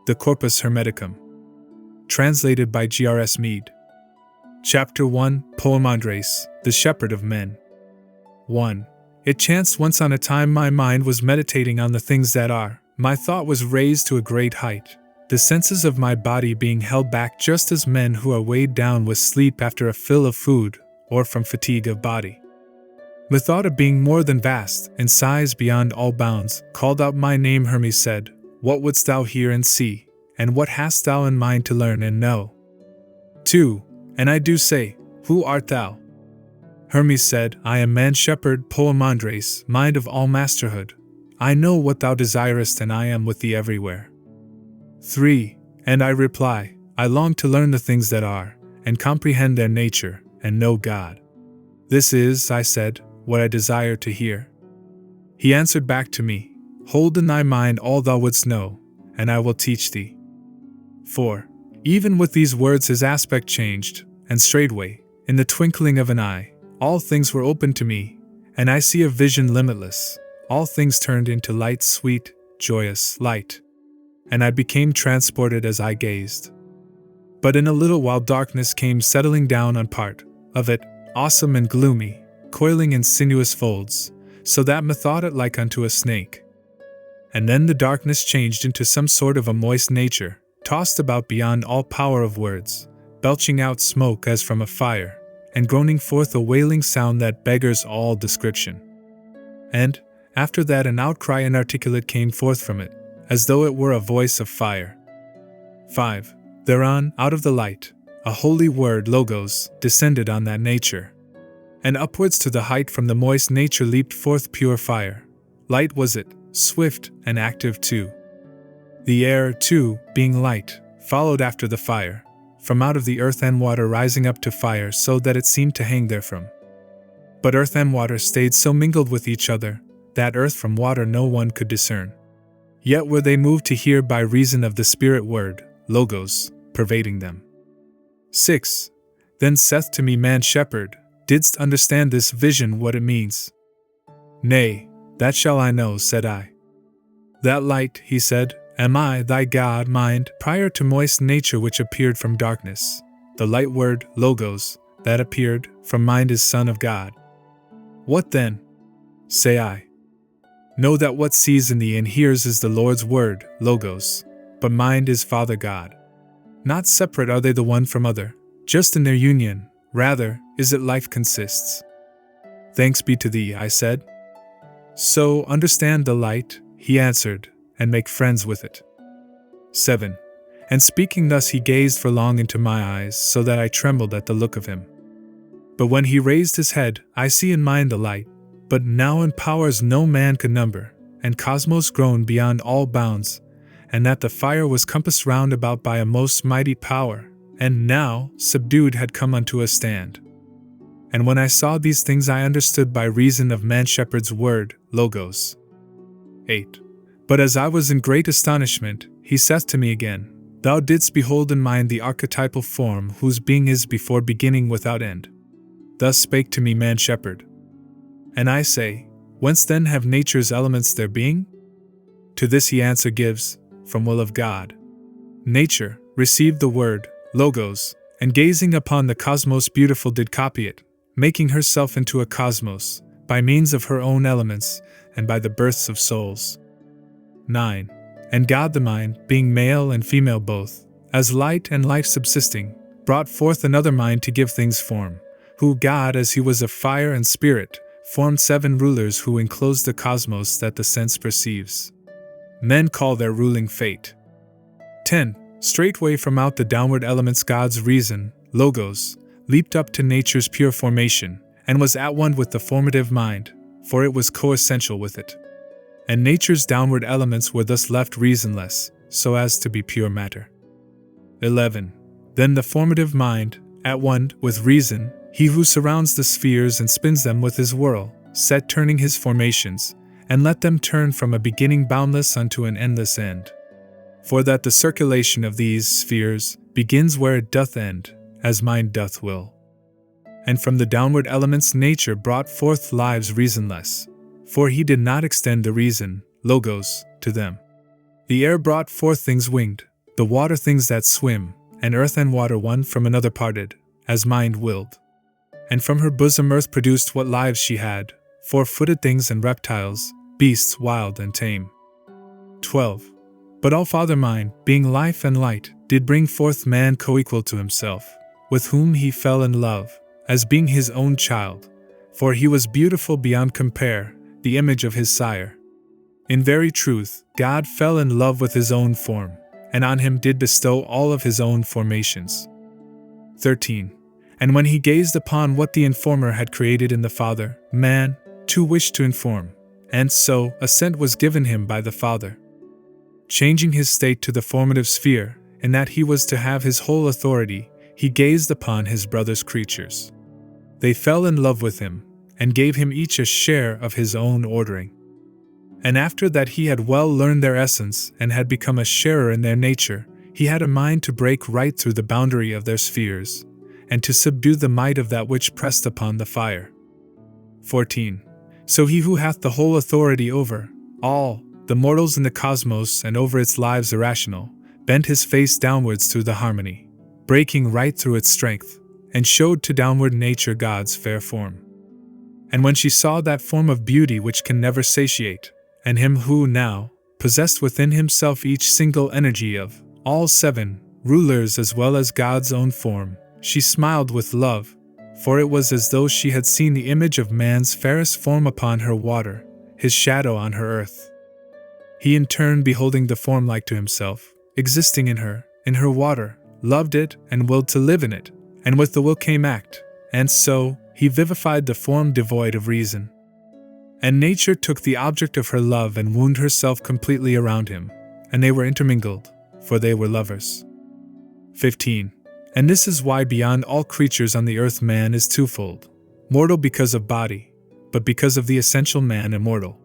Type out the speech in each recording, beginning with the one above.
the Corpus Hermeticum. Translated by G.R.S. Mead. Chapter 1, Poem Andres, the Shepherd of Men. 1. It chanced once on a time my mind was meditating on the things that are. My thought was raised to a great height, the senses of my body being held back just as men who are weighed down with sleep after a fill of food, or from fatigue of body. Methought of being more than vast, in size beyond all bounds, called out my name. Hermes said, "What wouldst thou hear and see, and what hast thou in mind to learn and know?" 2. And I do say, "Who art thou?" Hermes said, "I am man's shepherd, Poem Andres, mind of all masterhood. I know what thou desirest, and I am with thee everywhere." 3. And I reply, "I long to learn the things that are, and comprehend their nature, and know God. This is," I said, "what I desire to hear." He answered back to me, "Hold in thy mind all thou wouldst know, and I will teach thee." 4. Even with these words his aspect changed, and straightway, in the twinkling of an eye, all things were opened to me, and I see a vision limitless. All things turned into light, sweet, joyous light. And I became transported as I gazed. But in a little while darkness came settling down on part of it, awesome and gloomy, coiling in sinuous folds, so that methought it like unto a snake. And then the darkness changed into some sort of a moist nature, tossed about beyond all power of words, belching out smoke as from a fire, and groaning forth a wailing sound that beggars all description. And, after that, an outcry inarticulate came forth from it, as though it were a voice of fire. 5. Thereon, out of the light, a holy word, Logos, descended on that nature. And upwards to the height from the moist nature leaped forth pure fire. Light was it, swift and active too. The air, too, being light, followed after the fire, from out of the earth and water rising up to fire, so that it seemed to hang therefrom. But earth and water stayed so mingled with each other, that earth from water no one could discern. Yet were they moved to hear by reason of the spirit word, Logos, pervading them. 6. Then saith to me, "Man shepherd, didst understand this vision, what it means?" "Nay, that shall I know," said I. "That light," he said, "am I, thy God, mind, prior to moist nature which appeared from darkness. The light word, Logos, that appeared from mind is Son of God." "What then?" say I. "Know that what sees in thee and hears is the Lord's word, Logos, but mind is Father God. Not separate are they the one from other, just in their union, rather, is it life consists." "Thanks be to thee," I said. "So, understand the light," he answered, "and make friends with it." 7. And speaking thus he gazed for long into my eyes, so that I trembled at the look of him. But when he raised his head, I see in mind the light, but now in powers no man could number, and cosmos grown beyond all bounds, and that the fire was compassed round about by a most mighty power, and now, subdued, had come unto a stand. And when I saw these things I understood by reason of man shepherd's word, Logos. 8. But as I was in great astonishment, he saith to me again, "Thou didst behold in mind the archetypal form whose being is before beginning without end." Thus spake to me man shepherd. And I say, whence then have nature's elements their being? To this he answer gives, from will of God. Nature received the word, Logos, and gazing upon the cosmos beautiful did copy it, making herself into a cosmos, by means of her own elements, and by the births of souls. 9. And God the mind, being male and female both, as light and life subsisting, brought forth another mind to give things form, who God, as he was of fire and spirit, formed 7 rulers who enclosed the cosmos that the sense perceives. Men call their ruling fate. 10. Straightway from out the downward elements God's reason, Logos, leaped up to nature's pure formation, and was at one with the formative mind, for it was coessential with it. And nature's downward elements were thus left reasonless, so as to be pure matter. 11. Then the formative mind, at one with reason, he who surrounds the spheres and spins them with his whirl, set turning his formations, and let them turn from a beginning boundless unto an endless end. For that the circulation of these spheres begins where it doth end, as mind doth will. And from the downward elements nature brought forth lives reasonless, for he did not extend the reason, Logos, to them. The air brought forth things winged, the water things that swim, and earth and water one from another parted, as mind willed. And from her bosom earth produced what lives she had, 4-footed things and reptiles, beasts wild and tame. 12. But All-Father mine, being life and light, did bring forth man co-equal to himself, with whom he fell in love, as being his own child, for he was beautiful beyond compare, the image of his sire. In very truth, God fell in love with his own form, and on him did bestow all of his own formations. 13. And when he gazed upon what the Informer had created in the Father, man, too wished to inform, and so assent was given him by the Father. Changing his state to the formative sphere, in that he was to have his whole authority, he gazed upon his brother's creatures. They fell in love with him, and gave him each a share of his own ordering. And after that he had well learned their essence and had become a sharer in their nature, he had a mind to break right through the boundary of their spheres, and to subdue the might of that which pressed upon the fire. 14. So he who hath the whole authority over all the mortals in the cosmos and over its lives irrational, bent his face downwards through the harmony, breaking right through its strength, and showed to downward nature God's fair form. And when she saw that form of beauty which can never satiate, and him who now possessed within himself each single energy of all 7 rulers as well as God's own form, she smiled with love, for it was as though she had seen the image of man's fairest form upon her water, his shadow on her earth. He in turn, beholding the form like to himself, existing in her water, loved it and willed to live in it, and with the will came act, and so he vivified the form devoid of reason. And nature took the object of her love and wound herself completely around him, and they were intermingled, for they were lovers. 15. And this is why beyond all creatures on the earth man is twofold, mortal because of body, but because of the essential man immortal.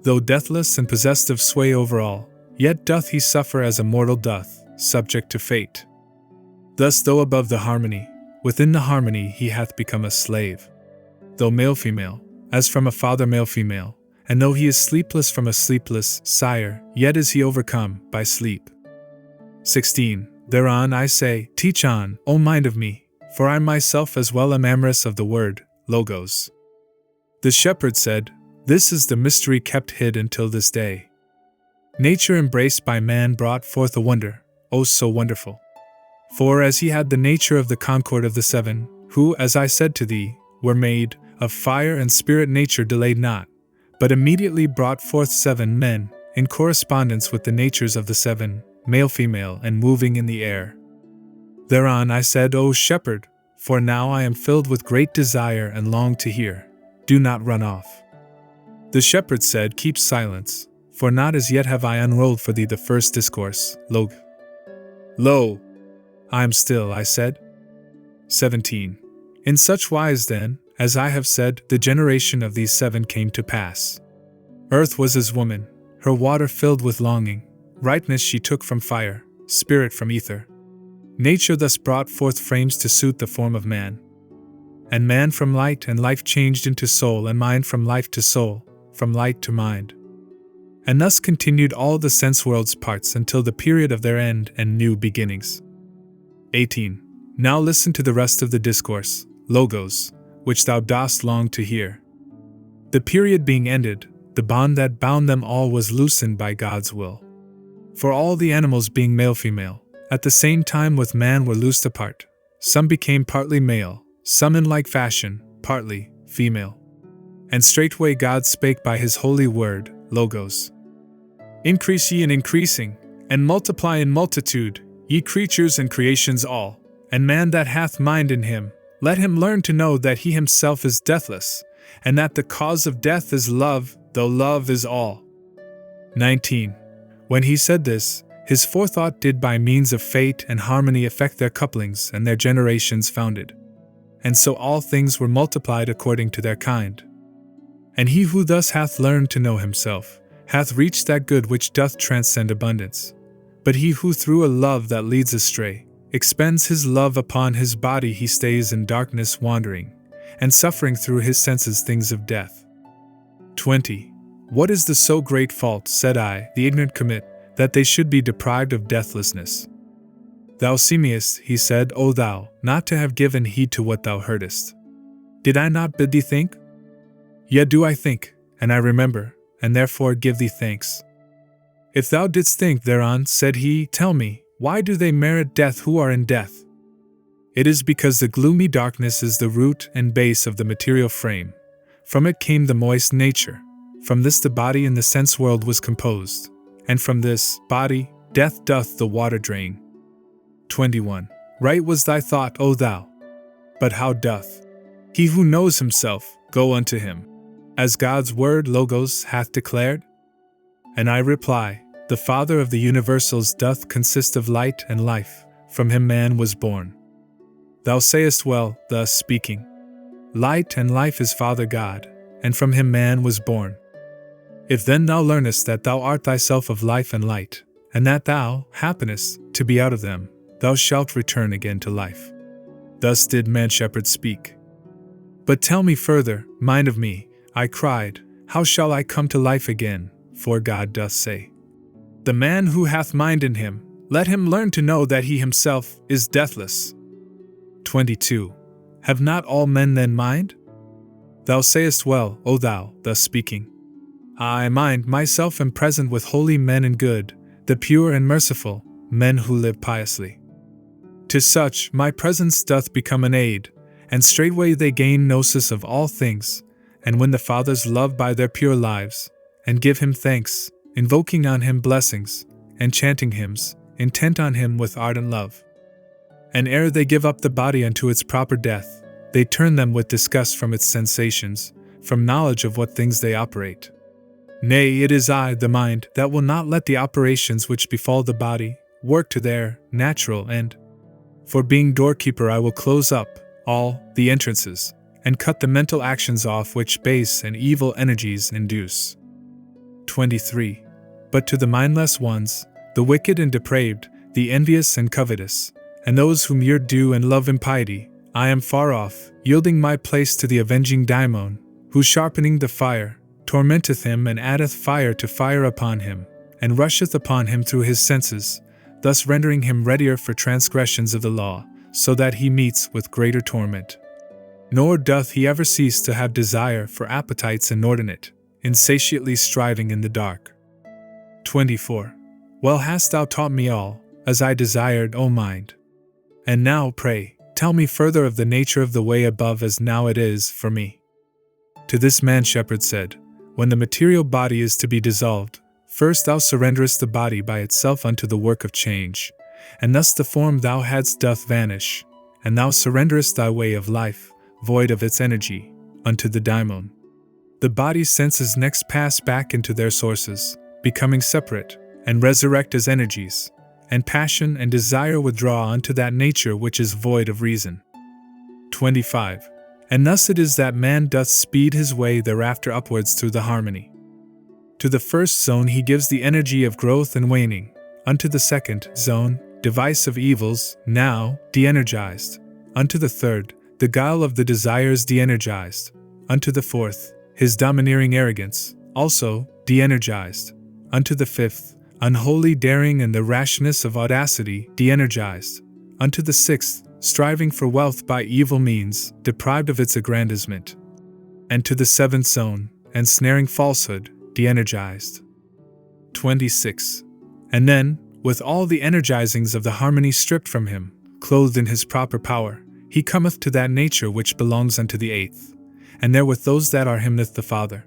Though deathless and possessed of sway over all, yet doth he suffer as a mortal doth, subject to fate. Thus though above the harmony, within the harmony he hath become a slave. Though male-female, as from a father male-female, and though he is sleepless from a sleepless sire, yet is he overcome by sleep. 16. Thereon I say, teach on, O mind of me, for I myself as well am amorous of the word, logos. The shepherd said, this is the mystery kept hid until this day. Nature embraced by man brought forth a wonder, oh so wonderful. For as he had the nature of the concord of the 7, who, as I said to thee, were made of fire and spirit, nature delayed not, but immediately brought forth 7 men, in correspondence with the natures of the 7, male-female and moving in the air. Thereon I said, O shepherd, for now I am filled with great desire and long to hear. Do not run off. The shepherd said, keep silence, for not as yet have I unrolled for thee the first discourse, Lo, I am still, I said. 17. In such wise then, as I have said, the generation of these 7 came to pass. Earth was as woman, her water filled with longing, rightness she took from fire, spirit from ether. Nature thus brought forth frames to suit the form of man. And man from light and life changed into soul, and mind from life to soul, from light to mind. And thus continued all the sense world's parts until the period of their end and new beginnings. 18. Now listen to the rest of the discourse, logos, which thou dost long to hear. The period being ended, the bond that bound them all was loosened by God's will. For all the animals being male-female, at the same time with man were loosed apart. Some became partly male, some in like fashion, partly female. And straightway God spake by his holy word, logos. Increase ye in increasing, and multiply in multitude, ye creatures and creations all, and man that hath mind in him, let him learn to know that he himself is deathless, and that the cause of death is love, though love is all. 19. When he said this, his forethought did by means of fate and harmony effect their couplings and their generations founded. And so all things were multiplied according to their kind. And he who thus hath learned to know himself, hath reached that good which doth transcend abundance. But he who through a love that leads astray, expends his love upon his body, he stays in darkness wandering, and suffering through his senses things of death. 20. What is the so great fault, said I, the ignorant commit, that they should be deprived of deathlessness. Thou seemest, he said, O thou, not to have given heed to what thou heardest. Did I not bid thee think? Yet do I think, and I remember, and therefore give thee thanks. If thou didst think thereon, said he, tell me, why do they merit death who are in death? It is because the gloomy darkness is the root and base of the material frame. From it came the moist nature. From this the body in the sense world was composed. And from this body, death doth the water drain. 21. Right was thy thought, O thou. But how doth he who knows himself go unto him, as God's word Logos hath declared? And I reply, the Father of the universals doth consist of light and life, from him man was born. Thou sayest well, thus speaking. Light and life is Father God, and from him man was born. If then thou learnest that thou art thyself of life and light, and that thou happenest to be out of them, thou shalt return again to life. Thus did man-shepherd speak. But tell me further, mind of me, I cried, how shall I come to life again? For God doth say, the man who hath mind in him, let him learn to know that he himself is deathless. 22. Have not all men then mind? Thou sayest well, O thou, thus speaking. I mind myself am present with holy men and good, the pure and merciful, men who live piously. To such my presence doth become an aid, and straightway they gain gnosis of all things, and when the fathers love by their pure lives, and give him thanks, invoking on him blessings, and chanting hymns, intent on him with ardent love. And ere they give up the body unto its proper death, they turn them with disgust from its sensations, from knowledge of what things they operate. Nay, it is I, the mind, that will not let the operations which befall the body work to their natural end. For being doorkeeper I will close up all the entrances, and cut the mental actions off which base and evil energies induce. 23. But to the mindless ones, the wicked and depraved, the envious and covetous, and those whom ye do and love impiety, I am far off, yielding my place to the avenging daimon, who sharpening the fire, tormenteth him and addeth fire to fire upon him, and rusheth upon him through his senses, thus rendering him readier for transgressions of the law, so that he meets with greater torment. Nor doth he ever cease to have desire for appetites inordinate, insatiately striving in the dark. 24. Well hast thou taught me all, as I desired, O mind. And now, pray, tell me further of the nature of the way above as now it is for me. To this man-shepherd said, when the material body is to be dissolved, first thou surrenderest the body by itself unto the work of change, and thus the form thou hadst doth vanish, and thou surrenderest thy way of life, void of its energy, unto the daimon. The body's senses next pass back into their sources, becoming separate, and resurrect as energies, and passion and desire withdraw unto that nature which is void of reason. 25. And thus it is that man doth speed his way thereafter upwards through the harmony. To the first zone he gives the energy of growth and waning, unto the second zone, device of evils, now de-energized, unto the third, the guile of the desires de-energized, unto the fourth, his domineering arrogance, also de-energized, unto the fifth, unholy daring and the rashness of audacity de-energized, unto the sixth, striving for wealth by evil means, deprived of its aggrandizement, and to the seventh zone, ensnaring falsehood, de-energized. 26. And then, with all the energizings of the harmony stripped from him, clothed in his proper power, he cometh to that nature which belongs unto the eighth, and there with those that are hymneth the Father.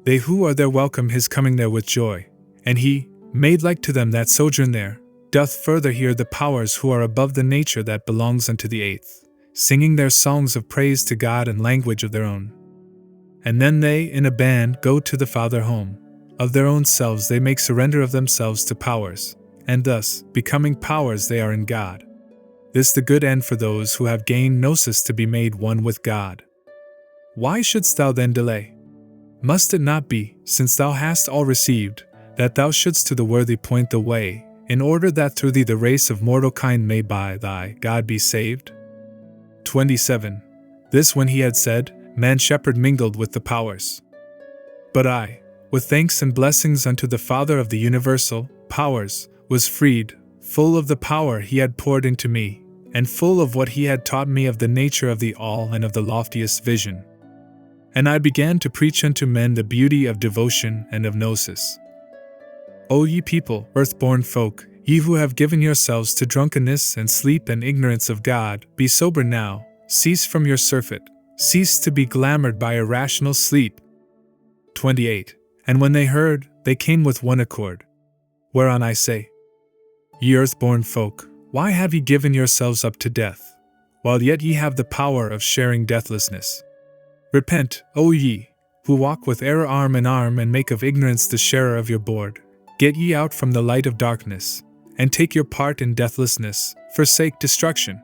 They who are there welcome his coming there with joy, and he, made like to them that sojourn there, doth further hear the powers who are above the nature that belongs unto the eighth, singing their songs of praise to God in language of their own. And then they, in a band, go to the Father home. Of their own selves they make surrender of themselves to powers, and thus, becoming powers they are in God. This the good end for those who have gained gnosis to be made one with God. Why shouldst thou then delay? Must it not be, since thou hast all received, that thou shouldst to the worthy point the way, in order that through thee the race of mortal kind may by thy God be saved? 27. This when he had said, man-shepherd mingled with the powers. But I, with thanks and blessings unto the Father of the universal powers, was freed, full of the power he had poured into me, and full of what he had taught me of the nature of the all and of the loftiest vision. And I began to preach unto men the beauty of devotion and of gnosis. O ye people, earth-born folk, ye who have given yourselves to drunkenness and sleep and ignorance of God, be sober now, cease from your surfeit, cease to be glamored by irrational sleep. 28. And when they heard, they came with one accord. Whereon I say, Ye earth-born folk, why have ye given yourselves up to death, while yet ye have the power of sharing deathlessness? Repent, O ye, who walk with error arm in arm and make of ignorance the sharer of your board. Get ye out from the light of darkness, and take your part in deathlessness, forsake destruction.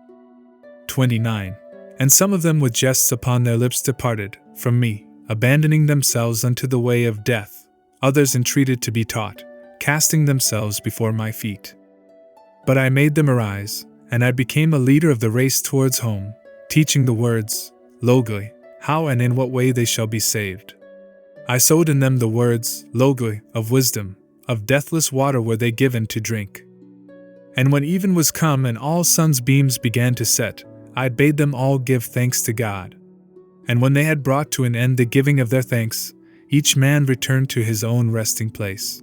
29. And some of them with jests upon their lips departed from me, abandoning themselves unto the way of death. Others entreated to be taught, casting themselves before my feet. But I made them arise, and I became a leader of the race towards home, teaching the words, logoi, how and in what way they shall be saved. I sowed in them the words, logoi, of wisdom, of deathless water were they given to drink. And when even was come and all sun's beams began to set, I bade them all give thanks to God. And when they had brought to an end the giving of their thanks, each man returned to his own resting place.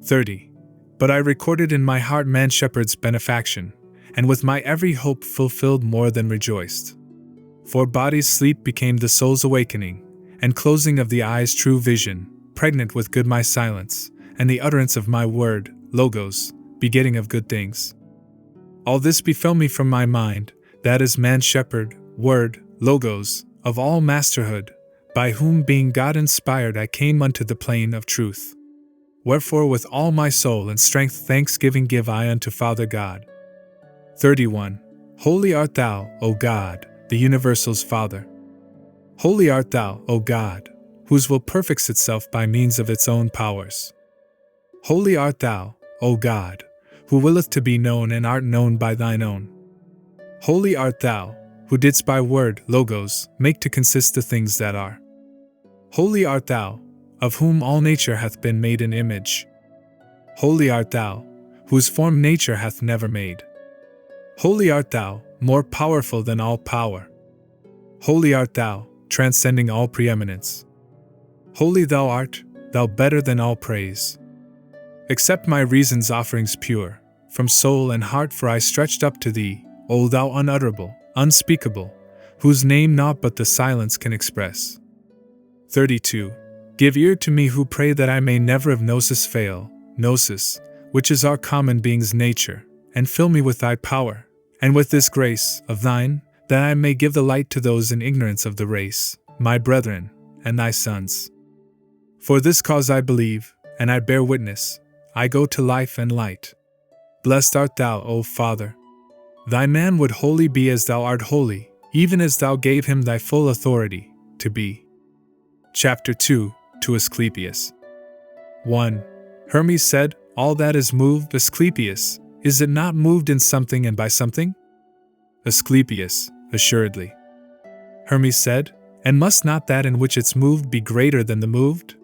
30. But I recorded in my heart man shepherd's benefaction, and with my every hope fulfilled more than rejoiced. For body's sleep became the soul's awakening, and closing of the eyes true vision, pregnant with good my silence, and the utterance of my word, logos, begetting of good things. All this befell me from my mind, that is man shepherd, word, logos, of all masterhood, by whom being God-inspired I came unto the plain of truth. Wherefore with all my soul and strength thanksgiving give I unto Father God. 31. Holy art thou, O God, the universal's Father. Holy art thou, O God, whose will perfects itself by means of its own powers. Holy art thou, O God, who willeth to be known and art known by thine own. Holy art thou, who didst by word, logos, make to consist the things that are. Holy art thou, of whom all nature hath been made an image. Holy art thou, whose form nature hath never made. Holy art thou, more powerful than all power. Holy art thou, transcending all preeminence. Holy thou art, thou better than all praise. Accept my reason's offerings pure, from soul and heart, for I stretched up to thee, O thou unutterable, unspeakable, whose name naught but the silence can express. 32. Give ear to me who pray that I may never of gnosis fail, gnosis, which is our common being's nature, and fill me with thy power, and with this grace of thine, that I may give the light to those in ignorance of the race, my brethren, and thy sons. For this cause I believe, and I bear witness, I go to life and light. Blessed art thou, O Father. Thy man would wholly be as thou art holy, even as thou gave him thy full authority to be. Chapter 2, to Asclepius. 1. Hermes said, All that is moved, Asclepius, is it not moved in something and by something? Asclepius, assuredly. Hermes said, And must not that in which it's moved be greater than the moved?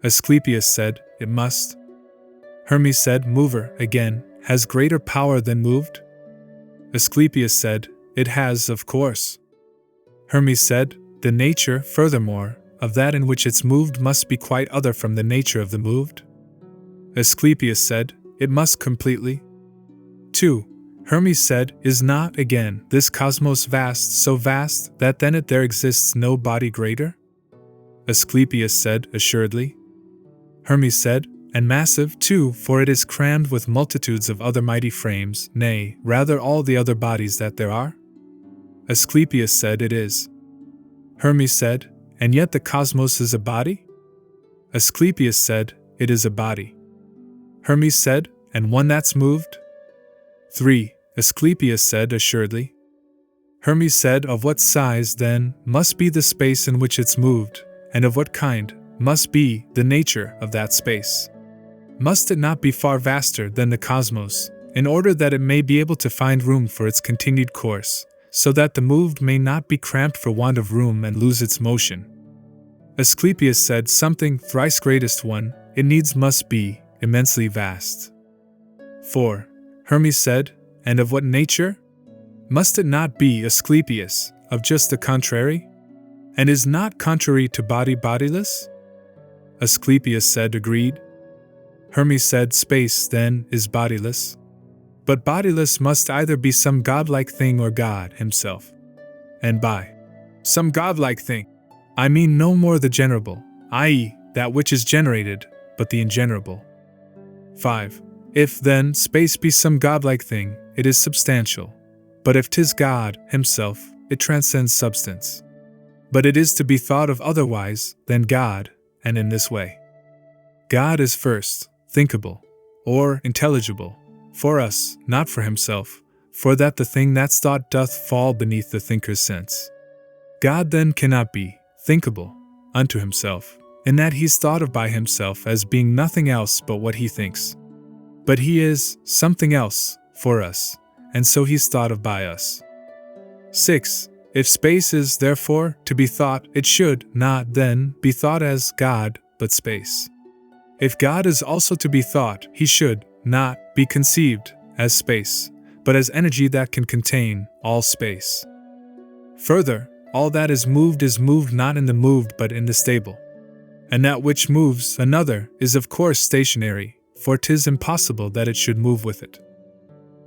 Asclepius said, It must. Hermes said, Mover, again, has greater power than moved? Asclepius said, It has, of course. Hermes said, The nature, furthermore, of that in which it's moved must be quite other from the nature of the moved? Asclepius said, It must completely. 2. Hermes said, Is not, again, this cosmos vast, so vast, that then it there exists no body greater? Asclepius said, Assuredly. Hermes said, And massive, too, for it is crammed with multitudes of other mighty frames, nay, rather all the other bodies that there are? Asclepius said, It is. Hermes said, And yet the cosmos is a body? Asclepius said, It is a body. Hermes said, And one that's moved? 3. Asclepius said, Assuredly. Hermes said, Of what size, then, must be the space in which it's moved, and of what kind must be the nature of that space? Must it not be far vaster than the cosmos, in order that it may be able to find room for its continued course, so that the moved may not be cramped for want of room and lose its motion? Asclepius said, something, thrice greatest one, it needs must be, immensely vast. 4. Hermes said, and of what nature? Must it not be, Asclepius, of just the contrary? And is not contrary to body bodiless? Asclepius said, agreed. Hermes said, space, then, is bodiless. But bodiless must either be some godlike thing or God himself. And by some godlike thing, I mean no more the generable, i.e., that which is generated, but the ingenerable. 5. If, then, space be some godlike thing, it is substantial. But if 'tis God himself, it transcends substance. But it is to be thought of otherwise than God, and in this way. God is first, thinkable, or intelligible, for us, not for himself, for that the thing that's thought doth fall beneath the thinker's sense. God then cannot be thinkable unto himself, in that he's thought of by himself as being nothing else but what he thinks. But he is something else for us, and so he's thought of by us. 6. If space is, therefore, to be thought, it should not, then, be thought as God, but space. If God is also to be thought, he should not be conceived as space, but as energy that can contain all space. Further, all that is moved not in the moved but in the stable. And that which moves another is of course stationary, for 'tis impossible that it should move with it.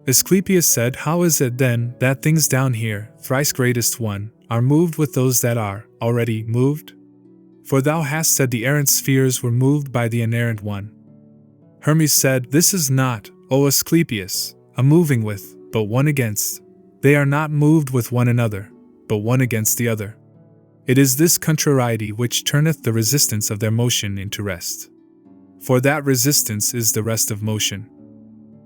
Asclepius said, how is it then that things down here, thrice greatest one, are moved with those that are already moved? For thou hast said the errant spheres were moved by the inerrant one. Hermes said, this is not, O Asclepius, a moving with, but one against. They are not moved with one another, but one against the other. It is this contrariety which turneth the resistance of their motion into rest. For that resistance is the rest of motion.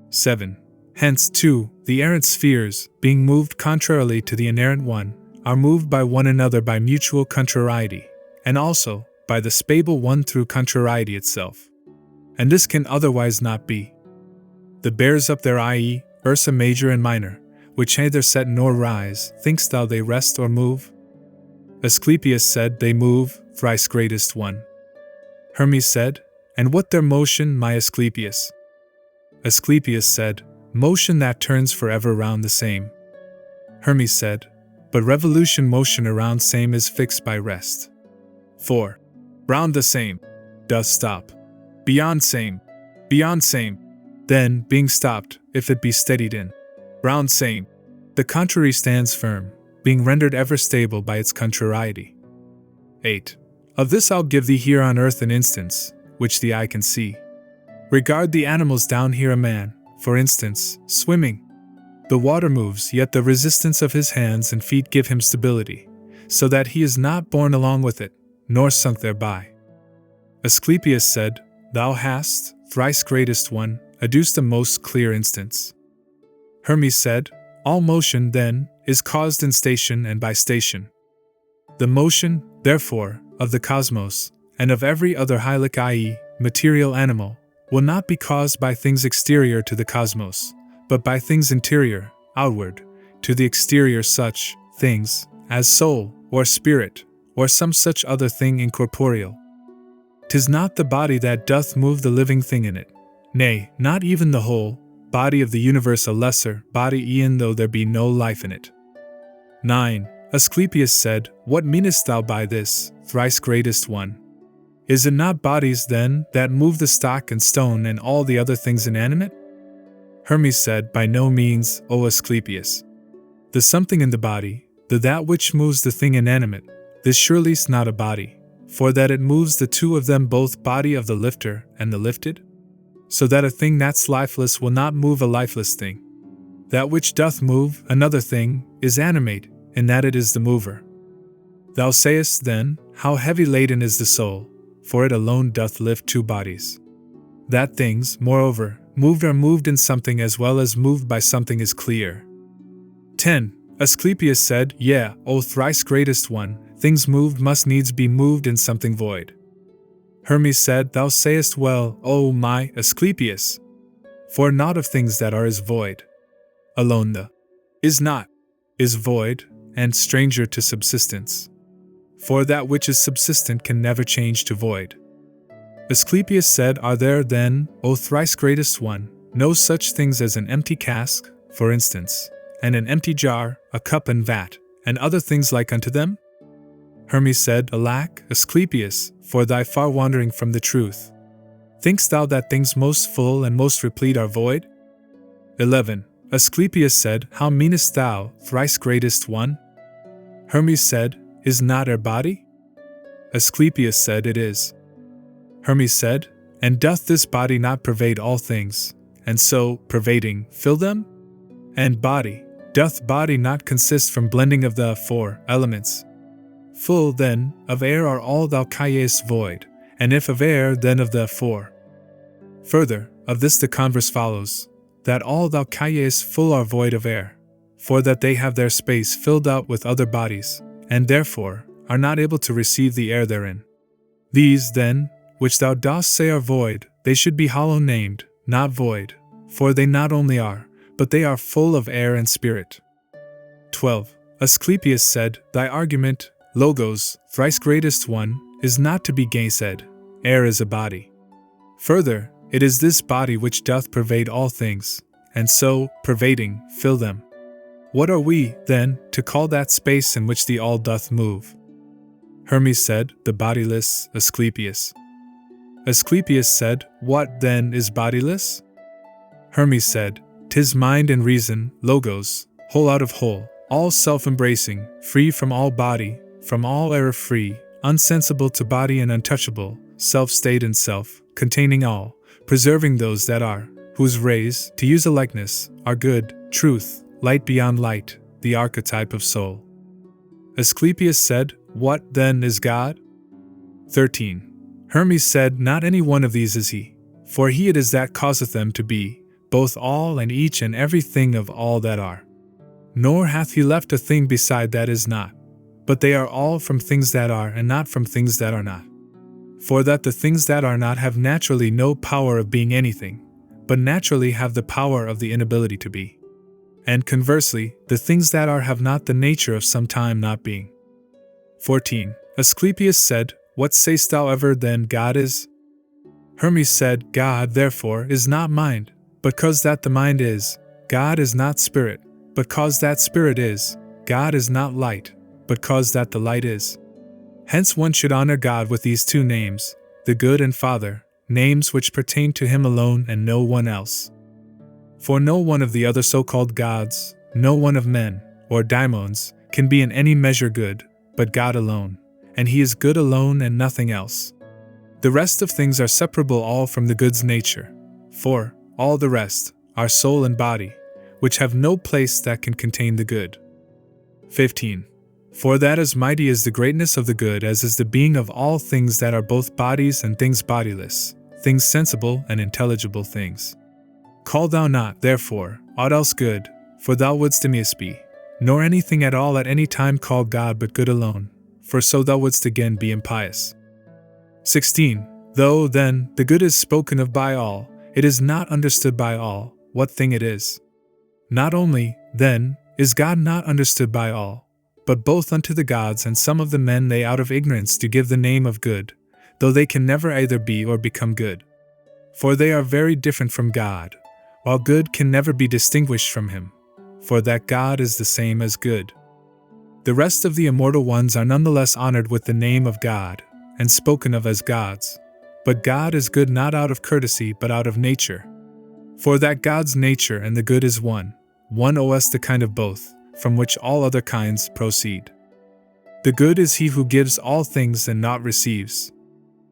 7. Hence, too, the errant spheres, being moved contrarily to the inerrant one, are moved by one another by mutual contrariety, and also by the spable one through contrariety itself. And this can otherwise not be. The bears up their i.e., Ursa major and minor, which neither set nor rise, thinkst thou they rest or move? Asclepius said, they move, thrice greatest one. Hermes said, and what their motion, my Asclepius? Asclepius said, motion that turns forever round the same. Hermes said, but revolution motion around same is fixed by rest. 4. Round the same, doth stop. Beyond same. Then, being stopped, if it be steadied in. Round same. The contrary stands firm, being rendered ever stable by its contrariety. 8. Of this I'll give thee here on earth an instance, which the eye can see. Regard the animals down here, a man, for instance, swimming. The water moves, yet the resistance of his hands and feet give him stability, so that he is not borne along with it, nor sunk thereby. Asclepius said, thou hast, thrice greatest one, adduced a most clear instance. Hermes said, all motion, then, is caused in station and by station. The motion, therefore, of the cosmos, and of every other hylic, i.e., material animal, will not be caused by things exterior to the cosmos, but by things interior, outward, to the exterior, such things as soul, or spirit, or some such other thing incorporeal. 'Tis not the body that doth move the living thing in it, nay, not even the whole body of the universe, a lesser body, e'en though there be no life in it. 9. Asclepius said, what meanest thou by this, thrice greatest one? Is it not bodies, then, that move the stock and stone and all the other things inanimate? Hermes said, by no means, O Asclepius. The something in the body, the that which moves the thing inanimate, this surely's not a body, for that it moves the two of them, both body of the lifter and the lifted? So that a thing that's lifeless will not move a lifeless thing. That which doth move another thing is animate, in that it is the mover. Thou sayest then, how heavy laden is the soul, for it alone doth lift two bodies. That things, moreover, moved are moved in something as well as moved by something is clear. 10. Asclepius said, yea, O thrice greatest one, things moved must needs be moved in something void. Hermes said, thou sayest well, O my Asclepius. For naught of things that are is void. Alone the is not, is void, and stranger to subsistence. For that which is subsistent can never change to void. Asclepius said, Are there then, O thrice greatest one, no such things as an empty cask, for instance, and an empty jar, a cup and vat, and other things like unto them? Hermes said, Alack, Asclepius, for thy far wandering from the truth. Thinkst thou that things most full and most replete are void? 11. Asclepius said, How meanest thou, thrice greatest one? Hermes said, Is not air body? Asclepius said, It is. Hermes said, And doth this body not pervade all things, and so, pervading, fill them? And body, doth body not consist from blending of the four elements? Full, then, of air are all thou callest void, and if of air, then of the four. Further, of this the converse follows, that all thou callest full are void of air, for that they have their space filled out with other bodies, and therefore are not able to receive the air therein. These, then, which thou dost say are void, they should be hollow named, not void, for they not only are, but they are full of air and spirit. 12. Asclepius said, Thy argument, Logos, thrice greatest one, is not to be gainsaid. Air is a body. Further, it is this body which doth pervade all things, and so, pervading, fill them. What are we, then, to call that space in which the all doth move? Hermes said, The bodiless, Asclepius. Asclepius said, What, then, is bodiless? Hermes said, 'Tis mind and reason, Logos, whole out of whole, all self-embracing, free from all body, from all error free, unsensible to body and untouchable, self-stayed in self, containing all, preserving those that are, whose rays, to use a likeness, are good, truth, light beyond light, the archetype of soul. Asclepius said, What, then, is God? 13. Hermes said, Not any one of these is he, for he it is that causeth them to be, both all and each and every thing of all that are. Nor hath he left a thing beside that is not, but they are all from things that are and not from things that are not. For that the things that are not have naturally no power of being anything, but naturally have the power of the inability to be. And conversely, the things that are have not the nature of some time not being. 14. Asclepius said, What sayst thou ever then God is? Hermes said, God, therefore, is not mind, but cause that the mind is. God is not spirit, but cause that spirit is. God is not light, but cause that the light is. Hence one should honor God with these two names, the Good and Father, names which pertain to him alone and no one else. For no one of the other so-called gods, no one of men, or daimons, can be in any measure good, but God alone, and he is good alone and nothing else. The rest of things are separable all from the good's nature, for, all the rest, are soul and body, which have no place that can contain the good. 15. For that as mighty is the greatness of the good as is the being of all things that are both bodies and things bodiless, things sensible and intelligible things. Call thou not, therefore, aught else good, for thou wouldst Emmaus be, nor anything at all at any time call God but good alone, for so thou wouldst again be impious. 16. Though, then, the good is spoken of by all, it is not understood by all, what thing it is. Not only, then, is God not understood by all, but both unto the gods and some of the men they out of ignorance do give the name of good, though they can never either be or become good. For they are very different from God, while good can never be distinguished from him, for that God is the same as good. The rest of the immortal ones are nonetheless honored with the name of God, and spoken of as gods, but God is good not out of courtesy but out of nature. For that God's nature and the good is one os the kind of both, from which all other kinds proceed. The good is he who gives all things and naught receives.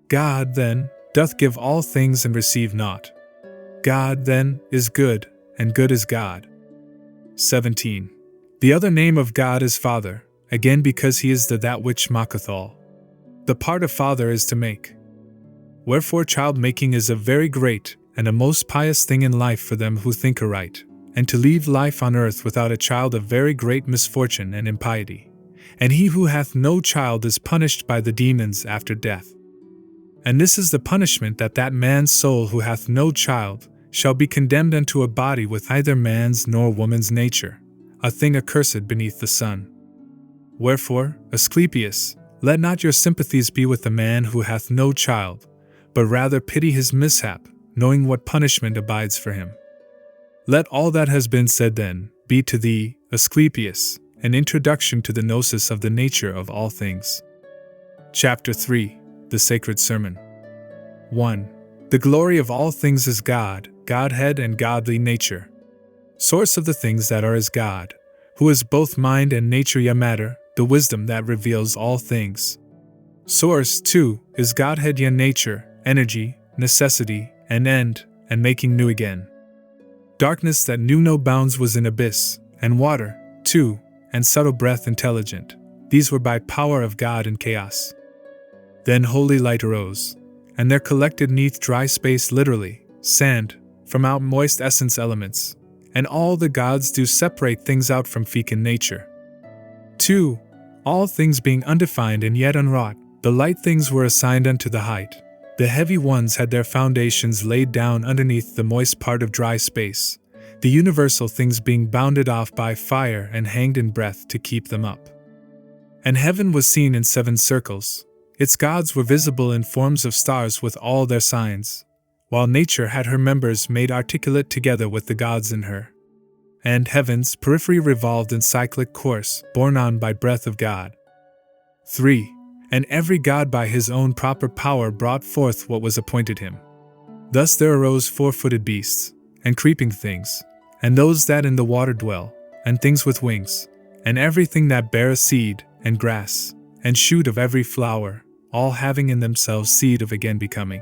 God, then, doth give all things and receive naught. God, then, is good, and good is God. 17. The other name of God is Father, again because he is the that which maketh all. The part of Father is to make. Wherefore child-making is a very great and a most pious thing in life for them who think aright, and to leave life on earth without a child a very great misfortune and impiety. And he who hath no child is punished by the demons after death. And this is the punishment that that man's soul who hath no child shall be condemned unto a body with neither man's nor woman's nature, a thing accursed beneath the sun. Wherefore, Asclepius, Let not your sympathies be with the man who hath no child, but rather pity his mishap, knowing what punishment abides for him. Let all that has been said then be to thee, Asclepius, an introduction to the gnosis of the nature of all things. Chapter 3. The Sacred Sermon. 1. The glory of all things is God, Godhead and godly nature. Source of the things that are is God, who is both mind and nature ya matter, the wisdom that reveals all things. Source, too, is Godhead ya nature, energy, necessity, and end, and making new again. Darkness that knew no bounds was in abyss, and water, too, and subtle breath intelligent. These were by power of God in chaos. Then holy light arose, and there collected neath dry space literally, sand, from out moist essence elements, and all the gods do separate things out from fecund nature. 2. All things being undefined and yet unwrought, the light things were assigned unto the height. The heavy ones had their foundations laid down underneath the moist part of dry space, the universal things being bounded off by fire and hanged in breath to keep them up. And heaven was seen in 7 circles. Its gods were visible in forms of stars with all their signs, while nature had her members made articulate together with the gods in her. And heaven's periphery revolved in cyclic course, borne on by breath of God. 3. And every god by his own proper power brought forth what was appointed him. Thus there arose 4-footed beasts, and creeping things, and those that in the water dwell, and things with wings, and everything that beareth seed, and grass, and shoot of every flower, all having in themselves seed of again becoming.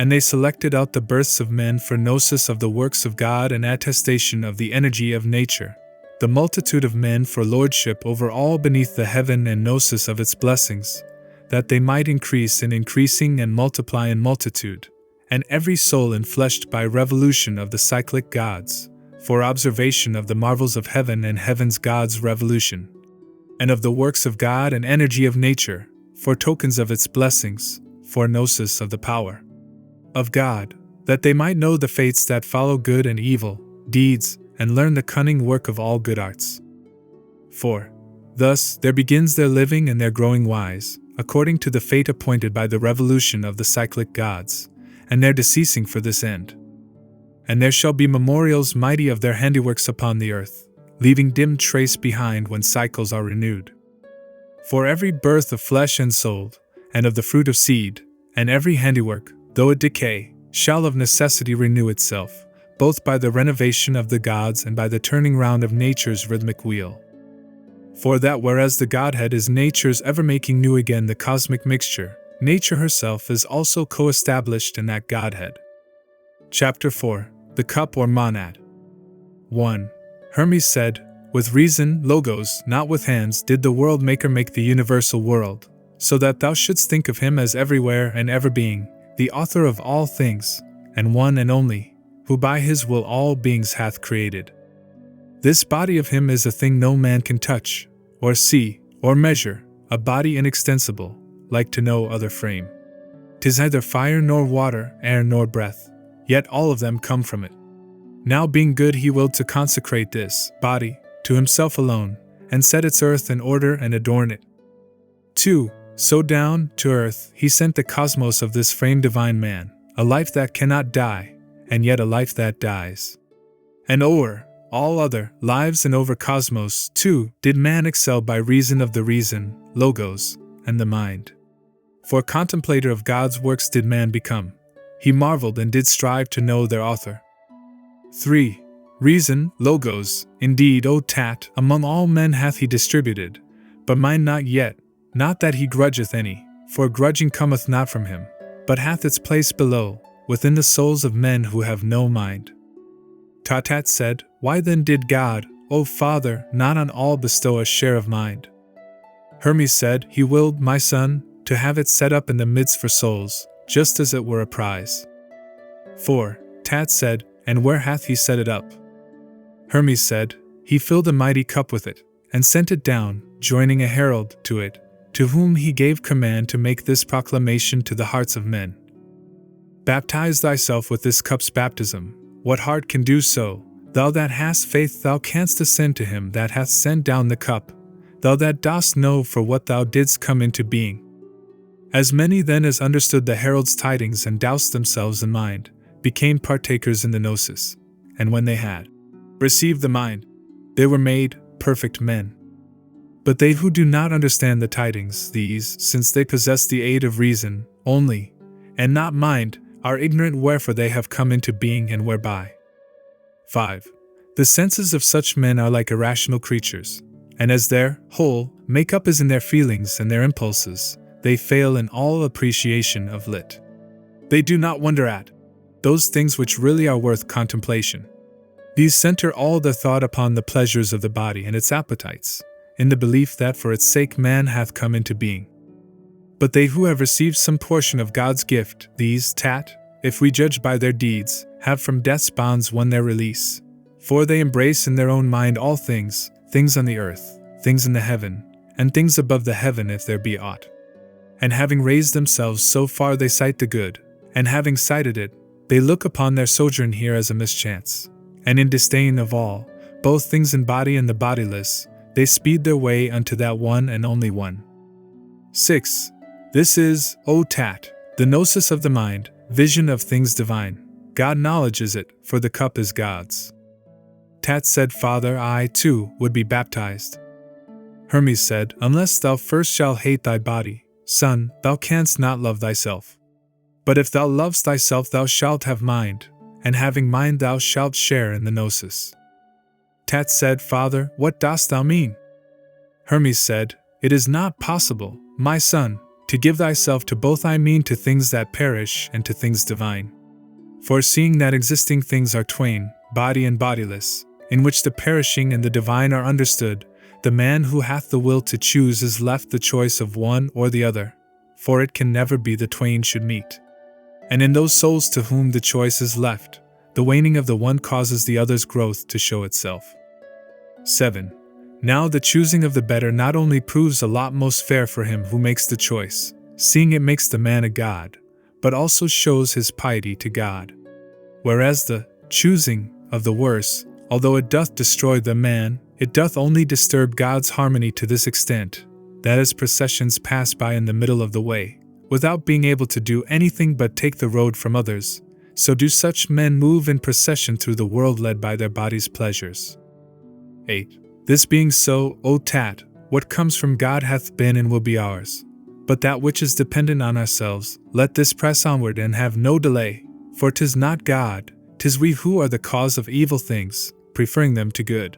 And they selected out the births of men for gnosis of the works of God and attestation of the energy of nature, the multitude of men for lordship over all beneath the heaven and gnosis of its blessings, that they might increase in increasing and multiply in multitude, and every soul enfleshed by revolution of the cyclic gods, for observation of the marvels of heaven and heaven's gods' revolution, and of the works of God and energy of nature, for tokens of its blessings, for gnosis of the power of God, that they might know the fates that follow good and evil deeds, and learn the cunning work of all good arts. 4. Thus there begins their living and their growing wise, according to the fate appointed by the revolution of the cyclic gods, and their deceasing for this end. And there shall be memorials mighty of their handiworks upon the earth, leaving dim trace behind when cycles are renewed. For every birth of flesh and soul, and of the fruit of seed, and every handiwork, though it decay, shall of necessity renew itself, both by the renovation of the gods and by the turning round of nature's rhythmic wheel. For that whereas the Godhead is nature's ever making new again the cosmic mixture, nature herself is also co-established in that Godhead. Chapter 4. The Cup or Monad. 1. Hermes said, with reason, logos, not with hands, did the world maker make the universal world, so that thou shouldst think of him as everywhere and ever being, the author of all things, and one and only, who by his will all beings hath created. This body of him is a thing no man can touch, or see, or measure, a body inextensible, like to no other frame. 'Tis neither fire nor water, air nor breath, yet all of them come from it. Now being good he willed to consecrate this body to himself alone, and set its earth in order and adorn it. 2. So down to earth he sent the cosmos of this frame divine man, a life that cannot die, and yet a life that dies. And o'er all other lives and over cosmos, too, did man excel by reason of the reason, logos, and the mind. For contemplator of God's works did man become. He marveled and did strive to know their author. 3. Reason, logos, indeed, O Tat, among all men hath he distributed, but mind not yet, not that he grudgeth any, for grudging cometh not from him, but hath its place below, within the souls of men who have no mind. Tatat said, why then did God, O Father, not on all bestow a share of mind? Hermes said, he willed, my son, to have it set up in the midst for souls, just as it were a prize. 4. Tat said, and where hath he set it up? Hermes said, he filled a mighty cup with it, and sent it down, joining a herald to it, to whom he gave command to make this proclamation to the hearts of men. Baptize thyself with this cup's baptism. What heart can do so? Thou that hast faith, thou canst ascend to him that hath sent down the cup, thou that dost know for what thou didst come into being. As many then as understood the herald's tidings and doused themselves in mind, became partakers in the gnosis, and when they had received the mind, they were made perfect men. But they who do not understand the tidings, these, since they possess the aid of reason only, and not mind, are ignorant wherefore they have come into being and whereby. 5. The senses of such men are like irrational creatures, and as their whole make-up is in their feelings and their impulses, they fail in all appreciation of lit. They do not wonder at those things which really are worth contemplation. These center all their thought upon the pleasures of the body and its appetites, in the belief that for its sake man hath come into being. But they who have received some portion of God's gift, these, if we judge by their deeds, have from death's bonds won their release. For they embrace in their own mind all things, things on the earth, things in the heaven, and things above the heaven if there be aught. And having raised themselves so far they sight the good, and having sighted it, they look upon their sojourn here as a mischance. And in disdain of all, both things in body and the bodiless, they speed their way unto that one and only one. 6. This is, the gnosis of the mind, vision of things divine. God knowledge is it, for the cup is God's. Tat said, Father, I, too, would be baptized. Hermes said, Unless thou first shalt hate thy body, son, thou canst not love thyself. But if thou lovest thyself thou shalt have mind, and having mind thou shalt share in the gnosis. Tat said, Father, what dost thou mean? Hermes said, It is not possible, my son, to give thyself to both. I mean to things that perish and to things divine. For seeing that existing things are twain, body and bodiless, in which the perishing and the divine are understood, the man who hath the will to choose is left the choice of one or the other, for it can never be the twain should meet. And in those souls to whom the choice is left, the waning of the one causes the other's growth to show itself. 7. Now the choosing of the better not only proves a lot most fair for him who makes the choice, seeing it makes the man a god, but also shows his piety to God. Whereas the choosing of the worse, although it doth destroy the man, it doth only disturb God's harmony to this extent, that as processions pass by in the middle of the way, without being able to do anything but take the road from others, so do such men move in procession through the world led by their body's pleasures. 8. This being so, what comes from God hath been and will be ours. But that which is dependent on ourselves, let this press onward and have no delay, for 'tis not God, 'tis we who are the cause of evil things, preferring them to good.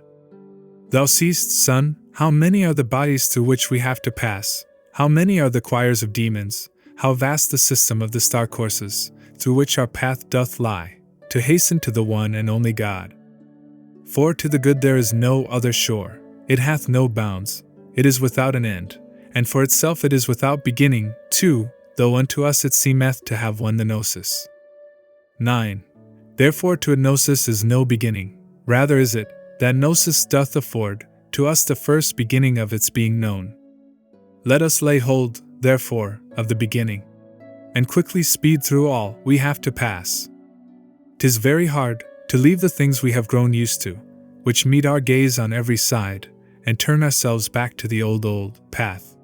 Thou seest, son, how many are the bodies through which we have to pass, how many are the choirs of demons, how vast the system of the star courses, through which our path doth lie, to hasten to the one and only God. For to the good there is no other shore, it hath no bounds, it is without an end, and for itself it is without beginning, too, though unto us it seemeth to have won the gnosis. 9. Therefore to a gnosis is no beginning, rather is it, that gnosis doth afford, to us the first beginning of its being known. Let us lay hold, therefore, of the beginning, and quickly speed through all we have to pass. 'Tis very hard to leave the things we have grown used to, which meet our gaze on every side, and turn ourselves back to the old path.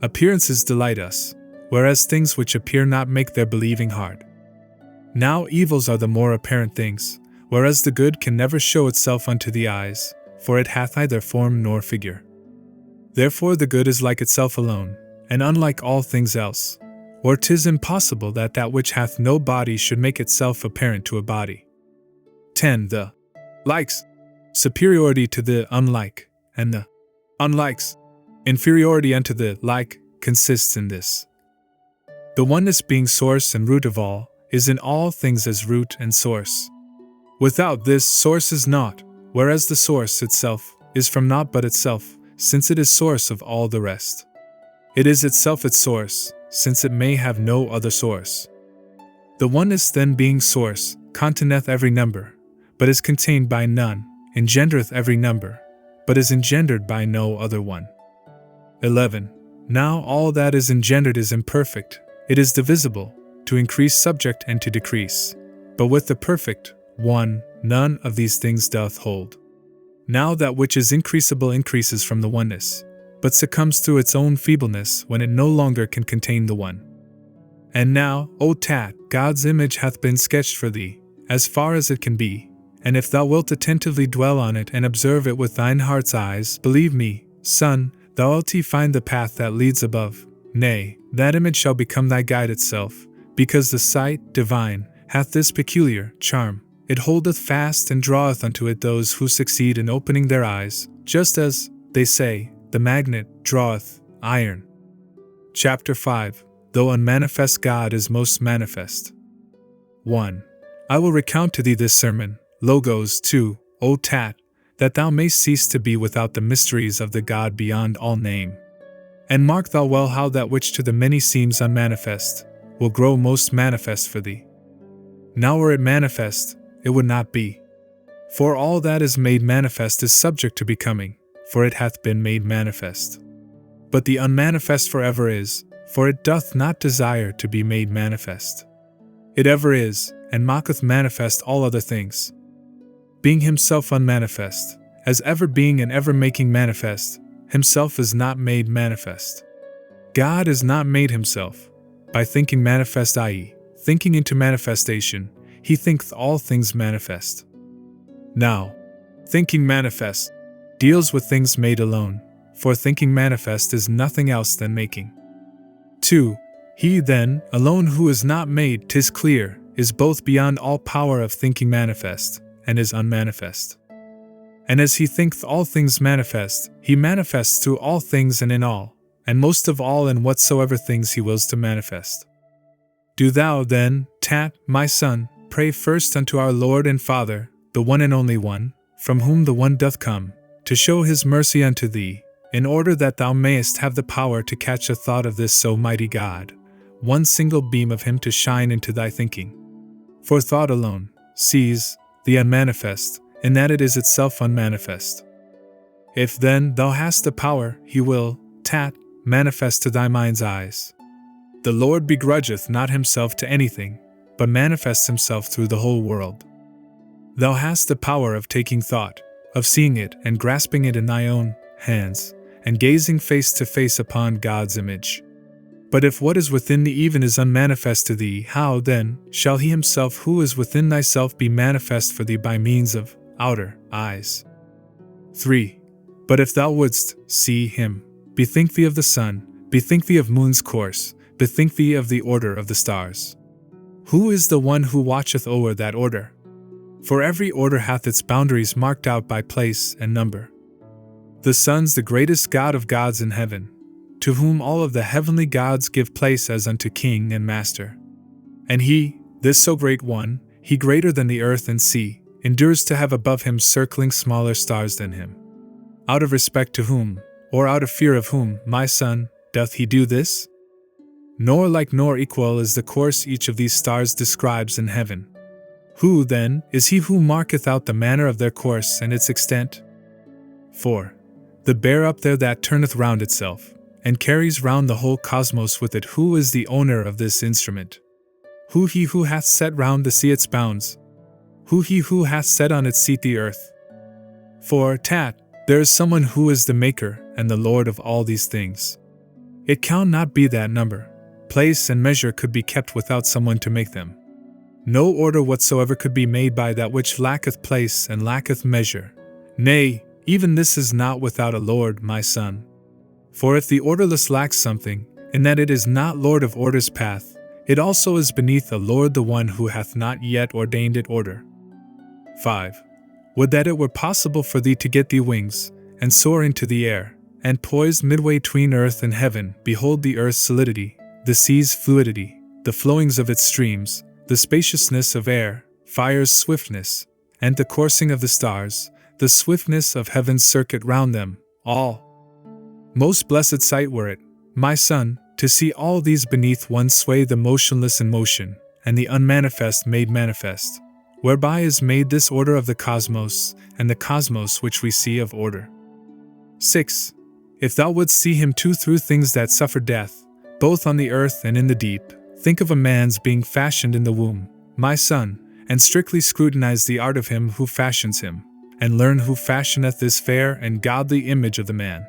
Appearances delight us, whereas things which appear not make their believing hard. Now evils are the more apparent things, whereas the good can never show itself unto the eyes, for it hath neither form nor figure. Therefore the good is like itself alone, and unlike all things else, or 'tis impossible that that which hath no body should make itself apparent to a body. 10. The likes, superiority to the unlike, and the unlikes, inferiority unto the like, consists in this. The oneness being source and root of all, is in all things as root and source. Without this, source is naught, whereas the source itself is from naught but itself, since it is source of all the rest. It is itself its source, since it may have no other source. The oneness then being source, containeth every number, but is contained by none, engendereth every number, but is engendered by no other one. 11. Now all that is engendered is imperfect, it is divisible, to increase subject and to decrease, but with the perfect one, none of these things doth hold. Now that which is increasable increases from the oneness, but succumbs through its own feebleness when it no longer can contain the one. And now, O Tat, God's image hath been sketched for thee, as far as it can be, and if thou wilt attentively dwell on it and observe it with thine heart's eyes, believe me, son, thou wilt find the path that leads above. Nay, that image shall become thy guide itself, because the sight, divine, hath this peculiar charm. It holdeth fast and draweth unto it those who succeed in opening their eyes, just as, they say, the magnet draweth iron. Chapter 5. Though unmanifest God is most manifest. 1. I will recount to thee this sermon, Logos 2, O Tat, that thou mayst cease to be without the mysteries of the God beyond all name. And mark thou well how that which to the many seems unmanifest, will grow most manifest for thee. Now were it manifest, it would not be. For all that is made manifest is subject to becoming, for it hath been made manifest. But the unmanifest forever is, for it doth not desire to be made manifest. It ever is, and maketh manifest all other things. Being himself unmanifest, as ever being and ever making manifest, himself is not made manifest. God is not made himself, by thinking manifest, i.e., thinking into manifestation, he thinketh all things manifest. Now, thinking manifest deals with things made alone, for thinking manifest is nothing else than making. 2. He then, alone who is not made, 'tis clear, is both beyond all power of thinking manifest, and is unmanifest. And as he thinketh all things manifest, he manifests through all things and in all, and most of all in whatsoever things he wills to manifest. Do thou then, Tat, my son, pray first unto our Lord and Father, the one and only one, from whom the one doth come, to show his mercy unto thee, in order that thou mayest have the power to catch a thought of this so mighty God, one single beam of him to shine into thy thinking. For thought alone sees the unmanifest, in that it is itself unmanifest. If then thou hast the power, he will, Tat, manifest to thy mind's eyes. The Lord begrudgeth not himself to anything, but manifests himself through the whole world. Thou hast the power of taking thought, of seeing it and grasping it in thy own hands, and gazing face to face upon God's image. But if what is within thee even is unmanifest to thee, how then shall he himself who is within thyself be manifest for thee by means of outer eyes? 3. But if thou wouldst see him, bethink thee of the sun, bethink thee of moon's course, bethink thee of the order of the stars. Who is the one who watcheth o'er that order? For every order hath its boundaries marked out by place and number. The sun's the greatest god of gods in heaven, to whom all of the heavenly gods give place as unto king and master. And he, this so great one, he greater than the earth and sea, endures to have above him circling smaller stars than him. Out of respect to whom, or out of fear of whom, my son, doth he do this? Nor like nor equal is the course each of these stars describes in heaven. Who, then, is he who marketh out the manner of their course and its extent? 4. The bear up there that turneth round itself, and carries round the whole cosmos with it, who is the owner of this instrument? Who he who hath set round the sea its bounds? Who he who hath set on its seat the earth? For, Tat, there is someone who is the maker and the Lord of all these things. It cannot be that number, place and measure could be kept without someone to make them. No order whatsoever could be made by that which lacketh place and lacketh measure. Nay, even this is not without a Lord, my son. For if the orderless lacks something, in that it is not Lord of order's path, it also is beneath a Lord the one who hath not yet ordained it order. 5. Would that it were possible for thee to get thee wings, and soar into the air, and poised midway tween earth and heaven, behold the earth's solidity, the sea's fluidity, the flowings of its streams, the spaciousness of air, fire's swiftness, and the coursing of the stars, the swiftness of heaven's circuit round them, all. Most blessed sight were it, my son, to see all these beneath one sway the motionless in motion, and the unmanifest made manifest, whereby is made this order of the cosmos, and the cosmos which we see of order. 6. If thou wouldst see him too through things that suffer death, both on the earth and in the deep, think of a man's being fashioned in the womb, my son, and strictly scrutinize the art of him who fashions him, and learn who fashioneth this fair and godly image of the man.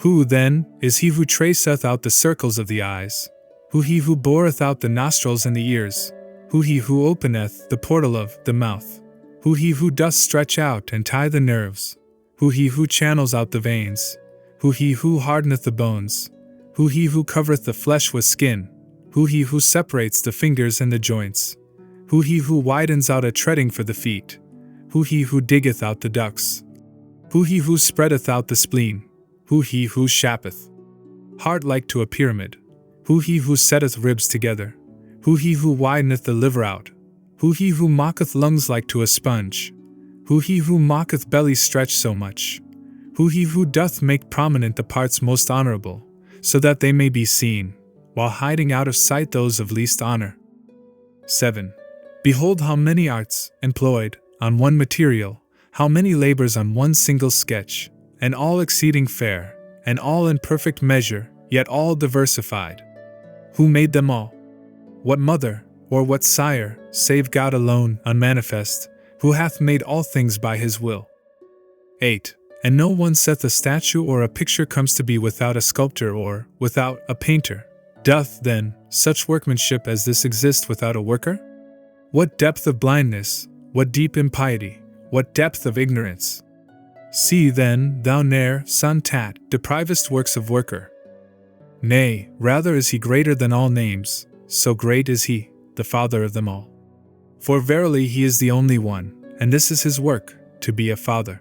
Who, then, is he who traceth out the circles of the eyes? Who he who boreth out the nostrils and the ears? Who he who openeth the portal of the mouth? Who he who doth stretch out and tie the nerves? Who he who channels out the veins? Who he who hardeneth the bones? Who he who covereth the flesh with skin? Who he who separates the fingers and the joints? Who he who widens out a treading for the feet? Who he who diggeth out the ducts? Who he who spreadeth out the spleen? Who he who shapeth heart like to a pyramid? Who he who setteth ribs together? Who he who wideneth the liver out? Who he who mocketh lungs like to a sponge? Who he who mocketh belly stretched so much? Who he who doth make prominent the parts most honorable, so that they may be seen, while hiding out of sight those of least honor? 7. Behold how many arts employed on one material, how many labors on one single sketch, and all exceeding fair, and all in perfect measure, yet all diversified. Who made them all? What mother, or what sire, save God alone, unmanifest, who hath made all things by his will? 8. And no one saith a statue or a picture comes to be without a sculptor or without a painter. Doth, then, such workmanship as this exist without a worker? What depth of blindness, what deep impiety, what depth of ignorance! See then, thou ne'er, son tat, deprivest works of worker. Nay, rather is he greater than all names, so great is he, the Father of them all. For verily he is the only one, and this is his work, to be a Father.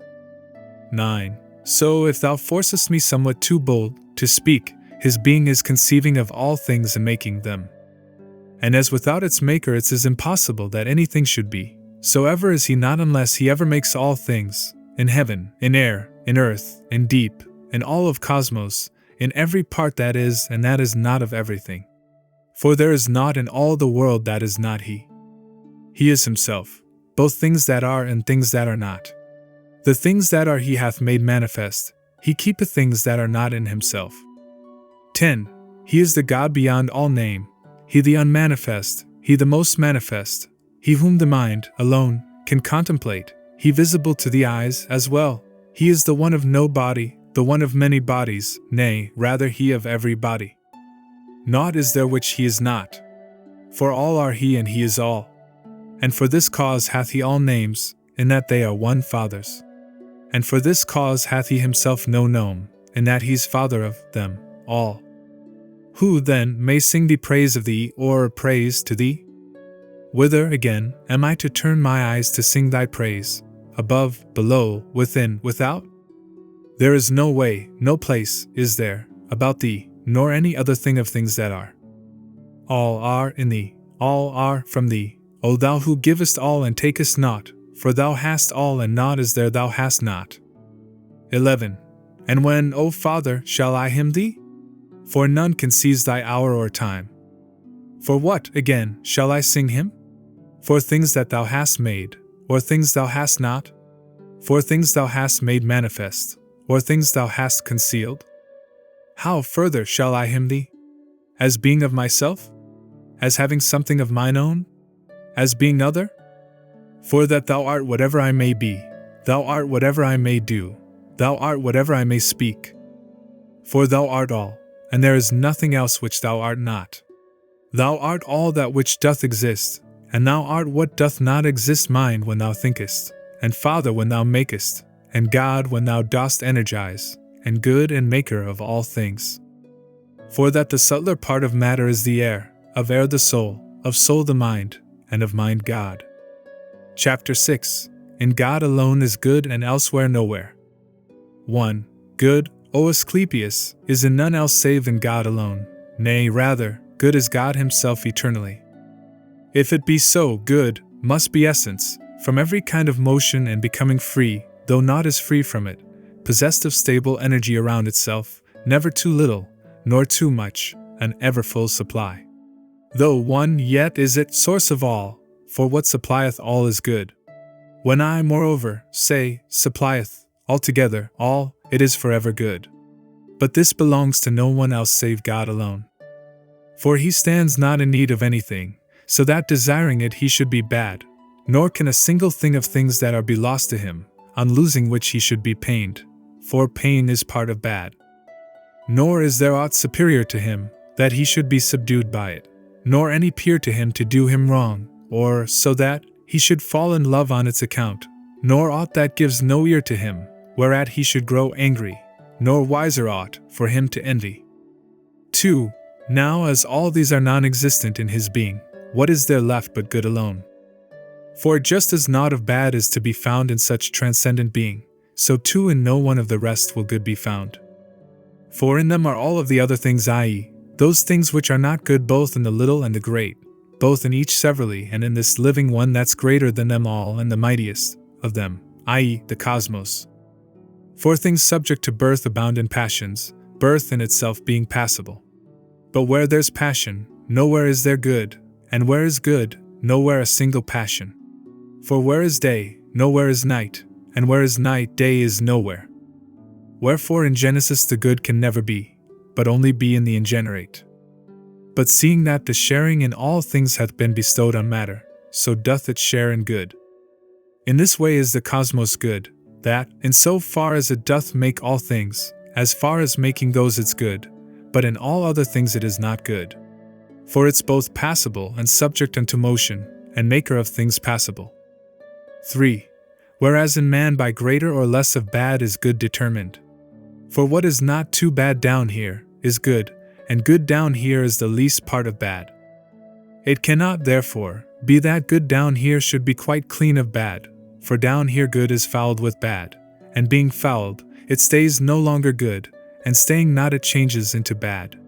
9. So if thou forcest me somewhat too bold to speak, his being is conceiving of all things and making them. And as without its maker it is impossible that anything should be, so ever is he not unless he ever makes all things, in heaven, in air, in earth, in deep, in all of cosmos, in every part that is and that is not of everything. For there is naught in all the world that is not he. He is himself, both things that are and things that are not. The things that are he hath made manifest, he keepeth things that are not in himself. 10. He is the God beyond all name, he the unmanifest, he the most manifest, he whom the mind, alone, can contemplate, he visible to the eyes as well. He is the one of no body, the one of many bodies, nay, rather he of every body. Naught is there which he is not. For all are he and he is all. And for this cause hath he all names, in that they are one fathers. And for this cause hath he himself no nome, in that he is Father of them all. Who, then, may sing thee praise of thee, or praise to thee? Whither, again, am I to turn my eyes to sing thy praise? Above, below, within, without? There is no way, no place, is there, about thee, nor any other thing of things that are. All are in thee, all are from thee, O thou who givest all and takest naught, for thou hast all and naught is there thou hast not. 11. And when, O Father, shall I hymn thee? For none can seize thy hour or time. For what, again, shall I sing him? For things that thou hast made, or things thou hast not? For things thou hast made manifest, or things thou hast concealed? How further shall I hymn thee? As being of myself? As having something of mine own? As being other? For that thou art whatever I may be, thou art whatever I may do, thou art whatever I may speak. For thou art all, and there is nothing else which thou art not. Thou art all that which doth exist, and thou art what doth not exist, mind when thou thinkest, and Father when thou makest, and God when thou dost energize, and good and maker of all things. For that the subtler part of matter is the air, of air the soul, of soul the mind, and of mind God. Chapter 6. In God alone is good and elsewhere nowhere. 1. Good, O Asclepius, is in none else save in God alone, nay, rather, good is God himself eternally. If it be so, good must be essence, from every kind of motion and becoming free, though not as free from it, possessed of stable energy around itself, never too little, nor too much, an ever full supply. Though one, yet is it source of all, for what supplieth all is good. When I, moreover, say, supplieth, altogether, all, it is forever good. But this belongs to no one else save God alone. For he stands not in need of anything, so that desiring it he should be bad, nor can a single thing of things that are be lost to him, on losing which he should be pained, for pain is part of bad. nor is there aught superior to him, that he should be subdued by it, nor any peer to him to do him wrong, or so that he should fall in love on its account, nor aught that gives no ear to him, whereat he should grow angry, nor wiser aught for him to envy. 2. Now as all these are non-existent in his being, what is there left but good alone? For just as naught of bad is to be found in such transcendent being, so too in no one of the rest will good be found. For in them are all of the other things, i.e., those things which are not good both in the little and the great, both in each severally and in this living one that's greater than them all and the mightiest of them, i.e., the cosmos. For things subject to birth abound in passions, birth in itself being passible. But where there's passion, nowhere is there good, and where is good, nowhere a single passion. For where is day, nowhere is night, and where is night, day is nowhere. Wherefore in Genesis the good can never be, but only be in the ingenerate. But seeing that the sharing in all things hath been bestowed on matter, so doth it share in good. In this way is the cosmos good, that, in so far as it doth make all things, as far as making those it's good, but in all other things it is not good. For it's both passible and subject unto motion, and maker of things passible. 3. Whereas in man by greater or less of bad is good determined. For what is not too bad down here, is good, and good down here is the least part of bad. It cannot, therefore, be that good down here should be quite clean of bad, for down here good is fouled with bad, and being fouled, it stays no longer good, and staying not it changes into bad.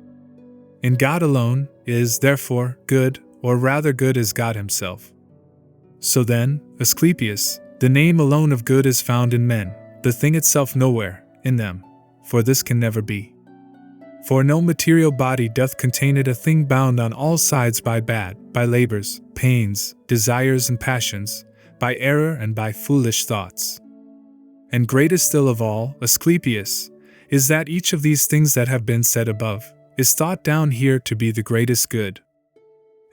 In God alone is, therefore, good, or rather good is God himself. So then, Asclepius, the name alone of good is found in men, the thing itself nowhere, in them, for this can never be. For no material body doth contain it a thing bound on all sides by bad, by labors, pains, desires and passions, by error and by foolish thoughts. And greatest still of all, Asclepius, is that each of these things that have been said above, is thought down here to be the greatest good.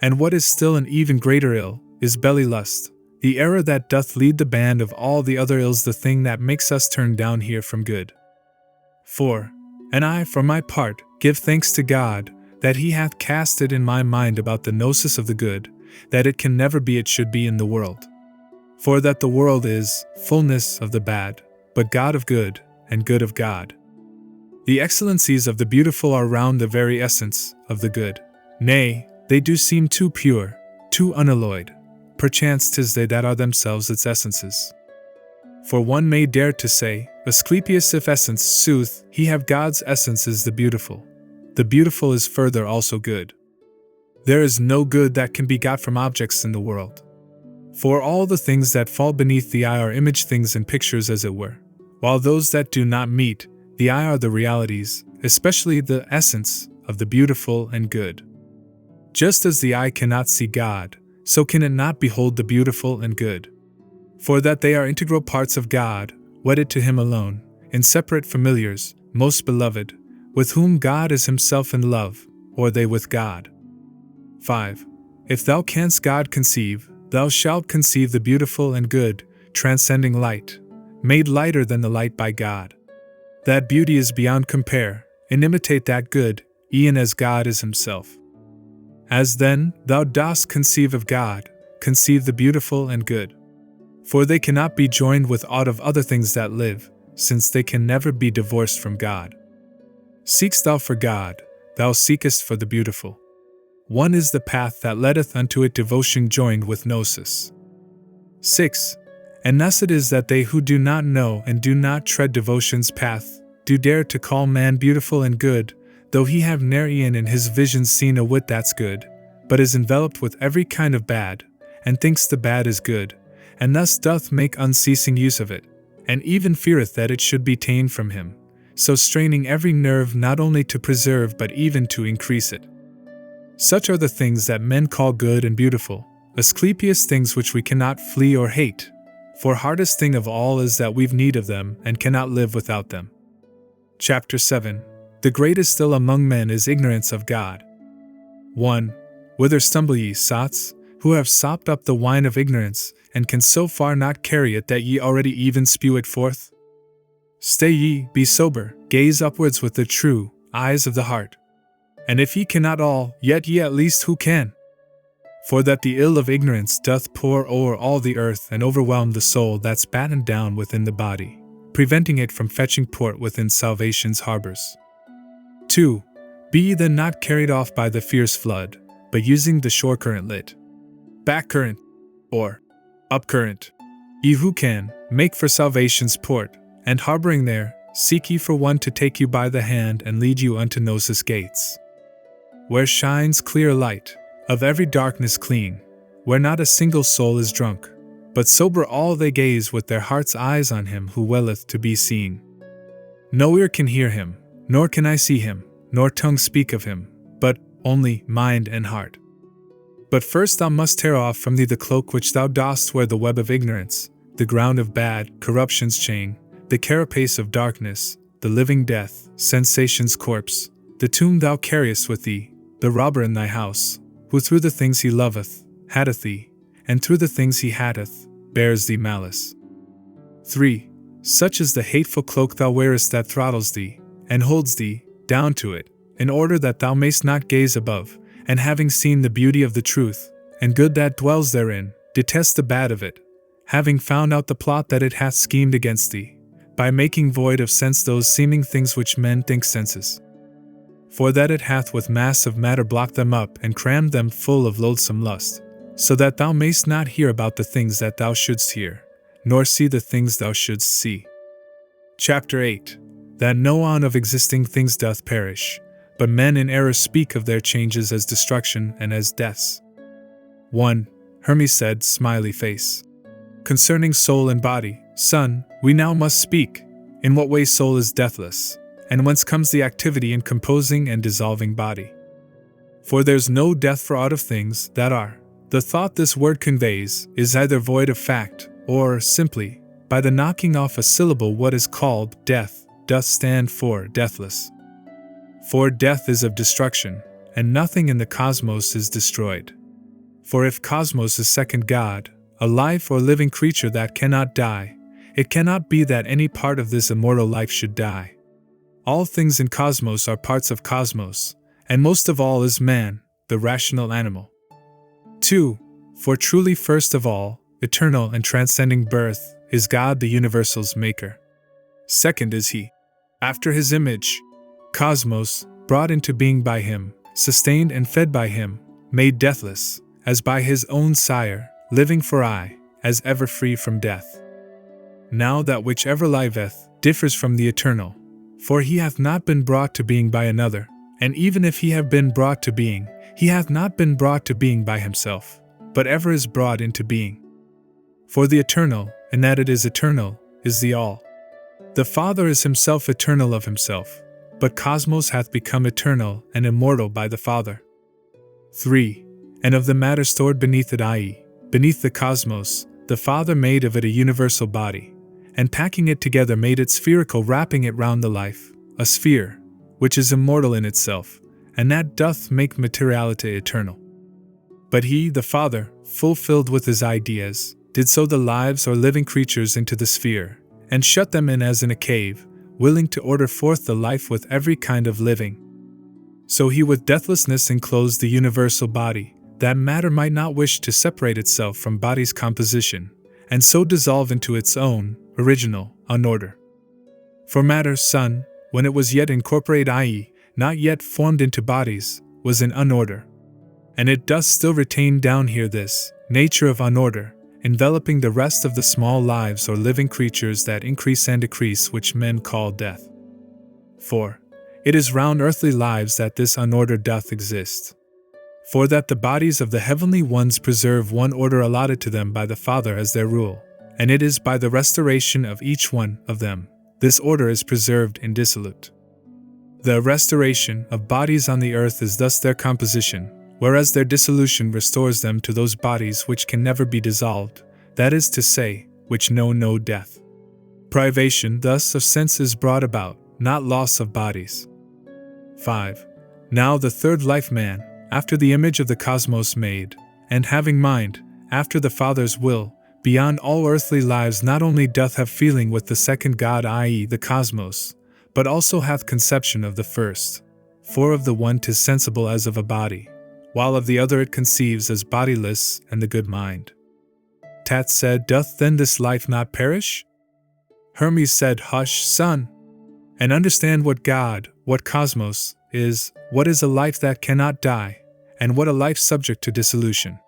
And what is still an even greater ill, is belly lust, the error that doth lead the band of all the other ills, the thing that makes us turn down here from good. 4. And I, for my part, give thanks to God, that he hath cast it in my mind about the gnosis of the good, that it can never be it should be in the world. For that the world is fullness of the bad, but God of good, and good of God. The excellencies of the beautiful are round the very essence of the good. Nay, they do seem too pure, too unalloyed. Perchance 'tis they that are themselves its essences. For one may dare to say, Asclepius, if essence sooth, he have God's essence is the beautiful is further also good. There is no good that can be got from objects in the world. For all the things that fall beneath the eye are image things and pictures as it were, while those that do not meet the eye are the realities, especially the essence of the beautiful and good. Just as the eye cannot see God, so can it not behold the beautiful and good. For that they are integral parts of God, wedded to him alone, inseparate familiars, most beloved, with whom God is himself in love, or they with God. 5. If thou canst God conceive, thou shalt conceive the beautiful and good, transcending light, made lighter than the light by God. That beauty is beyond compare, and imitate that good, e'en as God is himself. As then thou dost conceive of God, conceive the beautiful and good. For they cannot be joined with aught of other things that live, since they can never be divorced from God. Seekst thou for God, thou seekest for the beautiful. One is the path that leadeth unto it, devotion joined with gnosis. 6. And thus it is that they who do not know and do not tread devotion's path, do dare to call man beautiful and good, though he have ne'er e'en in his visions seen a whit that's good, but is enveloped with every kind of bad, and thinks the bad is good, and thus doth make unceasing use of it, and even feareth that it should be ta'en from him, so straining every nerve not only to preserve but even to increase it. Such are the things that men call good and beautiful, Asclepius, things which we cannot flee or hate, for hardest thing of all is that we've need of them and cannot live without them. Chapter 7. The greatest still among men is ignorance of God. 1. Whither stumble ye, sots, who have sopped up the wine of ignorance, and can so far not carry it that ye already even spew it forth? Stay ye, be sober, gaze upwards with the true, eyes of the heart. And if ye cannot all, yet ye at least who can? For that the ill of ignorance doth pour o'er all the earth and overwhelm the soul that's battened down within the body, preventing it from fetching port within salvation's harbors. 2. Be ye then not carried off by the fierce flood, but using the shore current lit, back current, or up current, ye who can, make for salvation's port, and harboring there, seek ye for one to take you by the hand and lead you unto Gnosis gates, where shines clear light, of every darkness clean, where not a single soul is drunk, but sober all they gaze with their heart's eyes on him who willeth to be seen. No ear can hear him, nor can I see him, nor tongue speak of him, but only mind and heart. But first thou must tear off from thee the cloak which thou dost wear, the web of ignorance, the ground of bad, corruption's chain, the carapace of darkness, the living death, sensation's corpse, the tomb thou carriest with thee, the robber in thy house, who through the things he loveth, hateth thee, and through the things he hateth, bears thee malice. 3. Such is the hateful cloak thou wearest that throttles thee, and holds thee down to it, in order that thou mayst not gaze above, and having seen the beauty of the truth, and good that dwells therein, detest the bad of it, having found out the plot that it hath schemed against thee, by making void of sense those seeming things which men think senses. For that it hath with mass of matter blocked them up and crammed them full of loathsome lust, so that thou mayst not hear about the things that thou shouldst hear, nor see the things thou shouldst see. Chapter 8. That no one of existing things doth perish, but men in error speak of their changes as destruction and as deaths. 1. Hermes said, smiley face. Concerning soul and body, son, we now must speak, in what way soul is deathless, and whence comes the activity in composing and dissolving body. For there's no death for aught of things that are. The thought this word conveys is either void of fact, or, simply, by the knocking off a syllable, what is called death doth stand for deathless. For death is of destruction, and nothing in the cosmos is destroyed. For if cosmos is second God, a life or living creature that cannot die, it cannot be that any part of this immortal life should die. All things in cosmos are parts of cosmos, and most of all is man, the rational animal. 2. For truly first of all, eternal and transcending birth, is God the universal's maker. Second is he, after his image, cosmos, brought into being by him, sustained and fed by him, made deathless, as by his own sire, living for aye, as ever free from death. Now that which ever liveth, differs from the eternal, for he hath not been brought to being by another, and even if he have been brought to being, he hath not been brought to being by himself, but ever is brought into being. For the eternal, in that it is eternal, is the all. The Father is himself eternal of himself, but cosmos hath become eternal and immortal by the Father. 3. And of the matter stored beneath it, i.e., beneath the cosmos, the Father made of it a universal body, and packing it together made it spherical, wrapping it round the life, a sphere, which is immortal in itself, and that doth make materiality eternal. But he, the Father, fulfilled with his ideas, did sow the lives or living creatures into the sphere, and shut them in as in a cave, willing to order forth the life with every kind of living. So he with deathlessness enclosed the universal body, that matter might not wish to separate itself from body's composition, and so dissolve into its own, original, unorder. For matter, son, when it was yet incorporate, i.e., not yet formed into bodies, was in unorder. And it does still retain down here this nature of unorder, enveloping the rest of the small lives or living creatures that increase and decrease, which men call death. 4. It is round earthly lives that this unorder doth exist. For that the bodies of the heavenly ones preserve one order allotted to them by the Father as their rule, and it is by the restoration of each one of them, this order is preserved indissolute. The restoration of bodies on the earth is thus their composition, whereas their dissolution restores them to those bodies which can never be dissolved, that is to say, which know no death. Privation thus of sense is brought about, not loss of bodies. 5. Now the third life, man, after the image of the cosmos made, and having mind, after the Father's will, beyond all earthly lives not only doth have feeling with the second God, i.e. the cosmos, but also hath conception of the first. For of the one 'tis sensible as of a body, while of the other it conceives as bodiless and the good mind. Tat said, Doth then this life not perish? Hermes said, Hush, son, and understand what God, what cosmos, is, what is a life that cannot die, and what a life subject to dissolution.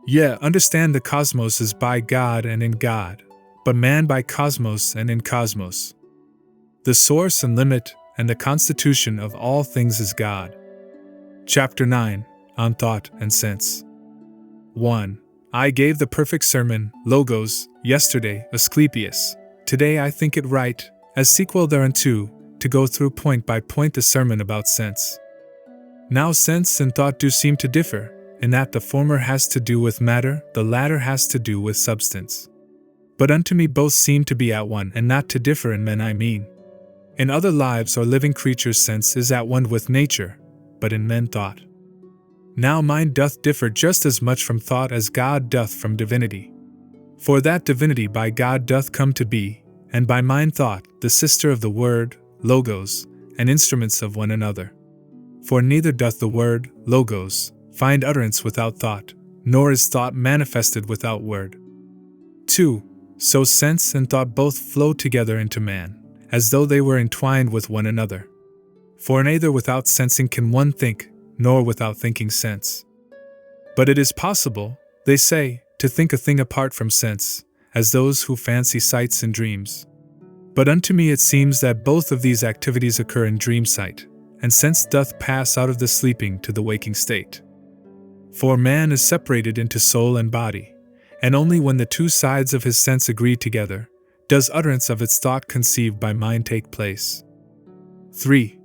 Yea, understand the cosmos is by God and in God, but man by cosmos and in cosmos. The source and limit and the constitution of all things is God. Chapter 9, on Thought and Sense. 1. I gave the perfect sermon, Logos, yesterday, Asclepius. Today I think it right, as sequel thereunto, to go through point by point the sermon about sense. Now sense and thought do seem to differ, in that the former has to do with matter, the latter has to do with substance. But unto me both seem to be at one and not to differ in men I mean. In other lives or living creatures sense is at one with nature, but in men thought. Now mind doth differ just as much from thought as God doth from divinity. For that divinity by God doth come to be, and by mind thought, the sister of the word, Logos, and instruments of one another. For neither doth the word, Logos, find utterance without thought, nor is thought manifested without word. 2. So sense and thought both flow together into man, as though they were entwined with one another. For neither without sensing can one think, nor without thinking sense. But it is possible, they say, to think a thing apart from sense, as those who fancy sights in dreams. But unto me it seems that both of these activities occur in dream sight, and sense doth pass out of the sleeping to the waking state. For man is separated into soul and body, and only when the two sides of his sense agree together, does utterance of its thought conceived by mind take place. 3.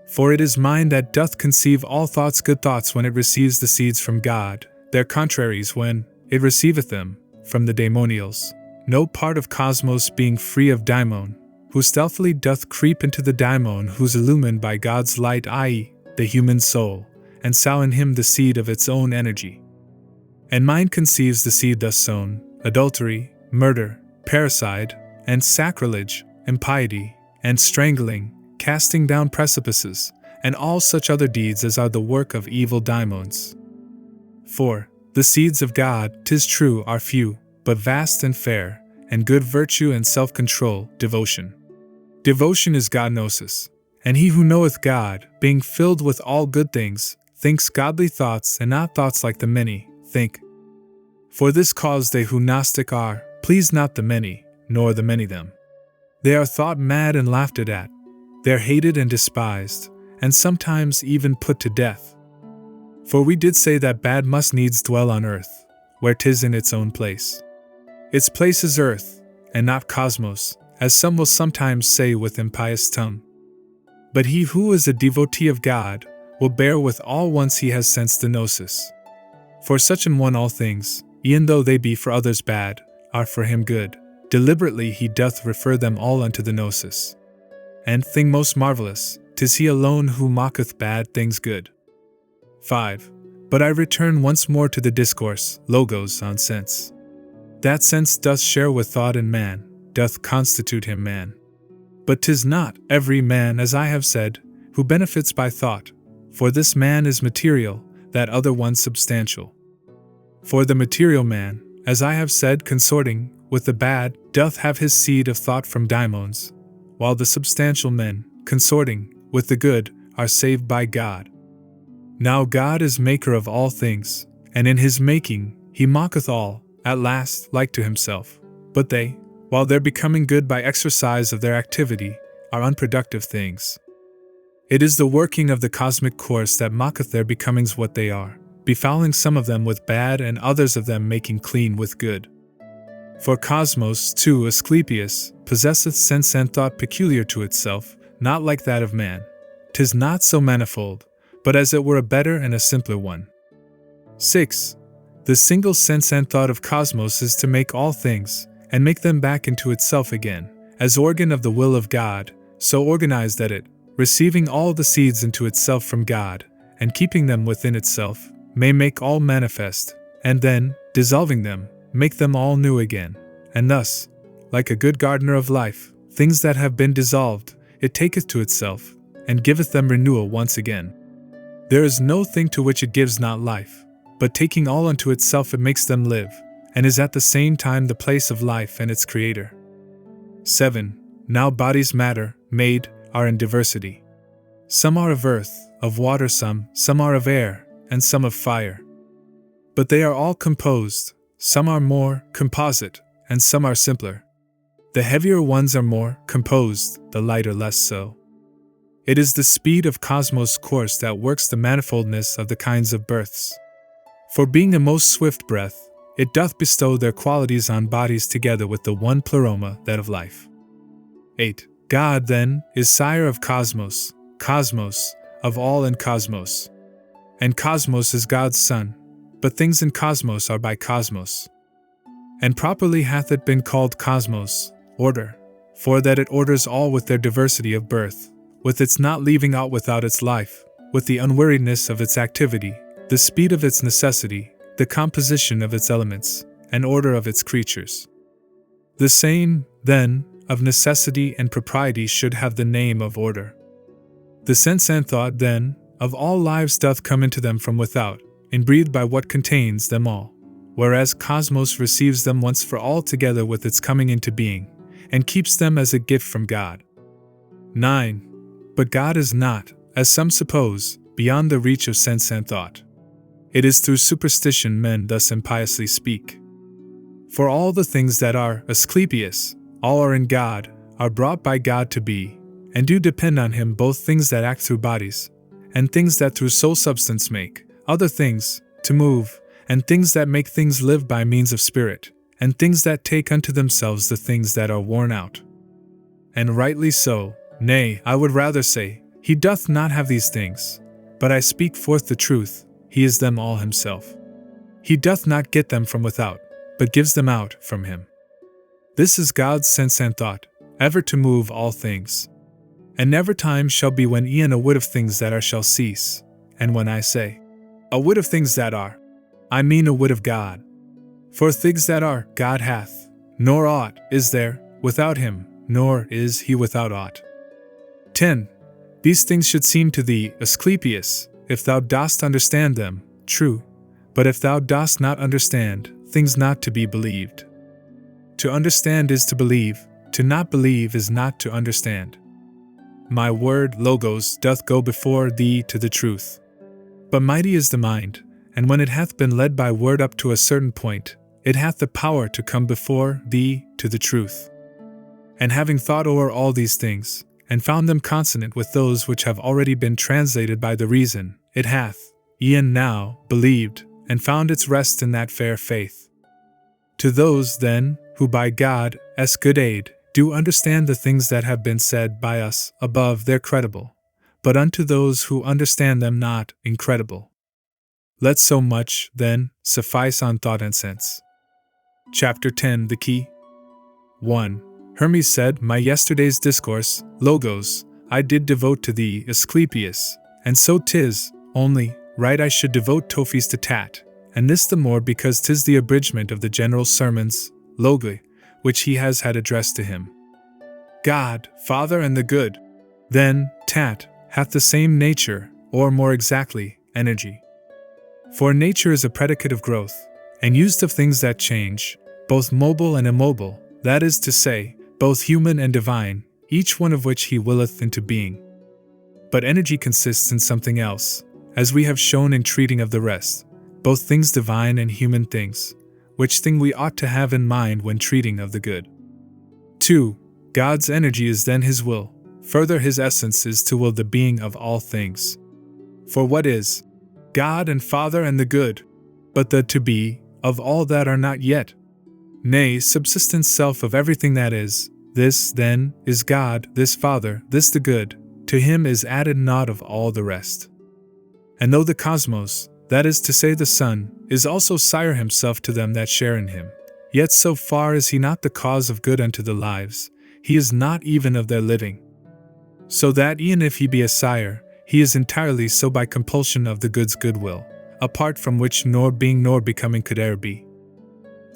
For it is mind that doth conceive all thoughts good thoughts when it receives the seeds from God, their contraries when it receiveth them from the daemonials, no part of cosmos being free of daemon, who stealthily doth creep into the daemon who's illumined by God's light, i.e., the human soul, and sow in him the seed of its own energy. And mind conceives the seed thus sown, adultery, murder, parricide, and sacrilege, impiety, and strangling, casting down precipices, and all such other deeds as are the work of evil daemons. 4. The seeds of God, 'tis true, are few, but vast and fair, and good virtue and self-control, devotion. Devotion is God-gnosis, and he who knoweth God, being filled with all good things, thinks godly thoughts and not thoughts like the many think. For this cause they who Gnostic are, please not the many, nor the many them. They are thought mad and laughed at, they are hated and despised, and sometimes even put to death. For we did say that bad must needs dwell on earth, where 'tis in its own place. Its place is earth, and not cosmos, as some will sometimes say with impious tongue. But he who is a devotee of God will bear with all once he has sensed the gnosis. For such an one all things, e'en though they be for others bad, are for him good. Deliberately he doth refer them all unto the gnosis. And thing most marvelous, 'tis he alone who mocketh bad things good. 5. But I return once more to the discourse, Logos, on sense. That sense doth share with thought in man, doth constitute him man. But 'tis not every man, as I have said, who benefits by thought, for this man is material, that other one substantial. For the material man, as I have said, consorting with the bad, doth have his seed of thought from daemons, while the substantial men, consorting with the good, are saved by God. Now God is maker of all things, and in his making, he mocketh all, at last, like to himself. But they, while they're becoming good by exercise of their activity, are unproductive things. It is the working of the cosmic course that mocketh their becomings what they are, befouling some of them with bad and others of them making clean with good. For cosmos, too, Asclepius, possesseth sense and thought peculiar to itself, not like that of man. 'Tis not so manifold, but as it were a better and a simpler one. 6. The single sense and thought of cosmos is to make all things, and make them back into itself again, as organ of the will of God, so organized that it, receiving all the seeds into itself from God, and keeping them within itself, may make all manifest, and then, dissolving them, make them all new again, and thus, like a good gardener of life, things that have been dissolved, it taketh to itself, and giveth them renewal once again. There is no thing to which it gives not life, but taking all unto itself it makes them live, and is at the same time the place of life and its creator. 7. Now bodies matter, made, are in diversity. Some are of earth, of water some are of air, and some of fire. But they are all composed, some are more composite, and some are simpler. The heavier ones are more composed, the lighter less so. It is the speed of cosmos' course that works the manifoldness of the kinds of births. For being a most swift breath, it doth bestow their qualities on bodies together with the one pleroma, that of life. 8. God, then, is sire of cosmos, cosmos, of all in cosmos. And cosmos is God's son, but things in cosmos are by cosmos. And properly hath it been called cosmos, order, for that it orders all with their diversity of birth, with its not leaving aught without its life, with the unweariedness of its activity, the speed of its necessity, the composition of its elements, and order of its creatures. The same, then, of necessity and propriety should have the name of order. The sense and thought, then, of all lives doth come into them from without, inbreathed by what contains them all, whereas cosmos receives them once for all together with its coming into being, and keeps them as a gift from God. 9. But God is not, as some suppose, beyond the reach of sense and thought. It is through superstition men thus impiously speak. For all the things that are, Asclepius, all are in God, are brought by God to be, and do depend on him, both things that act through bodies, and things that through soul substance make, other things, to move, and things that make things live by means of spirit, and things that take unto themselves the things that are worn out. And rightly so, nay, I would rather say, he doth not have these things, but I speak forth the truth, he is them all himself. He doth not get them from without, but gives them out from him. This is God's sense and thought, ever to move all things. And never time shall be when e'en a whit of things that are shall cease, and when I say, a whit of things that are, I mean a whit of God. For things that are, God hath, nor aught is there, without him, nor is he without aught. 10. These things should seem to thee, Asclepius, if thou dost understand them, true, but if thou dost not understand, things not to be believed. To understand is to believe, to not believe is not to understand. My word, logos, doth go before thee to the truth. But mighty is the mind, and when it hath been led by word up to a certain point, it hath the power to come before thee to the truth. And having thought o'er all these things, and found them consonant with those which have already been translated by the reason, it hath, e'en now, believed, and found its rest in that fair faith. To those, then, who by God's good aid, do understand the things that have been said by us above, they're credible, but unto those who understand them not, incredible. Let so much, then, suffice on thought and sense. Chapter 10. The Key. 1. Hermes said, my yesterday's discourse, Logos, I did devote to thee, Asclepius, and so 'tis, only, right I should devote Tophes to Tat, and this the more because 'tis the abridgment of the general sermons, Logoi, which he has had addressed to him. God, Father and the good. Then, Tat, hath the same nature, or more exactly, energy. For nature is a predicate of growth, and used of things that change, both mobile and immobile, that is to say, both human and divine, each one of which he willeth into being. But energy consists in something else, as we have shown in treating of the rest, both things divine and human things, which thing we ought to have in mind when treating of the good. 2. God's energy is then his will, further his essence is to will the being of all things. For what is God and Father and the good, but the to be of all that are not yet? Nay, subsistent self of everything that is, this, then, is God, this Father, this the good, to him is added naught of all the rest. And though the cosmos, that is to say the Son, is also sire himself to them that share in him, yet so far is he not the cause of good unto the lives, he is not even of their living. So that e'en if he be a sire, he is entirely so by compulsion of the good's goodwill, apart from which nor being nor becoming could e'er be.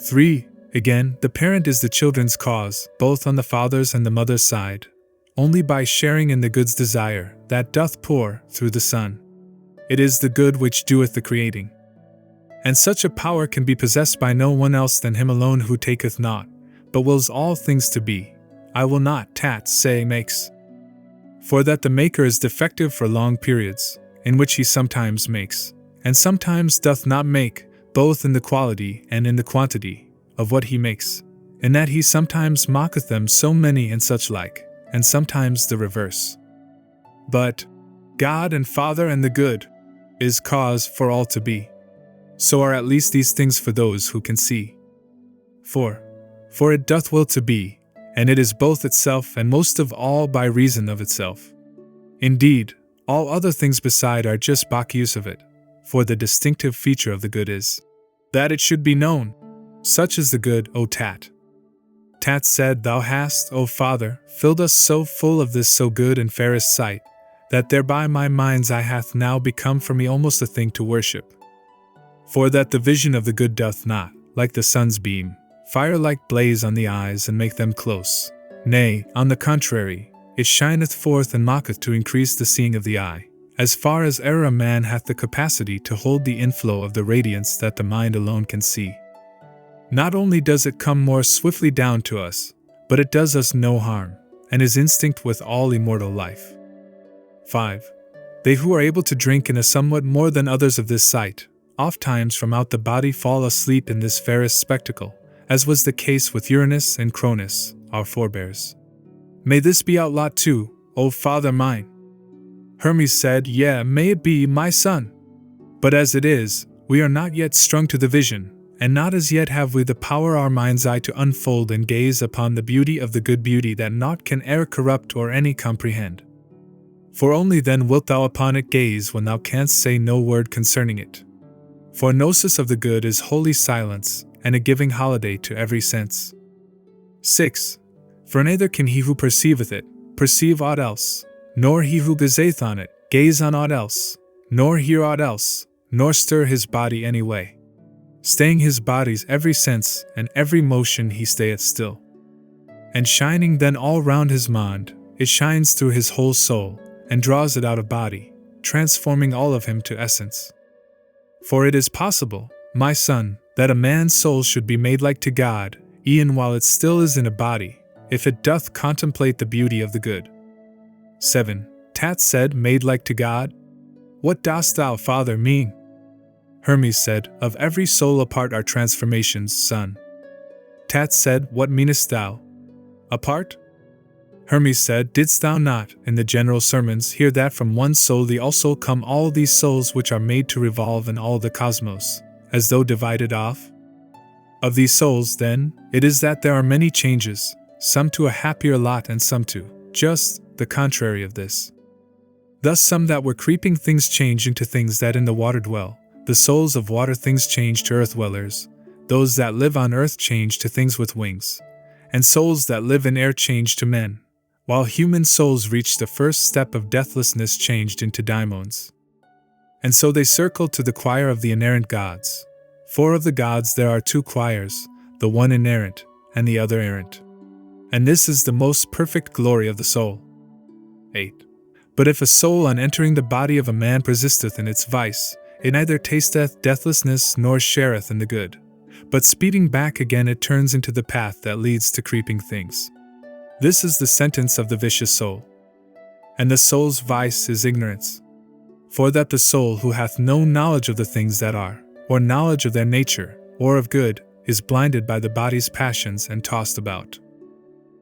3. Again, the parent is the children's cause, both on the father's and the mother's side, only by sharing in the good's desire that doth pour through the sun. It is the good which doeth the creating. And such a power can be possessed by no one else than him alone who taketh not, but wills all things to be. I will not, say makes. For that the maker is defective for long periods, in which he sometimes makes, and sometimes doth not make, both in the quality and in the quantity of what he makes, in that he sometimes mocketh them so many and such like, and sometimes the reverse. But God and Father and the good is cause for all to be. So are at least these things for those who can see. For it doth will to be, and it is both itself and most of all by reason of itself. Indeed, all other things beside are just use of it, for the distinctive feature of the good is that it should be known. Such is the good, O Tat. Tat said, Thou hast, O Father, filled us so full of this so good and fairest sight, that thereby my mind's eye hath now become for me almost a thing to worship. For that the vision of the good doth not, like the sun's beam, fire-like blaze on the eyes and make them close. Nay, on the contrary, it shineth forth and mocketh to increase the seeing of the eye, as far as e'er a man hath the capacity to hold the inflow of the radiance that the mind alone can see. Not only does it come more swiftly down to us, but it does us no harm, and is instinct with all immortal life. 5. They who are able to drink in a somewhat more than others of this sight, ofttimes from out the body fall asleep in this fairest spectacle, as was the case with Uranus and Cronus, our forebears. May this be outlawed too, O Father mine? Hermes said, Yea, may it be, my son. But as it is, we are not yet strung to the vision, and not as yet have we the power our mind's eye to unfold and gaze upon the beauty of the good beauty that naught can e'er corrupt or any comprehend. For only then wilt thou upon it gaze when thou canst say no word concerning it. For gnosis of the good is holy silence, and a giving holiday to every sense. 6. For neither can he who perceiveth it perceive aught else, nor he who gazeth on it gaze on aught else, nor hear aught else, nor stir his body any way. Staying his body's every sense and every motion he stayeth still. And shining then all round his mind, it shines through his whole soul, and draws it out of body, transforming all of him to essence. For it is possible, my son, that a man's soul should be made like to God, e'en while it still is in a body, if it doth contemplate the beauty of the good. 7. Tat said, Made like to God? What dost thou, Father, mean? Hermes said, Of every soul apart are transformations, son. Tat said, What meanest thou? Apart? Hermes said, Didst thou not, in the general sermons, hear that from one soul the also come all these souls which are made to revolve in all the cosmos, as though divided off? Of these souls, then, it is that there are many changes, some to a happier lot and some to just the contrary of this. Thus some that were creeping things change into things that in the water dwell, the souls of water things change to earth dwellers, those that live on earth change to things with wings, and souls that live in air change to men, while human souls reach the first step of deathlessness changed into daimons. And so they circled to the choir of the inerrant gods. For of the gods there are two choirs, the one inerrant, and the other errant. And this is the most perfect glory of the soul. 8. But if a soul on entering the body of a man persisteth in its vice, it neither tasteth deathlessness nor shareth in the good, but speeding back again it turns into the path that leads to creeping things. This is the sentence of the vicious soul. And the soul's vice is ignorance. For that the soul who hath no knowledge of the things that are, or knowledge of their nature, or of good, is blinded by the body's passions and tossed about.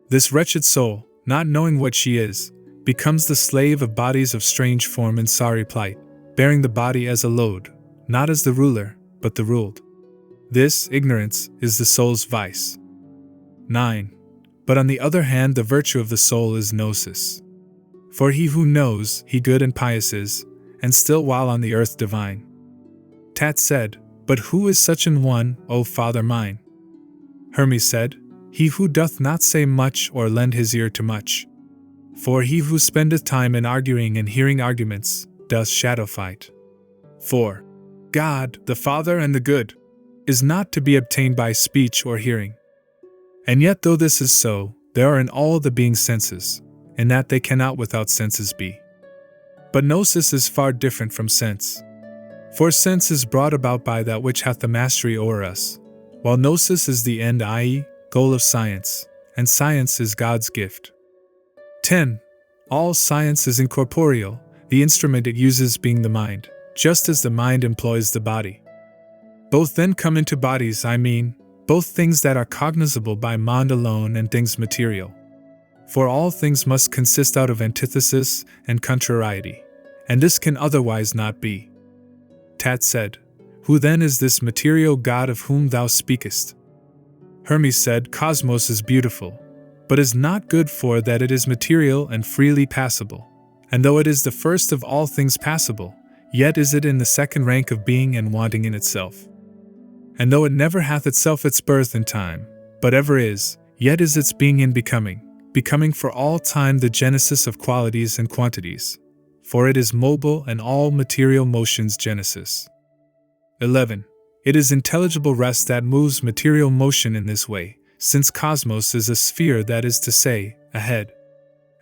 This wretched soul, not knowing what she is, becomes the slave of bodies of strange form and sorry plight, bearing the body as a load, not as the ruler, but the ruled. This, ignorance, is the soul's vice. 9. But on the other hand the virtue of the soul is gnosis. For he who knows, he good and pious is, and still while on the earth divine. Tat said, But who is such an one, O Father mine? Hermes said, He who doth not say much or lend his ear to much. For he who spendeth time in arguing and hearing arguments, doth shadow fight. 4. God, the Father and the good, is not to be obtained by speech or hearing. And yet though this is so, there are in all the being's senses, in that they cannot without senses be. But gnosis is far different from sense. For sense is brought about by that which hath the mastery o'er us, while gnosis is the end, i.e., goal of science, and science is God's gift. 10. All science is incorporeal, the instrument it uses being the mind, just as the mind employs the body. Both then come into bodies, both things that are cognizable by mind alone and things material. For all things must consist out of antithesis and contrariety, and this can otherwise not be. Tat said, Who then is this material God of whom thou speakest? Hermes said, Cosmos is beautiful, but is not good for that it is material and freely passable. And though it is the first of all things passable, yet is it in the second rank of being and wanting in itself. And though it never hath itself its birth in time, but ever is, yet is its being in becoming for all time the genesis of qualities and quantities. For it is mobile and all material motion's genesis. 11. It is intelligible rest that moves material motion in this way, since cosmos is a sphere, that is to say, a head.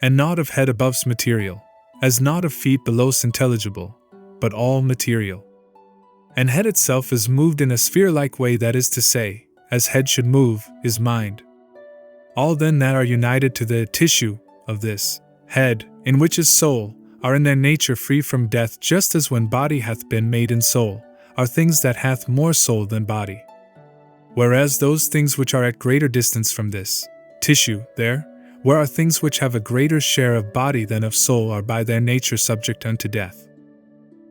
And naught of head above's material, as naught of feet below's intelligible, but all material. And head itself is moved in a sphere-like way, that is to say, as head should move, is mind. All then that are united to the tissue of this head, in which is soul, are in their nature free from death, just as when body hath been made in soul, are things that hath more soul than body. Whereas those things which are at greater distance from this tissue, where are things which have a greater share of body than of soul, are by their nature subject unto death.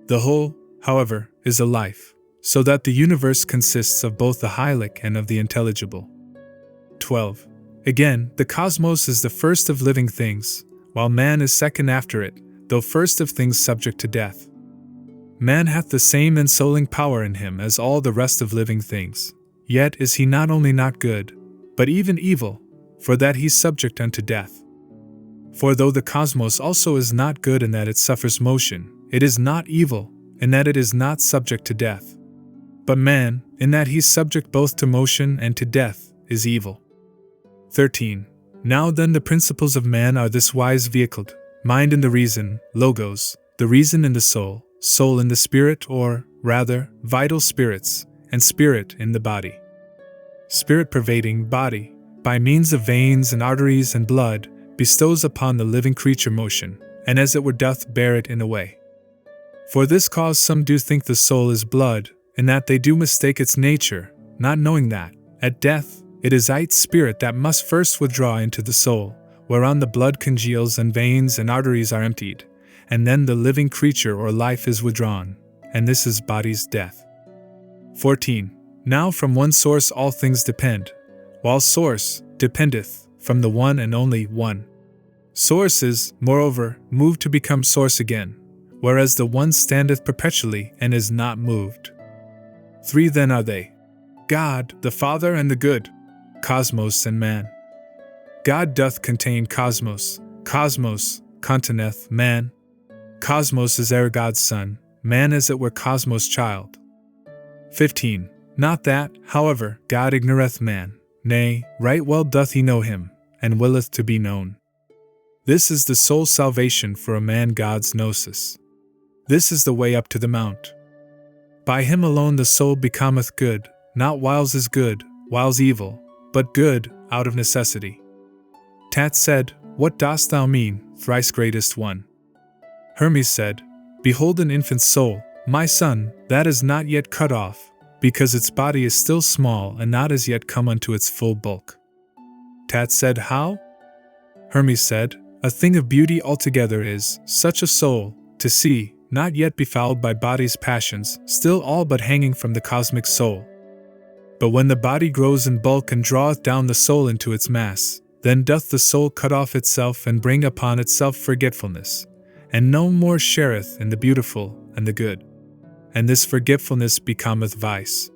The whole, however, is a life, so that the universe consists of both the hylic and of the intelligible. 12. Again, the cosmos is the first of living things, while man is second after it, though first of things subject to death. Man hath the same ensouling power in him as all the rest of living things, yet is he not only not good, but even evil, for that he is subject unto death. For though the cosmos also is not good in that it suffers motion, it is not evil, in that it is not subject to death. But man, in that he is subject both to motion and to death, is evil. 13. Now then the principles of man are this wise vehicled, mind in the reason, logos, the reason in the soul, soul in the spirit, or, rather, vital spirits, and spirit in the body. Spirit pervading body, by means of veins and arteries and blood, bestows upon the living creature motion, and as it were doth bear it in a way. For this cause some do think the soul is blood, in that they do mistake its nature, not knowing that, at death, it is its spirit that must first withdraw into the soul, whereon the blood congeals and veins and arteries are emptied, and then the living creature or life is withdrawn, and this is body's death. 14. Now from one source all things depend, while source dependeth from the one and only one. Source is, moreover, moved to become source again, whereas the one standeth perpetually and is not moved. 3 then are they: God, the Father and the Good, cosmos and man. God doth contain cosmos, cosmos containeth man. Cosmos is e'er God's son, man as it were cosmos' child. 15. Not that, however, God ignoreth man, nay, right well doth he know him, and willeth to be known. This is the sole salvation for a man, God's gnosis. This is the way up to the mount. By him alone the soul becometh good, not whiles is good, whiles evil, but good, out of necessity. Tat said, What dost thou mean, thrice greatest one? Hermes said, Behold an infant's soul, my son, that is not yet cut off, because its body is still small and not as yet come unto its full bulk. Tat said, How? Hermes said, A thing of beauty altogether is such a soul, to see, not yet befouled by body's passions, still all but hanging from the cosmic soul. But when the body grows in bulk and draweth down the soul into its mass, then doth the soul cut off itself and bring upon itself forgetfulness, and no more shareth in the beautiful and the good. And this forgetfulness becometh vice.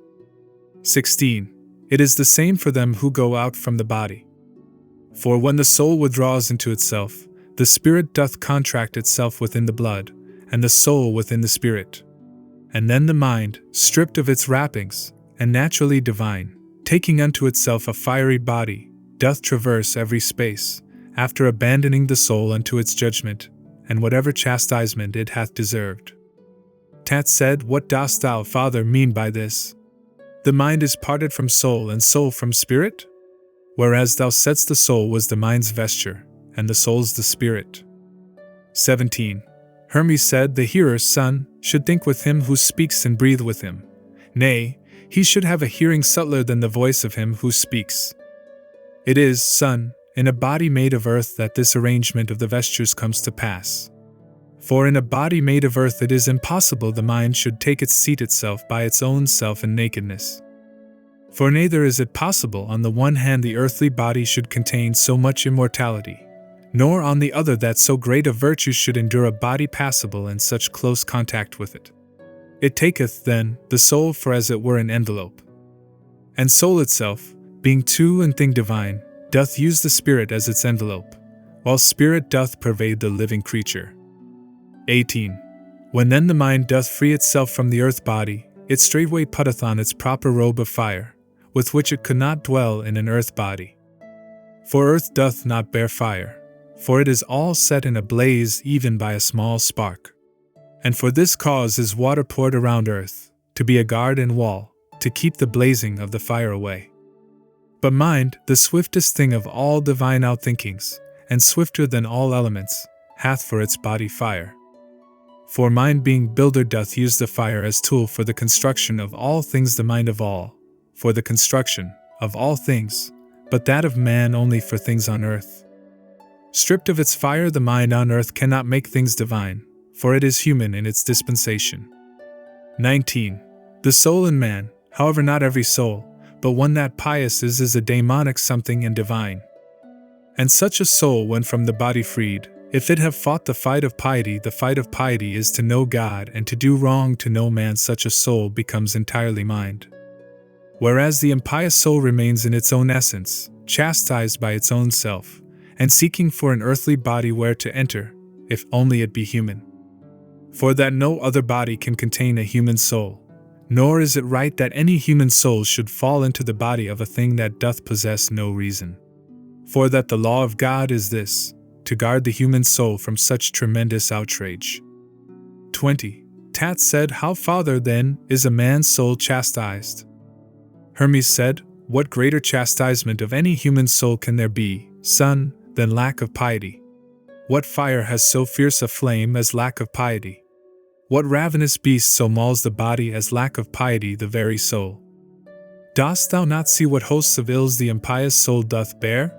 16. It is the same for them who go out from the body. For when the soul withdraws into itself, the spirit doth contract itself within the blood, and the soul within the spirit. And then the mind, stripped of its wrappings, and naturally divine, taking unto itself a fiery body, doth traverse every space, after abandoning the soul unto its judgment, and whatever chastisement it hath deserved. Tat said, What dost thou, Father, mean by this? The mind is parted from soul, and soul from spirit? Whereas thou saidst the soul was the mind's vesture, and the soul's the spirit. 17. Hermes said, The hearer's son should think with him who speaks and breathe with him. Nay, he should have a hearing subtler than the voice of him who speaks. It is, son, in a body made of earth that this arrangement of the vestures comes to pass. For in a body made of earth it is impossible the mind should take its seat itself by its own self and nakedness. For neither is it possible on the one hand the earthly body should contain so much immortality, nor on the other that so great a virtue should endure a body passable in such close contact with it. It taketh, then, the soul for as it were an envelope. And soul itself, being two and thing divine, doth use the spirit as its envelope, while spirit doth pervade the living creature. 18. When then the mind doth free itself from the earth body, it straightway putteth on its proper robe of fire, with which it could not dwell in an earth body. For earth doth not bear fire, for it is all set in a blaze even by a small spark. And for this cause is water poured around earth, to be a guard and wall, to keep the blazing of the fire away. But mind, the swiftest thing of all divine outthinkings, and swifter than all elements, hath for its body fire. For mind being builder doth use the fire as tool for the construction of all things, the mind of all, for the construction of all things, but that of man only for things on earth. Stripped of its fire, the mind on earth cannot make things divine, for it is human in its dispensation. 19. The soul in man, however not every soul, but one that pious is a daemonic something and divine. And such a soul, when from the body freed, if it have fought the fight of piety, the fight of piety is to know God and to do wrong to no man, such a soul becomes entirely mind. Whereas the impious soul remains in its own essence, chastised by its own self, and seeking for an earthly body where to enter, if only it be human. For that no other body can contain a human soul, nor is it right that any human soul should fall into the body of a thing that doth possess no reason. For that the law of God is this, to guard the human soul from such tremendous outrage. 20. Tat said, How, Father, then, is a man's soul chastised? Hermes said, What greater chastisement of any human soul can there be, son, than lack of piety? What fire has so fierce a flame as lack of piety? What ravenous beast so mauls the body as lack of piety the very soul? Dost thou not see what hosts of ills the impious soul doth bear?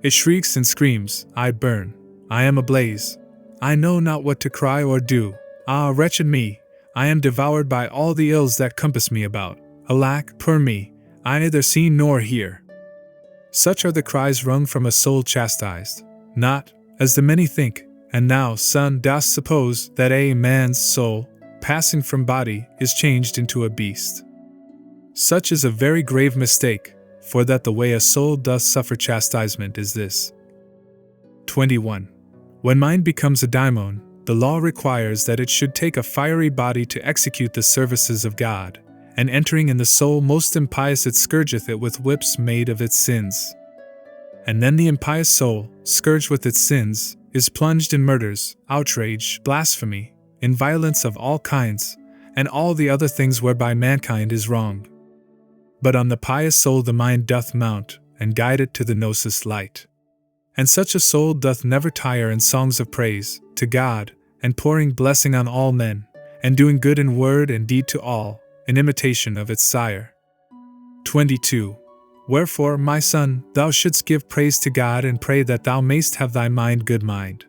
It shrieks and screams, I burn, I am ablaze, I know not what to cry or do, ah, wretched me, I am devoured by all the ills that compass me about, alack, poor me, I neither see nor hear. Such are the cries wrung from a soul chastised, not, as the many think, and now, son, dost suppose that a man's soul, passing from body, is changed into a beast. Such is a very grave mistake, for that the way a soul doth suffer chastisement is this. 21. When mind becomes a daimon, the law requires that it should take a fiery body to execute the services of God, and entering in the soul most impious it scourgeth it with whips made of its sins. And then the impious soul, scourged with its sins, is plunged in murders, outrage, blasphemy, in violence of all kinds, and all the other things whereby mankind is wronged. But on the pious soul the mind doth mount, and guide it to the gnosis light. And such a soul doth never tire in songs of praise to God, and pouring blessing on all men, and doing good in word and deed to all, in imitation of its sire. 22. Wherefore, my son, thou shouldst give praise to God and pray that thou mayst have thy mind good mind.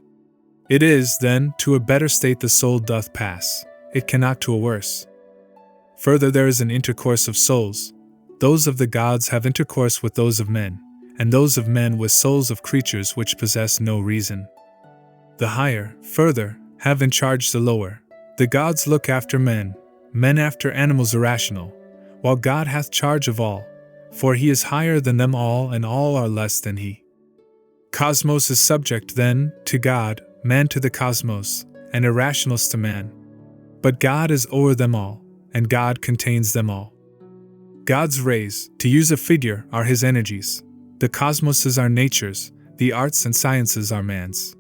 It is, then, to a better state the soul doth pass, it cannot to a worse. Further, there is an intercourse of souls. Those of the gods have intercourse with those of men, and those of men with souls of creatures which possess no reason. The higher, further, have in charge the lower. The gods look after men, men after animals irrational, while God hath charge of all, for he is higher than them all and all are less than he. Cosmos is subject, then, to God, man to the cosmos, and irrationals to man. But God is o'er them all, and God contains them all. God's rays, to use a figure, are his energies, the cosmoses are natures, the arts and sciences are man's.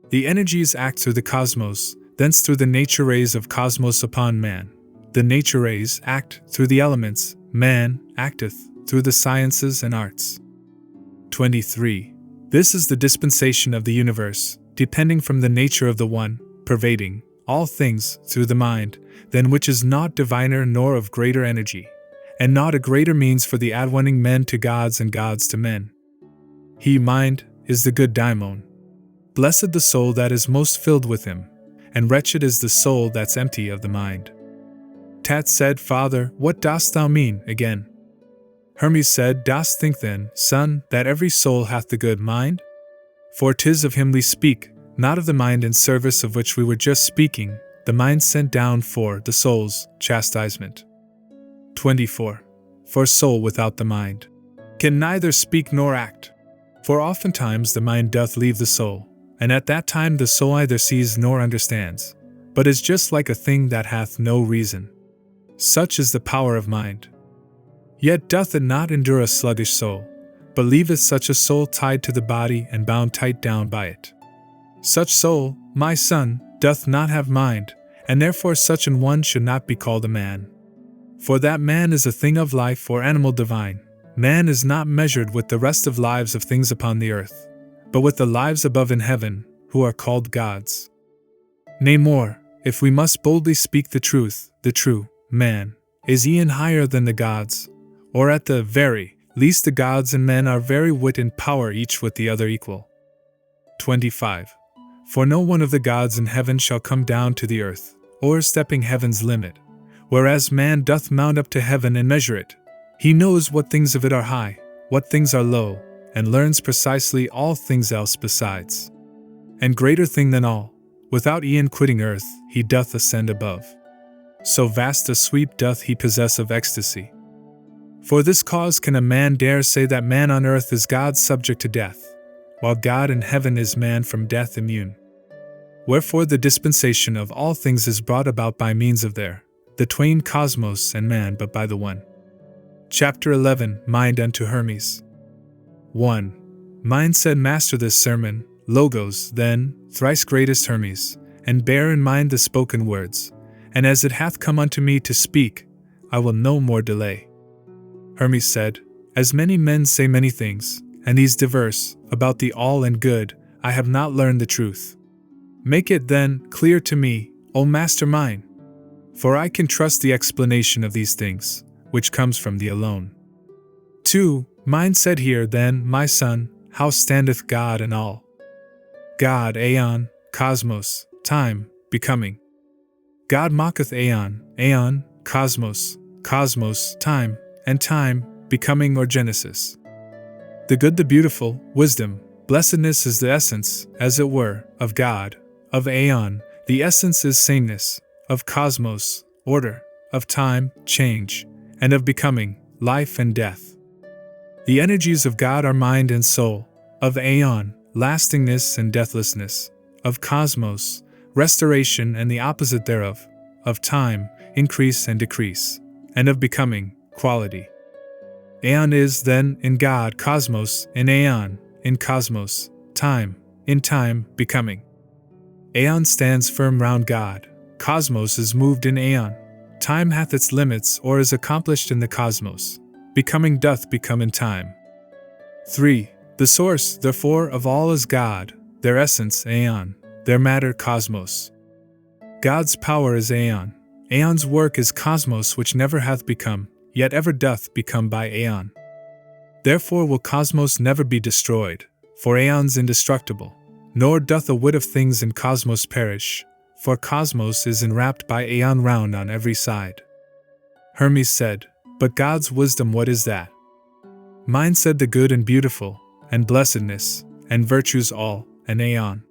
The energies act through the cosmos, thence through the nature rays of cosmos upon man. The nature rays act through the elements, man acteth through the sciences and arts. 23. This is the dispensation of the universe, depending from the nature of the one, pervading all things through the mind, than which is not diviner nor of greater energy, and not a greater means for the adwinning men to gods and gods to men. He, mind, is the good daimon. Blessed the soul that is most filled with him, and wretched is the soul that's empty of the mind. Tat said, Father, what dost thou mean, again? Hermes said, Dost think then, son, that every soul hath the good mind? For 'tis of him we speak, not of the mind in service of which we were just speaking, the mind sent down for the soul's chastisement. 24. For soul without the mind can neither speak nor act. For oftentimes the mind doth leave the soul, and at that time the soul either sees nor understands, but is just like a thing that hath no reason. Such is the power of mind. Yet doth it not endure a sluggish soul, but leaveth such a soul tied to the body and bound tight down by it. Such soul, my son, doth not have mind, and therefore such an one should not be called a man. For that man is a thing of life or animal divine. Man is not measured with the rest of lives of things upon the earth, but with the lives above in heaven, who are called gods. Nay more, if we must boldly speak the truth, the true man is e'en higher than the gods, or at the very least the gods and men are very wit and power each with the other equal. 25. For no one of the gods in heaven shall come down to the earth, o'erstepping heaven's limit, whereas man doth mount up to heaven and measure it. He knows what things of it are high, what things are low, and learns precisely all things else besides. And greater thing than all, without e'en quitting earth, he doth ascend above. So vast a sweep doth he possess of ecstasy. For this cause can a man dare say that man on earth is God subject to death, while God in heaven is man from death immune. Wherefore the dispensation of all things is brought about by means of the twain cosmos and man, but by the one. Chapter 11. Mind unto Hermes. 1. Mind said, Master this sermon, Logos, then, thrice greatest Hermes, and bear in mind the spoken words, and as it hath come unto me to speak, I will no more delay. Hermes said, As many men say many things, and these diverse, about the all and good, I have not learned the truth. Make it, then, clear to me, O master mine, for I can trust the explanation of these things, which comes from thee alone. 2. Mind said, Here, then, my son, how standeth God in all? God, aeon, cosmos, time, becoming. God mocketh aeon, aeon, cosmos, cosmos, time, and time, becoming or genesis. The good, the beautiful, wisdom, blessedness is the essence, as it were, of God, of aeon, the essence is sameness, of cosmos, order, of time, change, and of becoming, life and death. The energies of God are mind and soul, of aeon, lastingness and deathlessness, of cosmos, restoration and the opposite thereof, of time, increase and decrease, and of becoming, quality. Aeon is, then, in God, cosmos, in aeon, in cosmos, time, in time, becoming. Aeon stands firm round God, cosmos is moved in aeon, time hath its limits or is accomplished in the cosmos, becoming doth become in time. 3. The source, therefore, of all is God, their essence, aeon, their matter, cosmos. God's power is aeon, aeon's work is cosmos which never hath become, yet ever doth become by aeon. Therefore will cosmos never be destroyed, for aeon's indestructible, nor doth a whit of things in cosmos perish, for cosmos is enwrapped by aeon round on every side. Hermes said, But God's wisdom, what is that? Mind said, The good and beautiful, and blessedness, and virtues all, and aeon.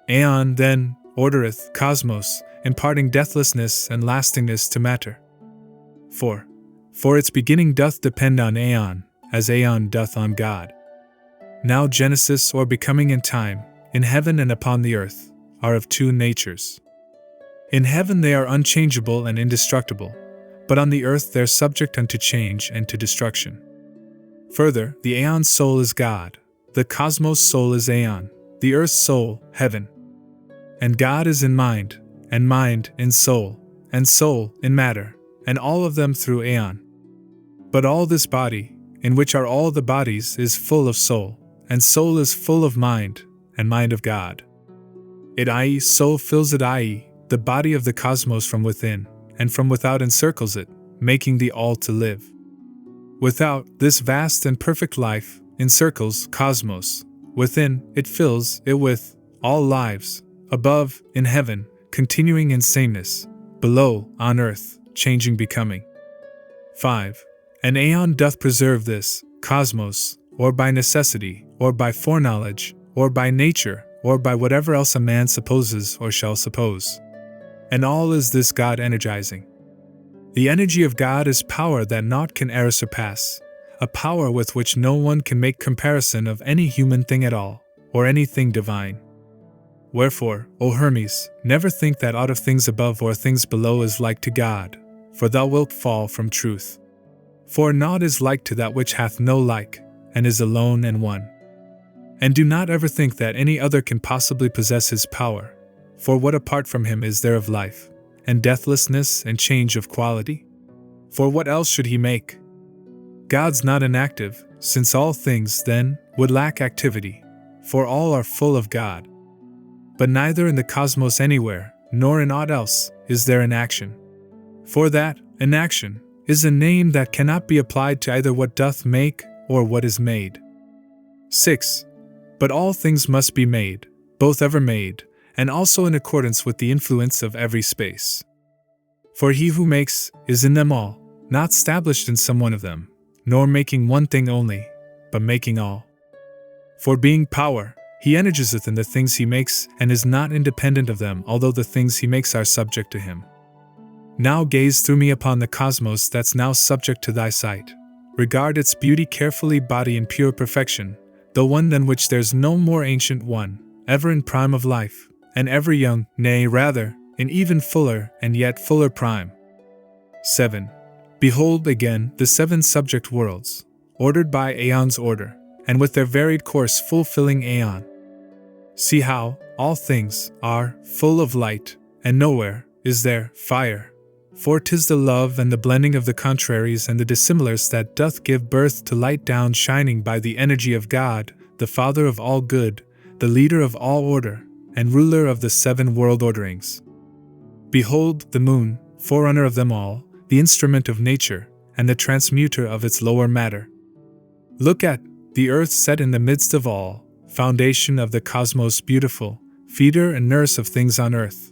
Aeon, then, ordereth cosmos, imparting deathlessness and lastingness to matter. 4. For its beginning doth depend on aeon, as aeon doth on God. Now genesis or becoming in time, in heaven and upon the earth, are of two natures. In heaven they are unchangeable and indestructible, but on the earth they are subject unto change and to destruction. Further, the aeon soul is God, the cosmos soul is aeon, the earth's soul, heaven. And God is in mind, and mind in soul, and soul in matter, and all of them through aeon. But all this body, in which are all the bodies, is full of soul, and soul is full of mind, and mind of God. It i.e. soul fills it i.e. the body of the cosmos from within, and from without encircles it, making the all to live. Without, this vast and perfect life encircles cosmos. Within, it fills it with all lives. Above, in heaven, continuing in sameness. Below, on earth, changing becoming. 5. An aeon doth preserve this cosmos, or by necessity, or by foreknowledge, or by nature, or by whatever else a man supposes or shall suppose. And all is this God energizing. The energy of God is power that naught can e'er surpass, a power with which no one can make comparison of any human thing at all, or anything divine. Wherefore, O Hermes, never think that aught of things above or things below is like to God, for thou wilt fall from truth. For naught is like to that which hath no like, and is alone and one. And do not ever think that any other can possibly possess his power, for what apart from him is there of life, and deathlessness and change of quality? For what else should he make? God's not inactive, since all things, then, would lack activity, for all are full of God. But neither in the cosmos anywhere, nor in aught else, is there an action. For that, an action, is a name that cannot be applied to either what doth make, or what is made. 6. But all things must be made, both ever made, and also in accordance with the influence of every space. For he who makes, is in them all, not stablished in some one of them, nor making one thing only, but making all. For being power, he energizeth in the things he makes, and is not independent of them, although the things he makes are subject to him. Now gaze through me upon the cosmos that's now subject to thy sight. Regard its beauty carefully, body in pure perfection, the one than which there's no more ancient one, ever in prime of life, and ever young, nay, rather, in even fuller and yet fuller prime. 7. Behold again the 7 subject worlds, ordered by aeon's order, and with their varied course fulfilling aeon. See how all things are full of light, and nowhere is there fire. For 'tis the love and the blending of the contraries and the dissimilars that doth give birth to light down shining by the energy of God, the Father of all good, the leader of all order, and ruler of the 7 world orderings. Behold the moon, forerunner of them all, the instrument of nature, and the transmuter of its lower matter. Look at the earth set in the midst of all, foundation of the cosmos beautiful, feeder and nurse of things on earth.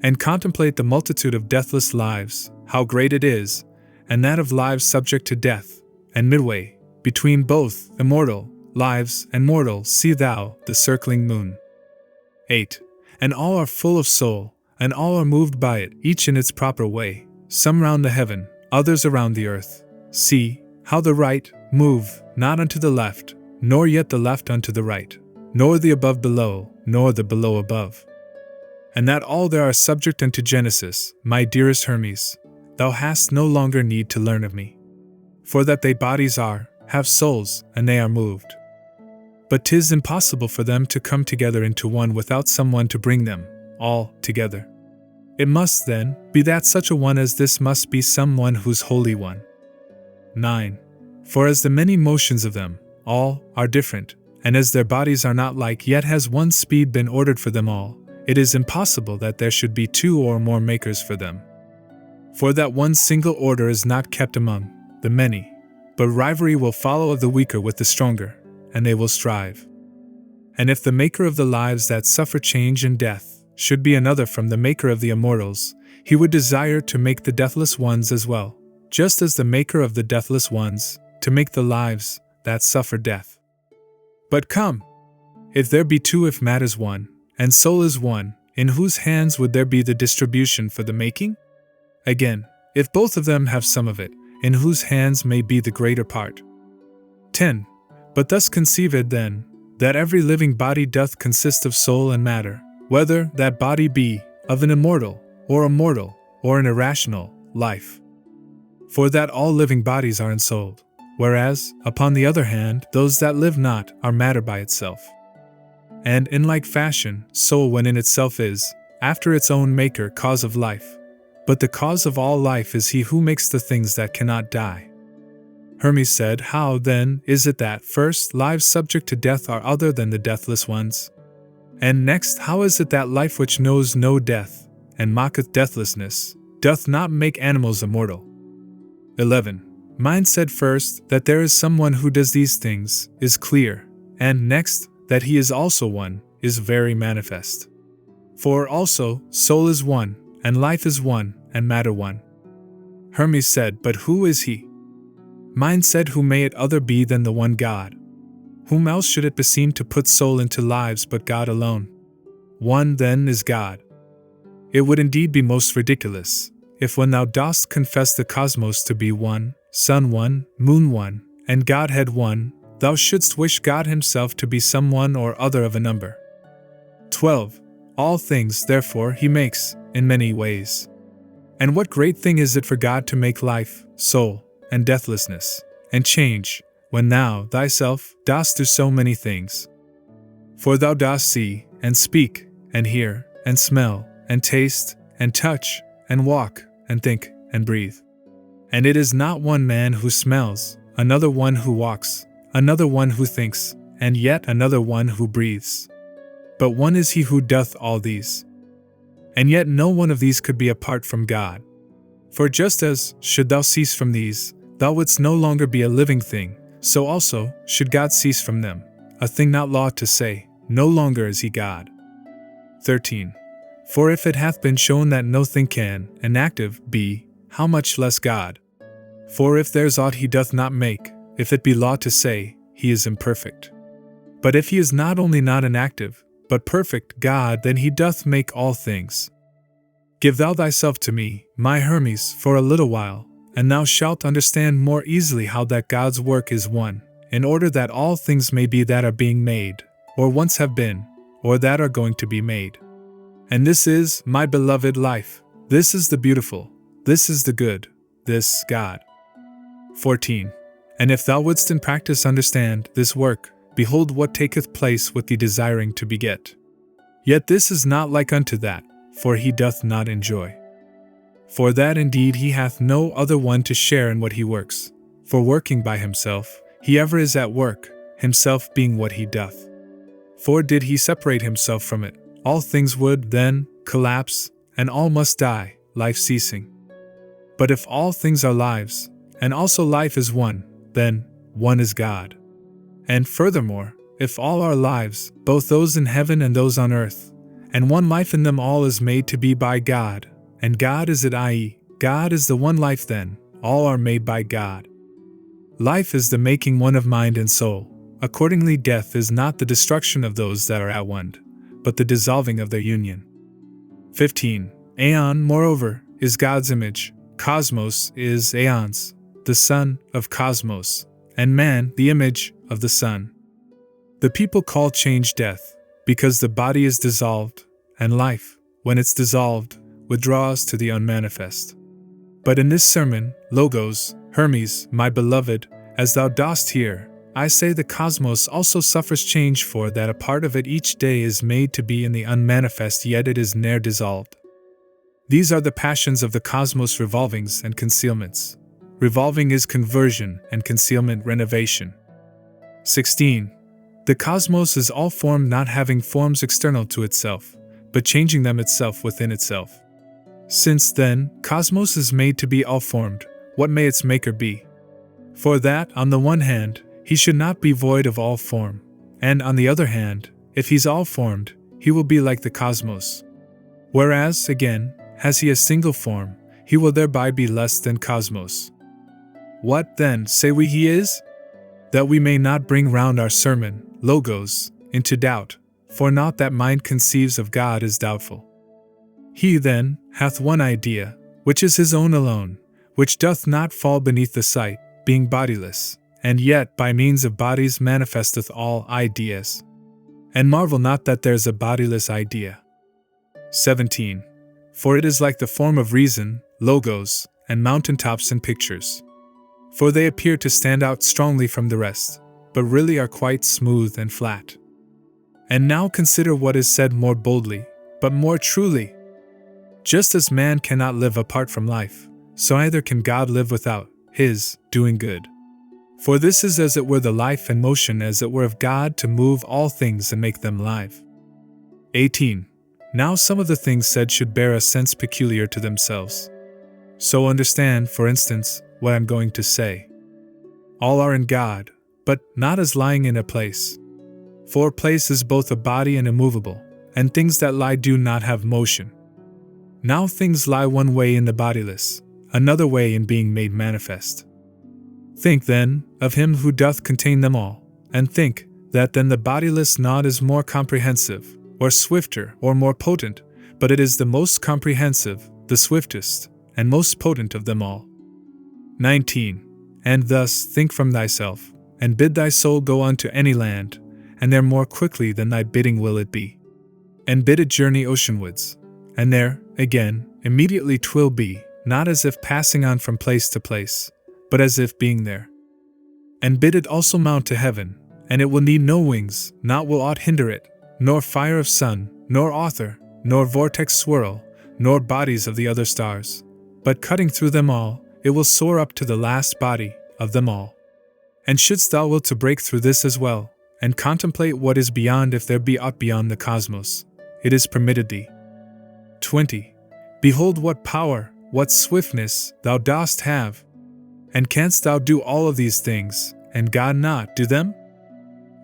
And contemplate the multitude of deathless lives, how great it is, and that of lives subject to death, and midway, between both immortal lives and mortal, see thou the circling moon. 8. And all are full of soul, and all are moved by it, each in its proper way, some round the heaven, others around the earth. See how the right move not unto the left, nor yet the left unto the right, nor the above below, nor the below above. And that all there are subject unto Genesis, my dearest Hermes, thou hast no longer need to learn of me. For that they bodies are, have souls, and they are moved. But 'tis impossible for them to come together into one without someone to bring them all together. It must, then, be that such a one as this must be someone who's Holy One. 9. For as the many motions of them, all, are different, and as their bodies are not like, yet has one speed been ordered for them all, it is impossible that there should be 2 or more makers for them. For that one single order is not kept among the many, but rivalry will follow of the weaker with the stronger, and they will strive. And if the maker of the lives that suffer change and death should be another from the maker of the immortals, he would desire to make the deathless ones as well, just as the maker of the deathless ones, to make the lives that suffer death. But come, if there be 2, if matter is one, and soul is one, in whose hands would there be the distribution for the making? Again, if both of them have some of it, in whose hands may be the greater part? 10. But thus conceive it then, that every living body doth consist of soul and matter, whether that body be of an immortal, or a mortal, or an irrational life. For that all living bodies are ensouled, Whereas, upon the other hand, those that live not are matter by itself. And in like fashion, soul when in itself is, after its own maker, cause of life. But the cause of all life is he who makes the things that cannot die. Hermes said, how, then, is it that, first, lives subject to death are other than the deathless ones? And next, how is it that life which knows no death, and mocketh deathlessness, doth not make animals immortal? 11. Mind said first, that there is someone who does these things, is clear, and next, that he is also one, is very manifest. For also, soul is one, and life is one, and matter one. Hermes said, but who is he? Mind said, who may it other be than the one God? Whom else should it beseem to put soul into lives but God alone? One then is God. It would indeed be most ridiculous, if when thou dost confess the cosmos to be one, sun one, moon one, and Godhead one, thou shouldst wish God himself to be some one or other of a number. 12. All things, therefore, he makes, in many ways. And what great thing is it for God to make life, soul, and deathlessness, and change, when thou, thyself, dost do so many things? For thou dost see, and speak, and hear, and smell, and taste, and touch, and walk, and think, and breathe. And it is not one man who smells, another one who walks, another one who thinks, and yet another one who breathes. But one is he who doth all these. And yet no one of these could be apart from God. For just as, should thou cease from these, thou wouldst no longer be a living thing, so also, should God cease from them, a thing not law to say, no longer is he God. 13. For if it hath been shown that no thing can, inactive, be, how much less God? For if there's aught he doth not make, if it be law to say, he is imperfect. But if he is not only not inactive, but perfect God, then he doth make all things. Give thou thyself to me, my Hermes, for a little while, and thou shalt understand more easily how that God's work is one, in order that all things may be that are being made, or once have been, or that are going to be made. And this is, my beloved, life, this is the beautiful, this is the good, this God. 14. And if thou wouldst in practice understand this work, behold what taketh place with the desiring to beget. Yet this is not like unto that, for he doth not enjoy. For that indeed he hath no other one to share in what he works, for working by himself, he ever is at work, himself being what he doth. For did he separate himself from it, all things would, then, collapse, and all must die, life ceasing. But if all things are lives, and also life is one, then, one is God. And furthermore, if all are lives, both those in heaven and those on earth, and one life in them all is made to be by God, and God is it, i.e., God is the one life, then, all are made by God. Life is the making one of mind and soul. Accordingly, death is not the destruction of those that are at one, but the dissolving of their union. 15. Aeon, moreover, is God's image. Cosmos is aeons, the son of cosmos, and man the image of the sun. The people call change death, because the body is dissolved, and life, when it's dissolved, withdraws to the unmanifest. But in this sermon, Logos, Hermes, my beloved, as thou dost hear, I say the cosmos also suffers change, for that a part of it each day is made to be in the unmanifest, yet it is ne'er dissolved. These are the passions of the cosmos, revolvings and concealments. Revolving is conversion, and concealment renovation. 16. The cosmos is all formed, not having forms external to itself, but changing them itself within itself. Since, then, cosmos is made to be all formed, what may its maker be? For that, on the one hand, he should not be void of all form, and on the other hand, if he's all formed, he will be like the cosmos. Whereas, again, has he a single form, he will thereby be less than cosmos. What, then, say we he is? That we may not bring round our sermon, Logos, into doubt, for naught that mind conceives of God is doubtful. He, then, hath one idea, which is his own alone, which doth not fall beneath the sight, being bodiless, and yet by means of bodies manifesteth all ideas. And marvel not that there's a bodiless idea. 17. For it is like the form of reason, Logos, and mountain tops and pictures. For they appear to stand out strongly from the rest, but really are quite smooth and flat. And now consider what is said more boldly, but more truly. Just as man cannot live apart from life, so neither can God live without his doing good. For this is as it were the life and motion as it were of God to move all things and make them live. 18. Now some of the things said should bear a sense peculiar to themselves. So understand, for instance, what I'm going to say. All are in God, but not as lying in a place. For a place is both a body and immovable, and things that lie do not have motion. Now things lie one way in the bodiless, another way in being made manifest. Think then of him who doth contain them all, and think that then the bodiless not is more comprehensive, or swifter, or more potent, but it is the most comprehensive, the swiftest, and most potent of them all. 19. And thus think from thyself, and bid thy soul go unto any land, and there more quickly than thy bidding will it be. And bid it journey oceanwards, and there, again, immediately 'twill be, not as if passing on from place to place, but as if being there. And bid it also mount to heaven, and it will need no wings, not will aught hinder it, nor fire of sun, nor author, nor vortex swirl, nor bodies of the other stars. But cutting through them all, it will soar up to the last body of them all. And shouldst thou will to break through this as well, and contemplate what is beyond, if there be aught beyond the cosmos, it is permitted thee. 20. Behold what power, what swiftness thou dost have. And canst thou do all of these things, and God not do them?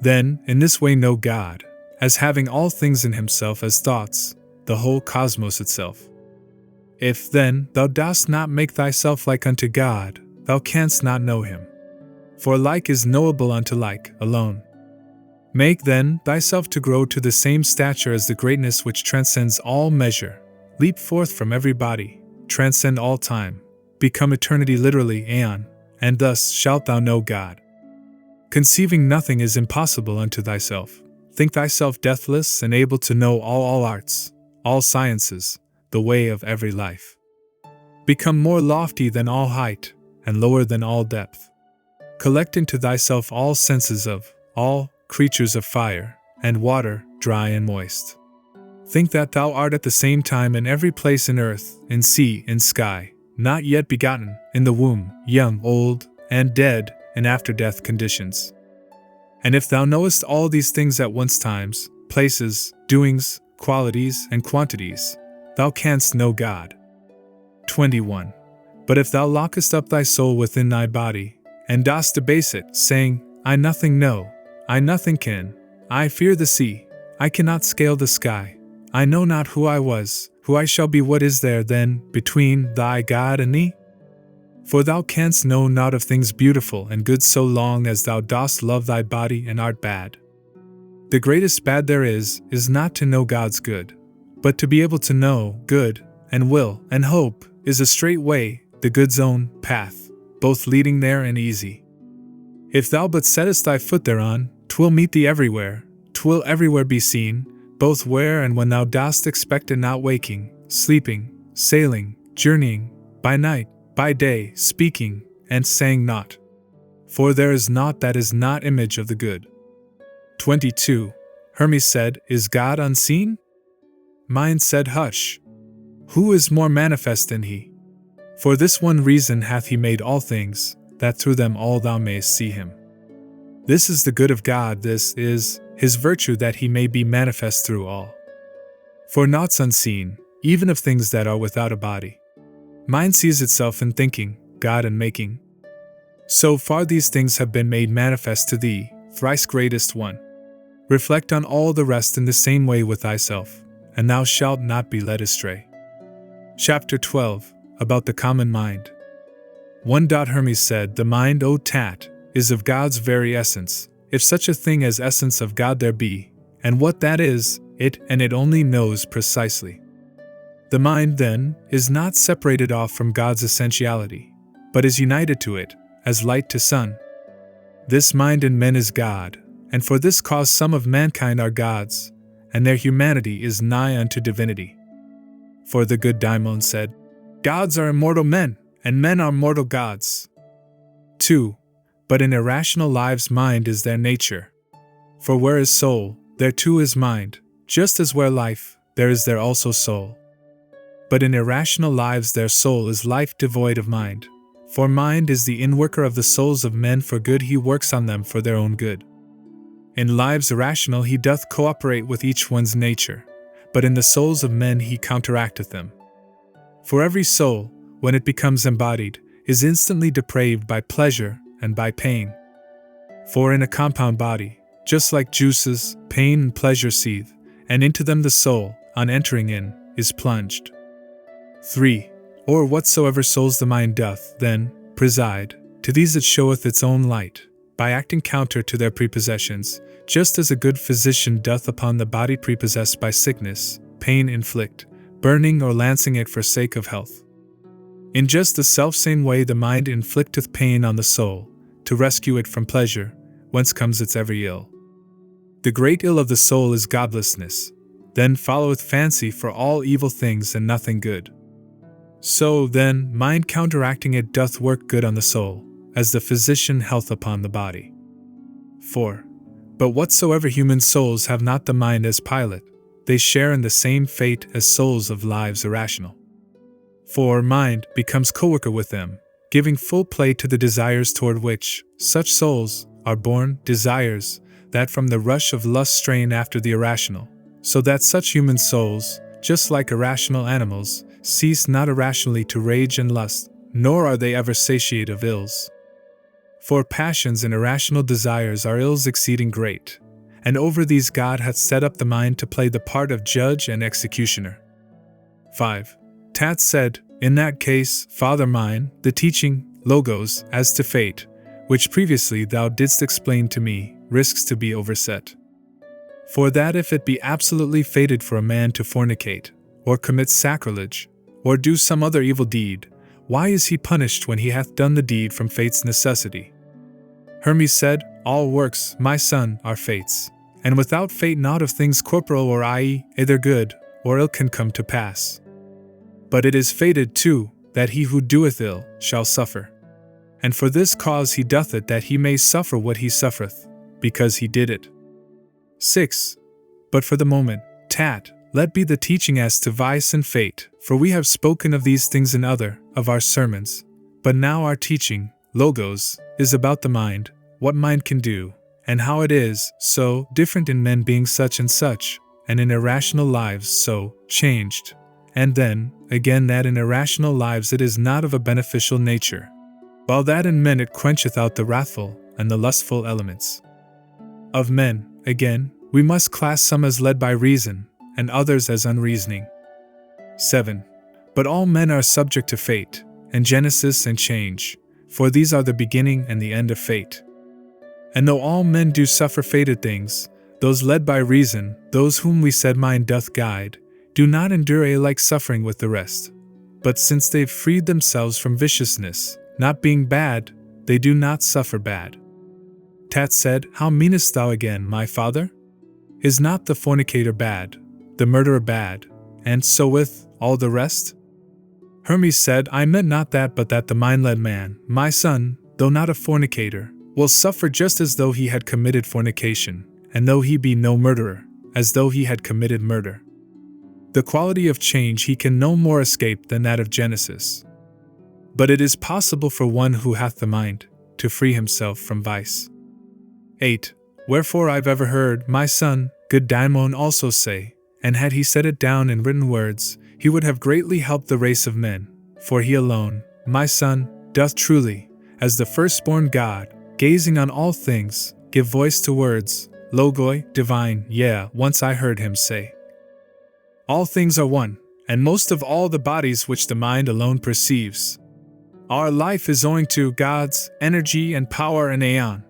Then, in this way know God, as having all things in himself as thoughts, the whole cosmos itself. If then thou dost not make thyself like unto God, thou canst not know him. For like is knowable unto like alone. Make then thyself to grow to the same stature as the greatness which transcends all measure. Leap forth from every body, transcend all time, become eternity literally aeon, and thus shalt thou know God. Conceiving nothing is impossible unto thyself. Think thyself deathless and able to know all arts, all sciences, the way of every life. Become more lofty than all height, and lower than all depth. Collect into thyself all senses of all creatures of fire and water, dry and moist. Think that thou art at the same time in every place in earth, in sea, in sky, not yet begotten, in the womb, young, old, and dead, in after-death conditions. And if thou knowest all these things at once, times, places, doings, qualities, and quantities, thou canst know God. 21. But if thou lockest up thy soul within thy body, and dost debase it, saying, I nothing know, I nothing can, I fear the sea, I cannot scale the sky, I know not who I was, who I shall be, what is there then between thy God and thee? For thou canst know naught of things beautiful and good so long as thou dost love thy body and art bad. The greatest bad there is not to know God's good, but to be able to know good, and will, and hope, is a straight way, the good's own path, both leading there and easy. If thou but settest thy foot thereon, 'twill meet thee everywhere, 'twill everywhere be seen, both where and when thou dost expect it, not waking, sleeping, sailing, journeying, by night, by day, speaking, and saying naught. For there is naught that is not image of the good. 22. Hermes said, Is God unseen? Mine said, Hush. Who is more manifest than he? For this one reason hath he made all things, that through them all thou mayest see him. This is the good of God, this is his virtue, that he may be manifest through all. For naught's unseen, even of things that are without a body. Mind sees itself in thinking, God in making. So far these things have been made manifest to thee, thrice greatest one. Reflect on all the rest in the same way with thyself, and thou shalt not be led astray. Chapter 12, about the common mind. 1. Hermes said, The mind, O Tat, is of God's very essence, if such a thing as essence of God there be, and what that is, it and it only knows precisely. The mind, then, is not separated off from God's essentiality, but is united to it, as light to sun. This mind in men is God, and for this cause some of mankind are gods, and their humanity is nigh unto divinity. For the good Daimon said, Gods are immortal men, and men are mortal gods. 2. But in irrational lives mind is their nature. For where is soul, there too is mind, just as where life, there is there also soul. But in irrational lives their soul is life devoid of mind. For mind is the inworker of the souls of men for good, he works on them for their own good. In lives irrational he doth cooperate with each one's nature, but in the souls of men he counteracteth them. For every soul, when it becomes embodied, is instantly depraved by pleasure and by pain. For in a compound body, just like juices, pain and pleasure seethe, and into them the soul, on entering in, is plunged. 3. Or whatsoever souls the mind doth, then, preside, to these it showeth its own light, by acting counter to their prepossessions, just as a good physician doth upon the body prepossessed by sickness, pain inflict, burning or lancing it for sake of health. In just the selfsame way the mind inflicteth pain on the soul, to rescue it from pleasure, whence comes its every ill. The great ill of the soul is godlessness, then followeth fancy for all evil things and nothing good. So, then, mind counteracting it doth work good on the soul, as the physician health upon the body. 4. But whatsoever human souls have not the mind as pilot, they share in the same fate as souls of lives irrational. For mind becomes co-worker with them, giving full play to the desires toward which such souls are born, desires that from the rush of lust strain after the irrational, so that such human souls, just like irrational animals, cease not irrationally to rage and lust, nor are they ever satiate of ills. For passions and irrational desires are ills exceeding great, and over these God hath set up the mind to play the part of judge and executioner. 5. Tat said, in that case, Father mine, the teaching, logos, as to fate, which previously thou didst explain to me, risks to be overset. For that if it be absolutely fated for a man to fornicate, or commit sacrilege, or do some other evil deed, why is he punished when he hath done the deed from fate's necessity? Hermes said, all works, my son, are fates, and without fate naught of things corporal or i.e., either good or ill can come to pass. But it is fated too, that he who doeth ill shall suffer. And for this cause he doth it, that he may suffer what he suffereth, because he did it. 6. But for the moment, Tat, let be the teaching as to vice and fate, for we have spoken of these things in other of our sermons. But now our teaching, logos, is about the mind, what mind can do, and how it is so different in men being such and such, and in irrational lives so changed, and then, again that in irrational lives it is not of a beneficial nature, while that in men it quencheth out the wrathful and the lustful elements. Of men, again, we must class some as led by reason, and others as unreasoning. 7. But all men are subject to fate, and genesis and change, for these are the beginning and the end of fate. And though all men do suffer fated things, those led by reason, those whom we said mind doth guide, do not endure a like suffering with the rest. But since they've freed themselves from viciousness, not being bad, they do not suffer bad. Tat said, how meanest thou again, my father? Is not the fornicator bad, the murderer bad, and so with all the rest? Hermes said, I meant not that, but that the mind-led man, my son, though not a fornicator, will suffer just as though he had committed fornication, and though he be no murderer, as though he had committed murder. The quality of change he can no more escape than that of genesis. But it is possible for one who hath the mind to free himself from vice. 8. Wherefore I've ever heard my son, good Daimon, also say, and had he set it down in written words, he would have greatly helped the race of men, for he alone, my son, doth truly, as the firstborn God, gazing on all things, give voice to words, logoi, divine, once I heard him say. All things are one, and most of all the bodies which the mind alone perceives. Our life is owing to God's energy and power and aeon.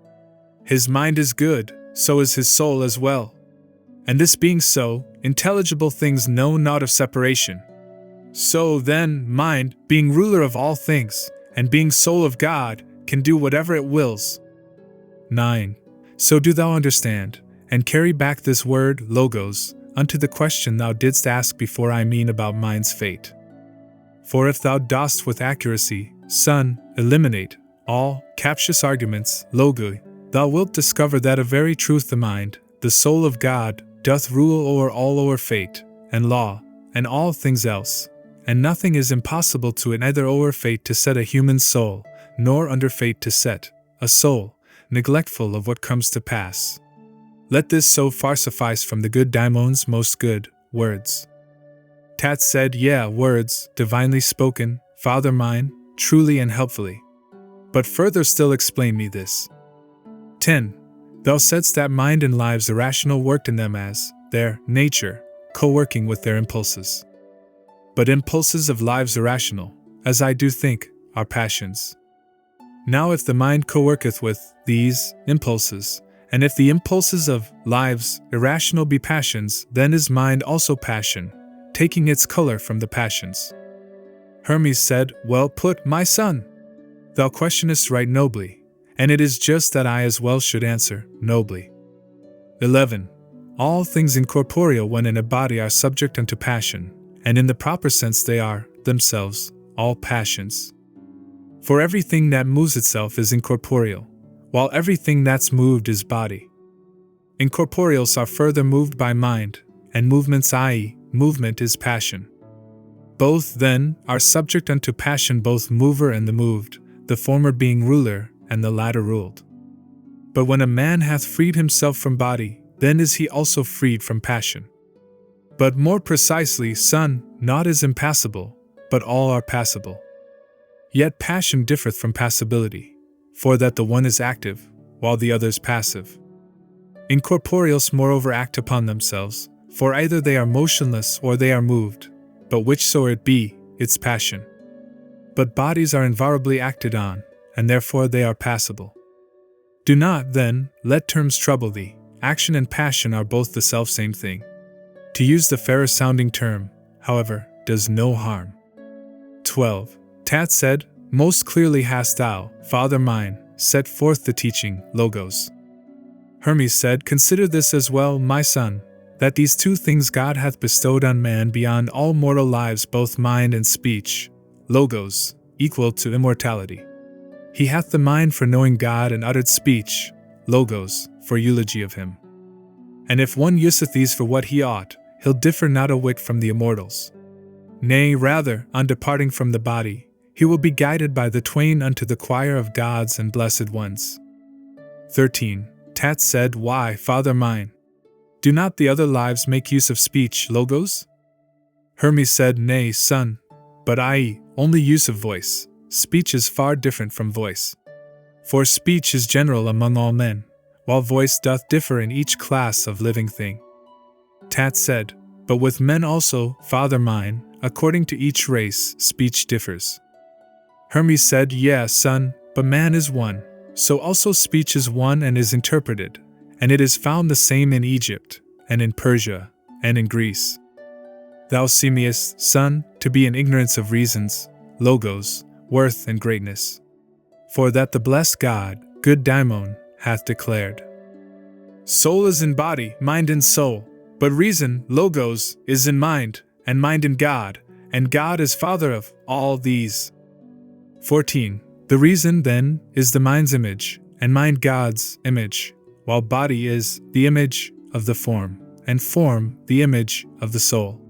His mind is good, so is his soul as well. And this being so, intelligible things know not of separation. So then, mind, being ruler of all things, and being soul of God, can do whatever it wills. 9. So do thou understand, and carry back this word, logos, unto the question thou didst ask before I mean about mind's fate. For if thou dost with accuracy, son, eliminate, all captious arguments, logoi, thou wilt discover that a very truth the mind, the soul of God, doth rule o'er fate, and law, and all things else, and nothing is impossible to it neither o'er fate to set a human soul, nor under fate to set a soul, neglectful of what comes to pass. Let this so far suffice from the good Daimon's most good words. Tat said, yeah, words, divinely spoken, Father mine, truly and helpfully. But further still explain me this. 10. Thou saidst that mind and lives irrational worked in them as their nature, co-working with their impulses. But impulses of lives irrational, as I do think, are passions. Now if the mind co-worketh with these impulses, and if the impulses of lives irrational be passions, then is mind also passion, taking its color from the passions. Hermes said, well put, my son. Thou questionest right nobly, and it is just that I as well should answer nobly. 11. All things incorporeal when in a body are subject unto passion, and in the proper sense they are, themselves, all passions. For everything that moves itself is incorporeal, while everything that's moved is body. Incorporeals are further moved by mind, and movements, i.e., movement is passion. Both, then, are subject unto passion, both mover and the moved, the former being ruler, and the latter ruled. But when a man hath freed himself from body, then is he also freed from passion. But more precisely, son, naught is impassible, but all are passible. Yet passion differeth from passibility, for that the one is active, while the other is passive. Incorporeals moreover act upon themselves, for either they are motionless or they are moved, but whichsoever it be, it's passion. But bodies are invariably acted on, and therefore they are passible. Do not, then, let terms trouble thee, action and passion are both the selfsame thing. To use the fairer sounding term, however, does no harm. 12. Tat said, most clearly hast thou, Father mine, set forth the teaching, logos. Hermes said, consider this as well, my son, that these two things God hath bestowed on man beyond all mortal lives, both mind and speech, logos, equal to immortality. He hath the mind for knowing God and uttered speech, logos, for eulogy of him. And if one useth these for what he ought, he'll differ not a whit from the immortals. Nay, rather, on departing from the body, he will be guided by the twain unto the choir of gods and blessed ones. 13. Tat said, why, Father mine, do not the other lives make use of speech, logos? Hermes said, nay, son, but i.e., only use of voice. Speech is far different from voice. For speech is general among all men, while voice doth differ in each class of living thing. Tat said, but with men also, Father mine, according to each race, speech differs. Hermes said, yeah, son, but man is one, so also speech is one and is interpreted, and it is found the same in Egypt, and in Persia, and in Greece. Thou seemest, son, to be in ignorance of reasons, logos, worth and greatness. For that the blessed God, good Daimon, hath declared. Soul is in body, mind in soul, but reason, logos, is in mind, and mind in God, and God is Father of all these. 14. The reason, then, is the mind's image, and mind God's image, while body is the image of the form, and form the image of the soul.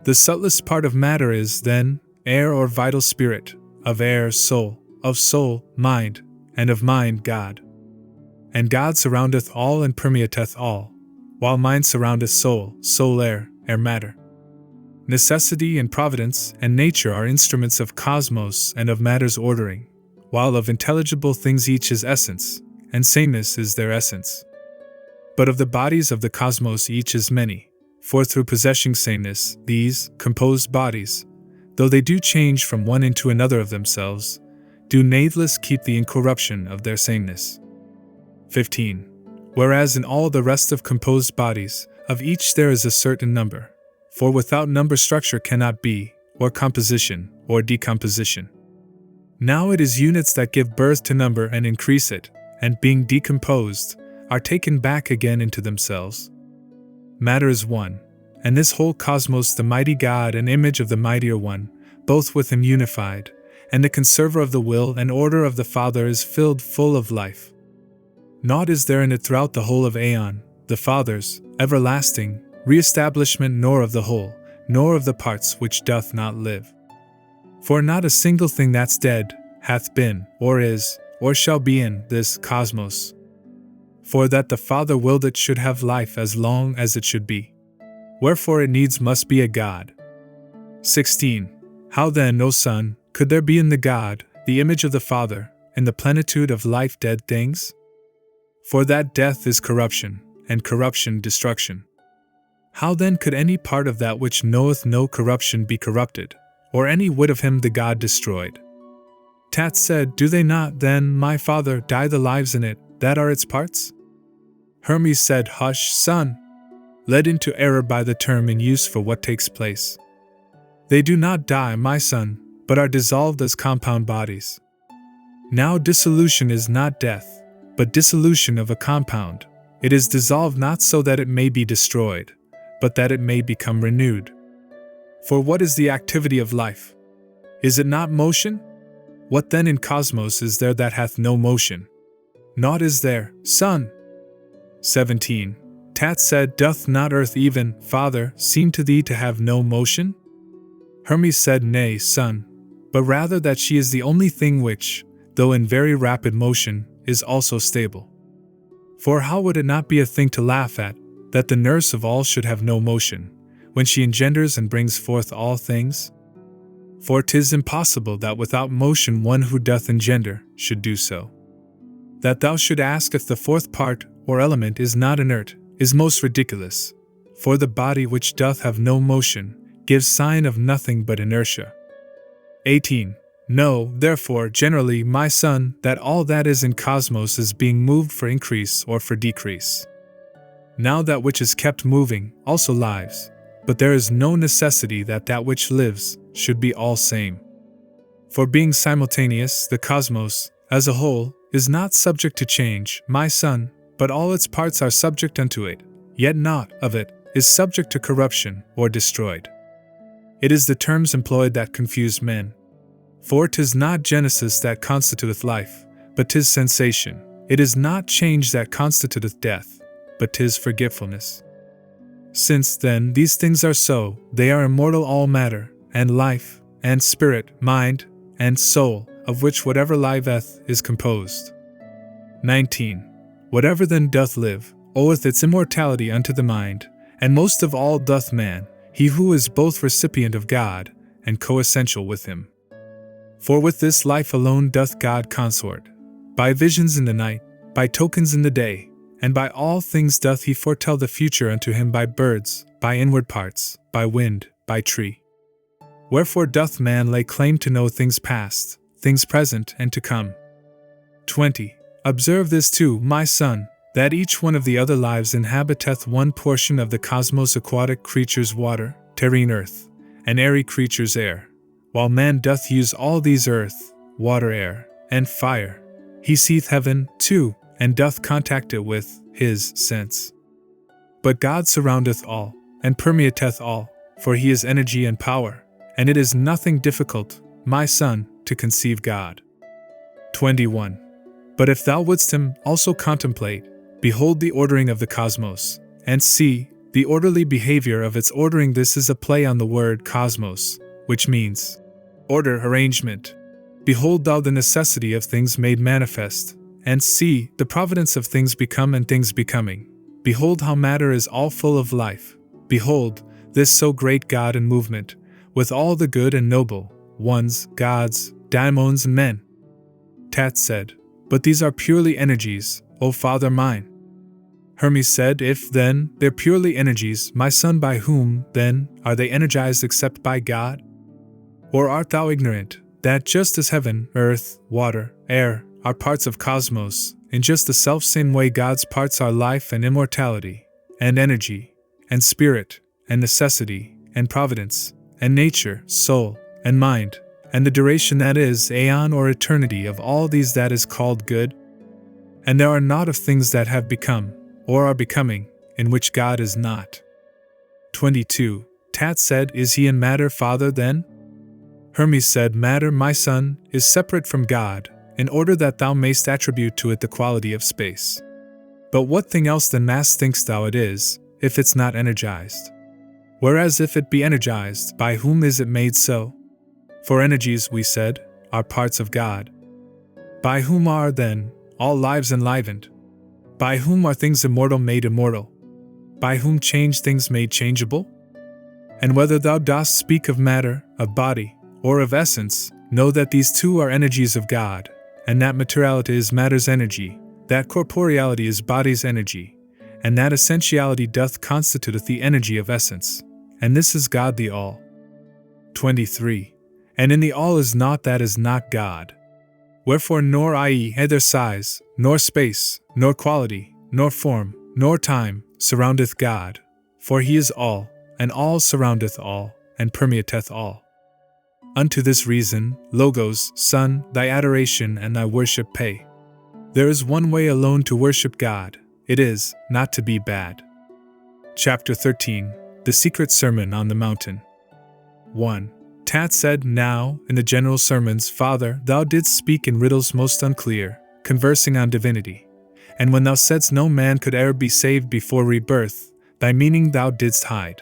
The subtlest part of matter is, then, air or vital spirit, of air soul, of soul mind, and of mind God. And God surroundeth all and permeateth all, while mind surroundeth soul, soul air, air matter. Necessity and providence and nature are instruments of cosmos and of matter's ordering, while of intelligible things each is essence, and sameness is their essence. But of the bodies of the cosmos each is many, for through possessing sameness, these, composed bodies, though they do change from one into another of themselves, do natheless keep the incorruption of their sameness. 15. Whereas in all the rest of composed bodies, of each there is a certain number, for without number structure cannot be, or composition, or decomposition. Now it is units that give birth to number and increase it, and being decomposed, are taken back again into themselves. Matter is one, and this whole cosmos the mighty God and image of the mightier one, both with him unified, and the conserver of the will and order of the Father is filled full of life. Naught is there in it throughout the whole of aeon, the Father's everlasting re-establishment, nor of the whole, nor of the parts which doth not live. For not a single thing that's dead hath been, or is, or shall be in this cosmos. For that the Father willed it should have life as long as it should be. Wherefore it needs must be a God. 16. How then, O Son, could there be in the God, the image of the Father, in the plenitude of life dead things? For that death is corruption, and corruption destruction. How then could any part of that which knoweth no corruption be corrupted, or any whit of him the God destroyed? Tat said, Do they not, then, my Father, die the lives in it, that are its parts? Hermes said, Hush, son! Led into error by the term in use for what takes place. They do not die, my son, but are dissolved as compound bodies. Now dissolution is not death, but dissolution of a compound. It is dissolved not so that it may be destroyed, but that it may become renewed. For what is the activity of life? Is it not motion? What then in cosmos is there that hath no motion? Naught is there, son. 17. Tat said, Doth not earth even, Father, seem to thee to have no motion? Hermes said, Nay, son, but rather that she is the only thing which, though in very rapid motion, is also stable. For how would it not be a thing to laugh at, that the nurse of all should have no motion, when she engenders and brings forth all things? For 'tis impossible that without motion one who doth engender should do so. That thou should ask if the fourth part, or element, is not inert, is most ridiculous, for the body which doth have no motion gives sign of nothing but inertia. 18. Know, therefore, generally, my son, that all that is in cosmos is being moved for increase or for decrease. Now that which is kept moving also lives, but there is no necessity that that which lives should be all same. For being simultaneous, the cosmos, as a whole, is not subject to change, my son, but all its parts are subject unto it, yet naught of it is subject to corruption or destroyed. It is the terms employed that confuse men. For 'tis not genesis that constituteth life, but 'tis sensation. It is not change that constituteth death, but 'tis forgetfulness. Since, then, these things are so, they are immortal all matter, and life, and spirit, mind, and soul, of which whatever liveth is composed. 19. Whatever then doth live, oweth its immortality unto the mind, and most of all doth man, he who is both recipient of God, and coessential with him. For with this life alone doth God consort, by visions in the night, by tokens in the day, and by all things doth he foretell the future unto him by birds, by inward parts, by wind, by tree. Wherefore doth man lay claim to know things past, things present, and to come. 20. Observe this too, my son, that each one of the other lives inhabiteth one portion of the cosmos, aquatic creatures water, terrene earth, and airy creatures air, while man doth use all these earth, water, air, and fire. He seeth heaven, too, and doth contact it with his sense. But God surroundeth all, and permeateth all, for he is energy and power, and it is nothing difficult, my son, to conceive God. 21. But if thou wouldst him also contemplate, behold the ordering of the cosmos, and see the orderly behavior of its ordering. This is a play on the word cosmos, which means order, arrangement. Behold thou the necessity of things made manifest, and see the providence of things become and things becoming. Behold how matter is all full of life. Behold this so great God in movement, with all the good and noble ones, gods, daimons, and men. Tat said, But these are purely energies, O Father mine. Hermes said, If, then, they're purely energies, my son, by whom, then, are they energized except by God? Or art thou ignorant, that just as heaven, earth, water, air, are parts of cosmos, in just the self-same way God's parts are life and immortality, and energy, and spirit, and necessity, and providence, and nature, soul, and mind, and the duration that is, aeon or eternity of all these that is called good? And there are not of things that have become, or are becoming, in which God is not. 22. Tat said, Is he in matter, Father, then? Hermes said, Matter, my son, is separate from God, in order that thou mayst attribute to it the quality of space. But what thing else than mass thinkst thou it is, if it's not energized? Whereas if it be energized, by whom is it made so? For energies, we said, are parts of God. By whom are, then, all lives enlivened? By whom are things immortal made immortal? By whom change things made changeable? And whether thou dost speak of matter, of body, or of essence, know that these two are energies of God, and that materiality is matter's energy, that corporeality is body's energy, and that essentiality doth constitute the energy of essence, and this is God the All. 23. And in the All is naught that is not God. Wherefore nor i.e. either size, nor space, nor quality, nor form, nor time, surroundeth God, for he is all, and all surroundeth all, and permeateth all. Unto this reason, Logos, Son, thy adoration and thy worship pay. There is one way alone to worship God, it is, not to be bad. Chapter 13, The Secret Sermon on the Mountain. 1. Tat said, Now, in the general sermons, Father, thou didst speak in riddles most unclear, conversing on divinity. And when thou saidst no man could e'er be saved before rebirth, thy meaning thou didst hide.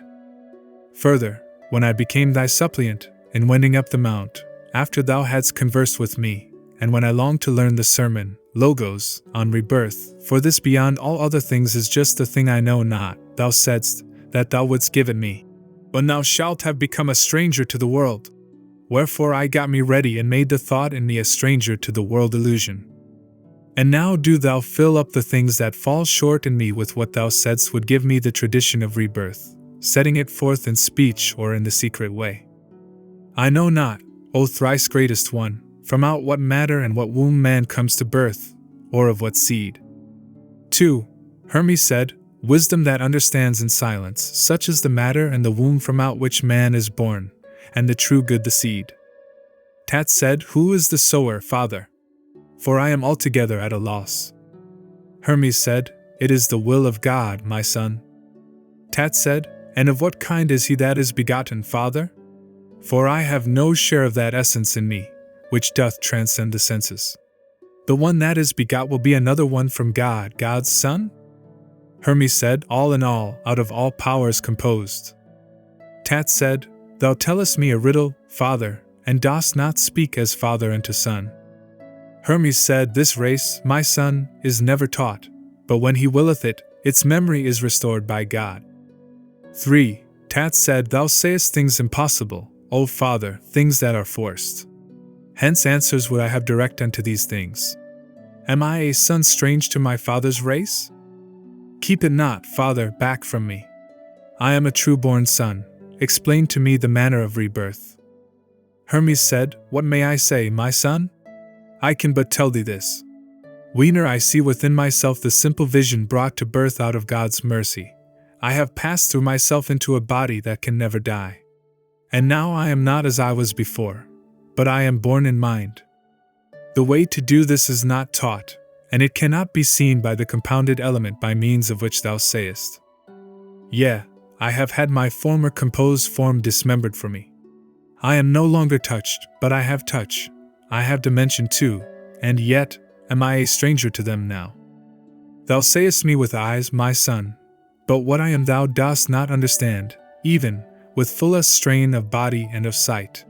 Further, when I became thy suppliant, in wending up the mount, after thou hadst conversed with me, and when I longed to learn the sermon, Logos, on rebirth, for this beyond all other things is just the thing I know not, thou saidst, that thou wouldst give it me. When thou shalt have become a stranger to the world. Wherefore I got me ready and made the thought in me a stranger to the world illusion. And now do thou fill up the things that fall short in me with what thou saidst would give me the tradition of rebirth, setting it forth in speech or in the secret way. I know not, O thrice greatest one, from out what matter and what womb man comes to birth, or of what seed. 2. Hermes said, Wisdom that understands in silence, such is the matter and the womb from out which man is born, and the true good the seed. Tat said, Who is the sower, Father? For I am altogether at a loss. Hermes said, It is the will of God, my son. Tat said, And of what kind is he that is begotten, Father? For I have no share of that essence in me, which doth transcend the senses. The one that is begot will be another one from God, God's Son? Hermes said, All in all, out of all powers composed. Tat said, Thou tellest me a riddle, Father, and dost not speak as father unto son. Hermes said, This race, my son, is never taught, but when he willeth it, its memory is restored by God. 3. Tat said, Thou sayest things impossible, O Father, things that are forced. Hence answers would I have direct unto these things. Am I a son strange to my father's race? Keep it not, Father, back from me. I am a true-born son. Explain to me the manner of rebirth. Hermes said, What may I say, my son? I can but tell thee this. Whene'er I see within myself the simple vision brought to birth out of God's mercy, I have passed through myself into a body that can never die. And now I am not as I was before, but I am born in mind. The way to do this is not taught, and it cannot be seen by the compounded element by means of which thou sayest. Yea, I have had my former composed form dismembered for me. I am no longer touched, but I have touch. I have dimension too, and yet am I a stranger to them now. Thou sayest me with eyes, my son, but what I am thou dost not understand, even with fullest strain of body and of sight.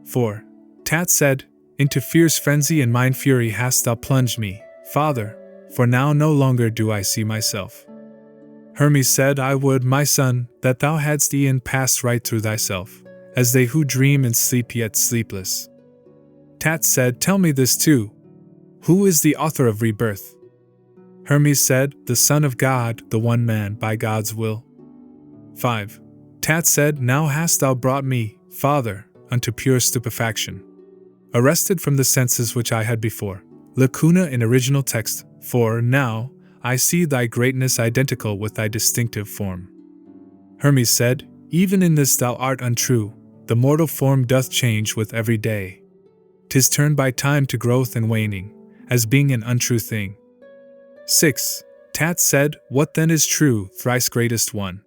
4. Tat said, Into fierce frenzy and mind fury hast thou plunged me, Father, for now no longer do I see myself. Hermes said, I would, my son, that thou hadst e'en passed right through thyself, as they who dream and sleep yet sleepless. Tat said, Tell me this too. Who is the author of rebirth? Hermes said, The Son of God, the one man, by God's will. 5. Tat said, Now hast thou brought me, Father, unto pure stupefaction. Arrested from the senses which I had before. Lacuna in original text, for now, I see thy greatness identical with thy distinctive form. Hermes said, Even in this thou art untrue, the mortal form doth change with every day. 'Tis turned by time to growth and waning, as being an untrue thing. 6. Tat said, What then is true, thrice greatest one?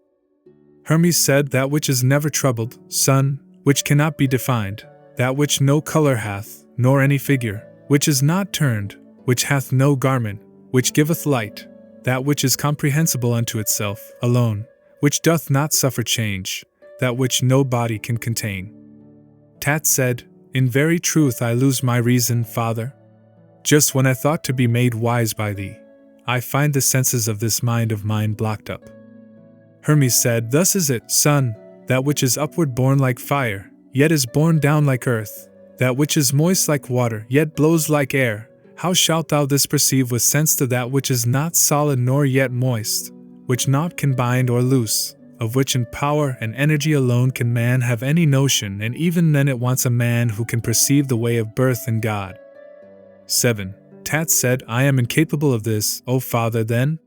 Hermes said, That which is never troubled, son, which cannot be defined, that which no color hath, nor any figure, which is not turned, which hath no garment, which giveth light, that which is comprehensible unto itself alone, which doth not suffer change, that which no body can contain. Tat said, In very truth I lose my reason, Father. Just when I thought to be made wise by thee, I find the senses of this mind of mine blocked up. Hermes said, Thus is it, son, that which is upward borne like fire, yet is borne down like earth, that which is moist like water, yet blows like air. How shalt thou this perceive with sense to that which is not solid nor yet moist, which naught can bind or loose, of which in power and energy alone can man have any notion, and even then it wants a man who can perceive the way of birth in God. 7. Tat said, I am incapable of this, O Father, then?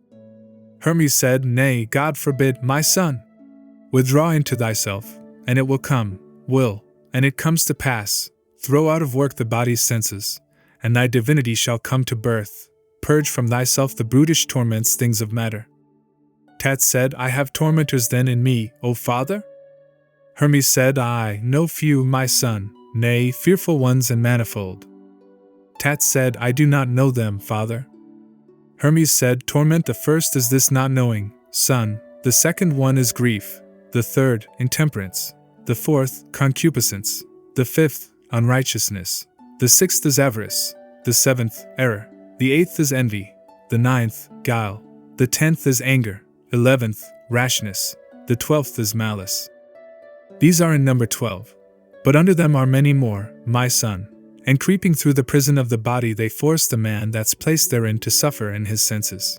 Hermes said, Nay, God forbid, my son. Withdraw into thyself, and it will come, and it comes to pass. Throw out of work the body's senses, and thy divinity shall come to birth. Purge from thyself the brutish torments things of matter. Tat said, I have tormentors then in me, O Father? Hermes said, Aye, no few, my son, nay, fearful ones and manifold. Tat said, I do not know them, Father. Hermes said, Torment the first is this not knowing, son, the second one is grief, the third, intemperance, the fourth, concupiscence, the fifth, unrighteousness, the sixth is avarice, the seventh, error, the eighth is envy, the ninth, guile, the 10th is anger, 11th, rashness, the 12th is malice. These are in number 12. But under them are many more, my son, and creeping through the prison of the body they force the man that's placed therein to suffer in his senses.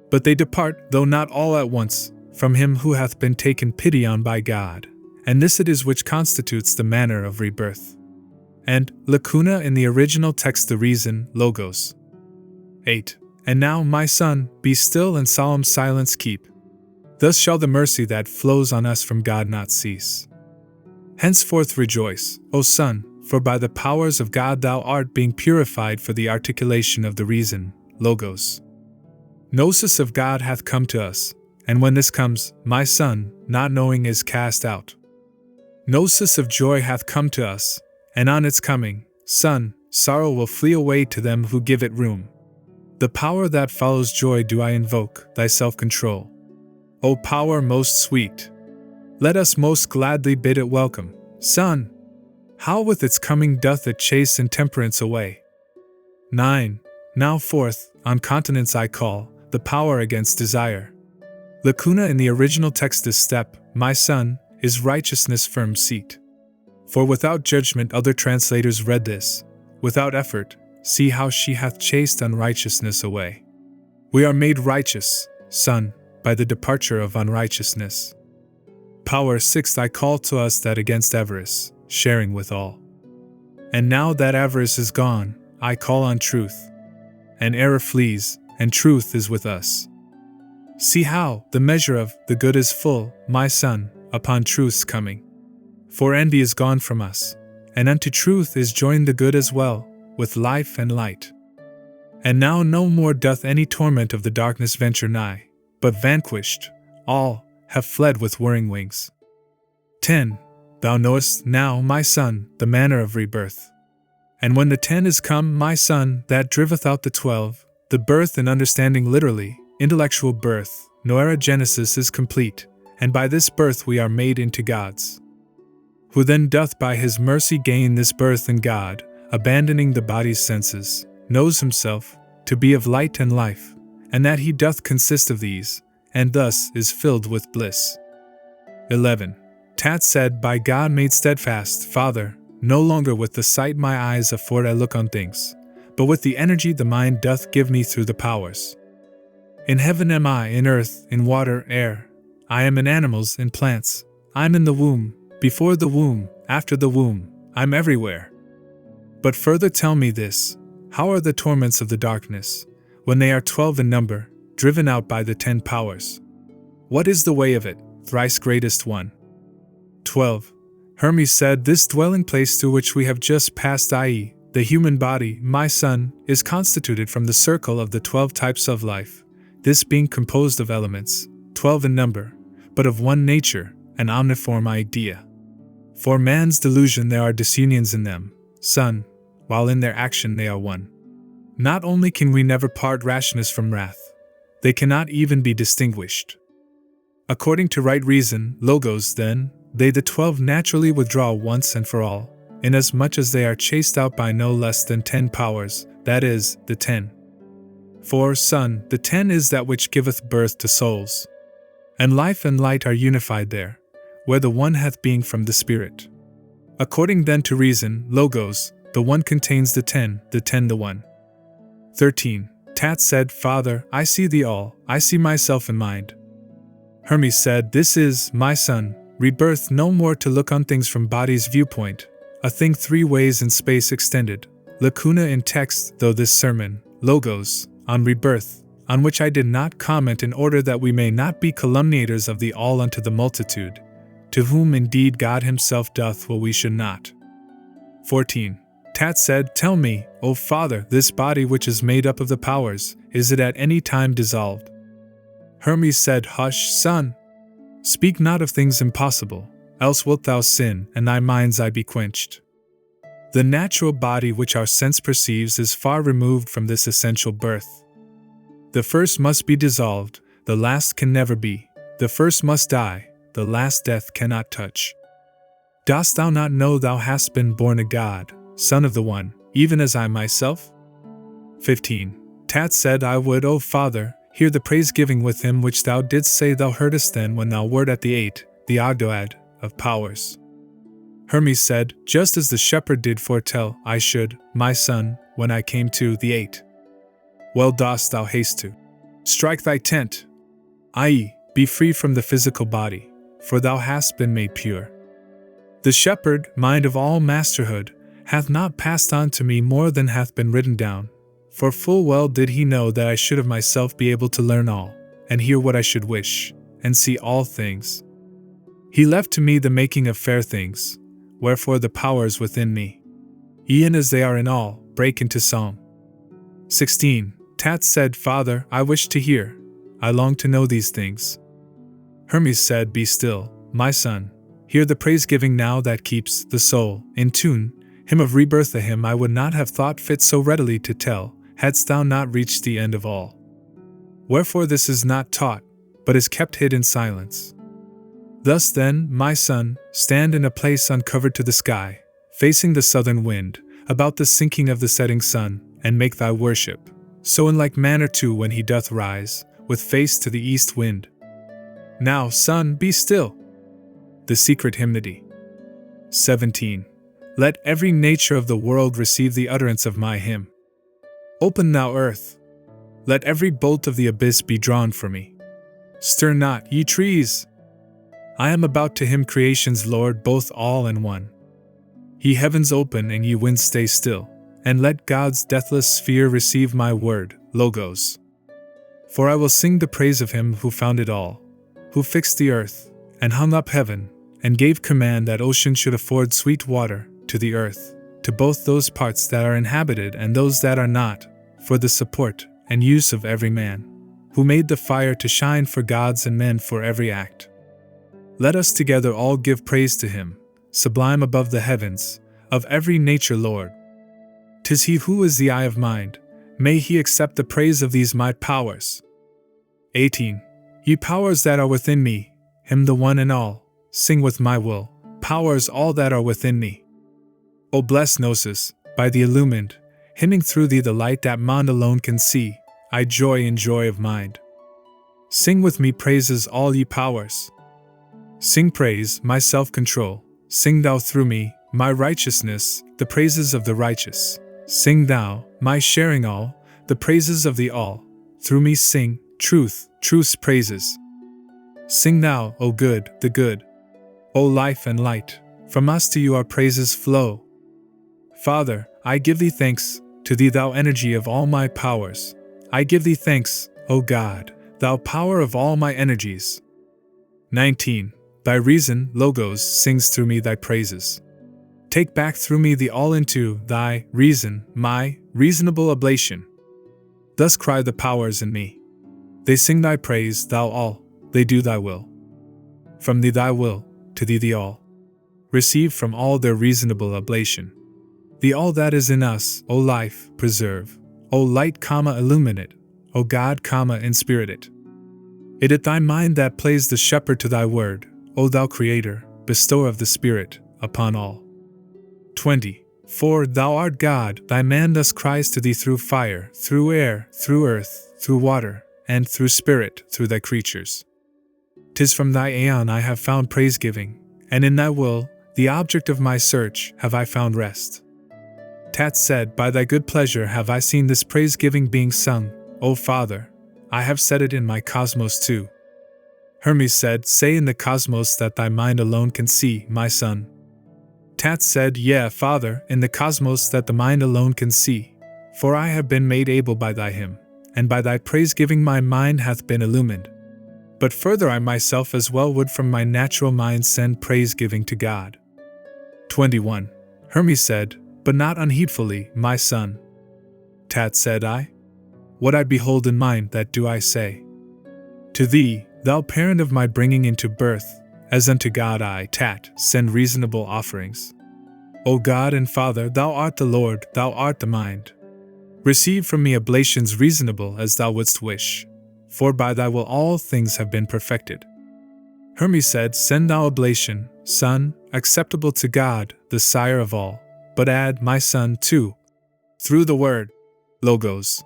But they depart, though not all at once, from him who hath been taken pity on by God, and this it is which constitutes the manner of rebirth. And, lacuna in the original text the reason, logos. 8. And now, my son, be still and solemn silence keep. Thus shall the mercy that flows on us from God not cease. Henceforth rejoice, O son, for by the powers of God thou art being purified for the articulation of the reason, logos. Gnosis of God hath come to us, and when this comes, my son, not knowing is cast out. Gnosis of joy hath come to us, and on its coming, son, sorrow will flee away to them who give it room. The power that follows joy do I invoke, thy self-control. O power most sweet! Let us most gladly bid it welcome, son! How with its coming doth it chase intemperance away. 9. Now forth, on continence I call, the power against desire. Lacuna in the original text is step, my son, is righteousness firm seat. For without judgment other translators read this, without effort, see how she hath chased unrighteousness away. We are made righteous, son, by the departure of unrighteousness. Power 6 I call to us that against avarice, sharing with all. And now that avarice is gone, I call on truth. And error flees, and truth is with us. See how the measure of the good is full, my son, upon truth's coming. For envy is gone from us, and unto truth is joined the good as well, with life and light. And now no more doth any torment of the darkness venture nigh, but vanquished, all have fled with whirring wings. 10. Thou knowest now, my son, the manner of rebirth. And when the 10 is come, my son, that driveth out the 12, the birth and understanding literally, intellectual birth, noerogenesis is complete, and by this birth we are made into gods. Who then doth by his mercy gain this birth in God, abandoning the body's senses, knows himself to be of light and life, and that he doth consist of these, and thus is filled with bliss. 11. Tat said, by God made steadfast, Father, no longer with the sight my eyes afford I look on things, but with the energy the mind doth give me through the powers. In heaven am I, in earth, in water, air. I am in animals, in plants. I'm in the womb, before the womb, after the womb. I'm everywhere. But further tell me this, how are the torments of the darkness, when they are 12 in number, driven out by the 10 powers? What is the way of it, thrice greatest one? 12. Hermes said, this dwelling place through which we have just passed, i.e., the human body, my son, is constituted from the circle of the 12 types of life, this being composed of elements, 12 in number, but of one nature, an omniform idea. For man's delusion there are disunions in them, Son, while in their action they are one. Not only can we never part rashness from wrath, they cannot even be distinguished. According to right reason, Logos, then, they the 12 naturally withdraw once and for all, inasmuch as they are chased out by no less than 10 powers, that is, the 10. For, Son, the 10 is that which giveth birth to souls. And life and light are unified there, where the one hath being from the Spirit. According then to reason, Logos, the one contains the 10 the one. 13. Tat said, Father, I see thee all, I see myself in mind. Hermes said, This is, my son, rebirth no more to look on things from body's viewpoint, a thing 3 ways in space extended, lacuna in text, though this sermon, Logos, on rebirth, on which I did not comment in order that we may not be calumniators of the all unto the multitude, to whom indeed God himself doth what we should not. 14. Tat said, Tell me, O Father, this body which is made up of the powers, is it at any time dissolved? Hermes said, Hush, son! Speak not of things impossible, else wilt thou sin, and thy mind's eye be quenched. The natural body which our sense perceives is far removed from this essential birth. The first must be dissolved, the last can never be. The first must die, the last death cannot touch. Dost thou not know thou hast been born a god, son of the One, even as I myself? 15. Tat said, I would, O Father, hear the praise-giving with him which thou didst say thou heardest then when thou wert at the 8, the Ogdoad, of powers. Hermes said, Just as the shepherd did foretell, I should, my son, when I came to the 8. Well dost thou haste to strike thy tent, i.e., be free from the physical body, for thou hast been made pure. The shepherd, mind of all masterhood, hath not passed on to me more than hath been written down, for full well did he know that I should of myself be able to learn all, and hear what I should wish, and see all things. He left to me the making of fair things, wherefore the powers within me, e'en as they are in all, break into song. 16. Tat said, Father, I wish to hear, I long to know these things. Hermes said, Be still, my son, hear the praise-giving now that keeps the soul in tune. Him of rebirth a hymn I would not have thought fit so readily to tell, hadst thou not reached the end of all. Wherefore this is not taught, but is kept hid in silence. Thus then, my son, stand in a place uncovered to the sky, facing the southern wind, about the sinking of the setting sun, and make thy worship. So in like manner too when he doth rise, with face to the east wind. Now, son, be still. The secret hymnody. 17. Let every nature of the world receive the utterance of my hymn. Open thou earth. Let every bolt of the abyss be drawn for me. Stir not, ye trees. I am about to hymn creation's Lord, both all and one. Ye heavens open and ye winds stay still, and let God's deathless sphere receive my word, Logos. For I will sing the praise of him who founded all, who fixed the earth, and hung up heaven, and gave command that ocean should afford sweet water to the earth, to both those parts that are inhabited and those that are not, for the support and use of every man, who made the fire to shine for gods and men for every act. Let us together all give praise to him, sublime above the heavens, of every nature Lord. 'Tis he who is the eye of mind, may he accept the praise of these my powers. 18. Ye powers that are within me, him the one and all, sing with my will, powers all that are within me. O blessed Gnosis, by the illumined, hymning through thee the light that mind alone can see, I joy in joy of mind. Sing with me praises all ye powers. Sing praise, my self-control, sing thou through me, my righteousness, the praises of the righteous. Sing thou, my sharing all, the praises of the all, through me sing, truth's praises. Sing thou, O good, the good. O life and light, from us to you our praises flow. Father, I give thee thanks, to thee thou energy of all my powers. I give thee thanks, O God, thou power of all my energies. 19. Thy reason, Logos, sings through me thy praises. Take back through me the all into thy reason, my reasonable oblation. Thus cry the powers in me. They sing thy praise, thou all, they do thy will. From thee thy will, to thee the all. receive from all their reasonable oblation. The all that is in us, O life, preserve. O light, illuminate. O God, inspirit it. It is thy mind that plays the shepherd to thy word, O thou Creator, bestower of the Spirit, upon all. 20. For thou art God, thy man thus cries to thee through fire, through air, through earth, through water, and through spirit, through thy creatures. 'Tis from thy aeon I have found praise-giving, and in thy will, the object of my search, have I found rest. Tat said, by thy good pleasure have I seen this praise-giving being sung, O Father, I have said it in my cosmos too. Hermes said, say in the cosmos that thy mind alone can see, my son. Tat said, yeah, Father, in the cosmos that the mind alone can see, for I have been made able by thy hymn, and by thy praise-giving my mind hath been illumined. But further I myself as well would from my natural mind send praise-giving to God. 21. Hermes said, but not unheedfully, my son. Tat said I, what I behold in mind that do I say. To thee, thou parent of my bringing into birth, as unto God I, Tat, send reasonable offerings. O God and Father, thou art the Lord, thou art the mind. Receive from me oblations reasonable as thou wouldst wish, for by thy will all things have been perfected. Hermes said, send thou oblation, son, acceptable to God, the sire of all, but add, my son, too, through the word, logos.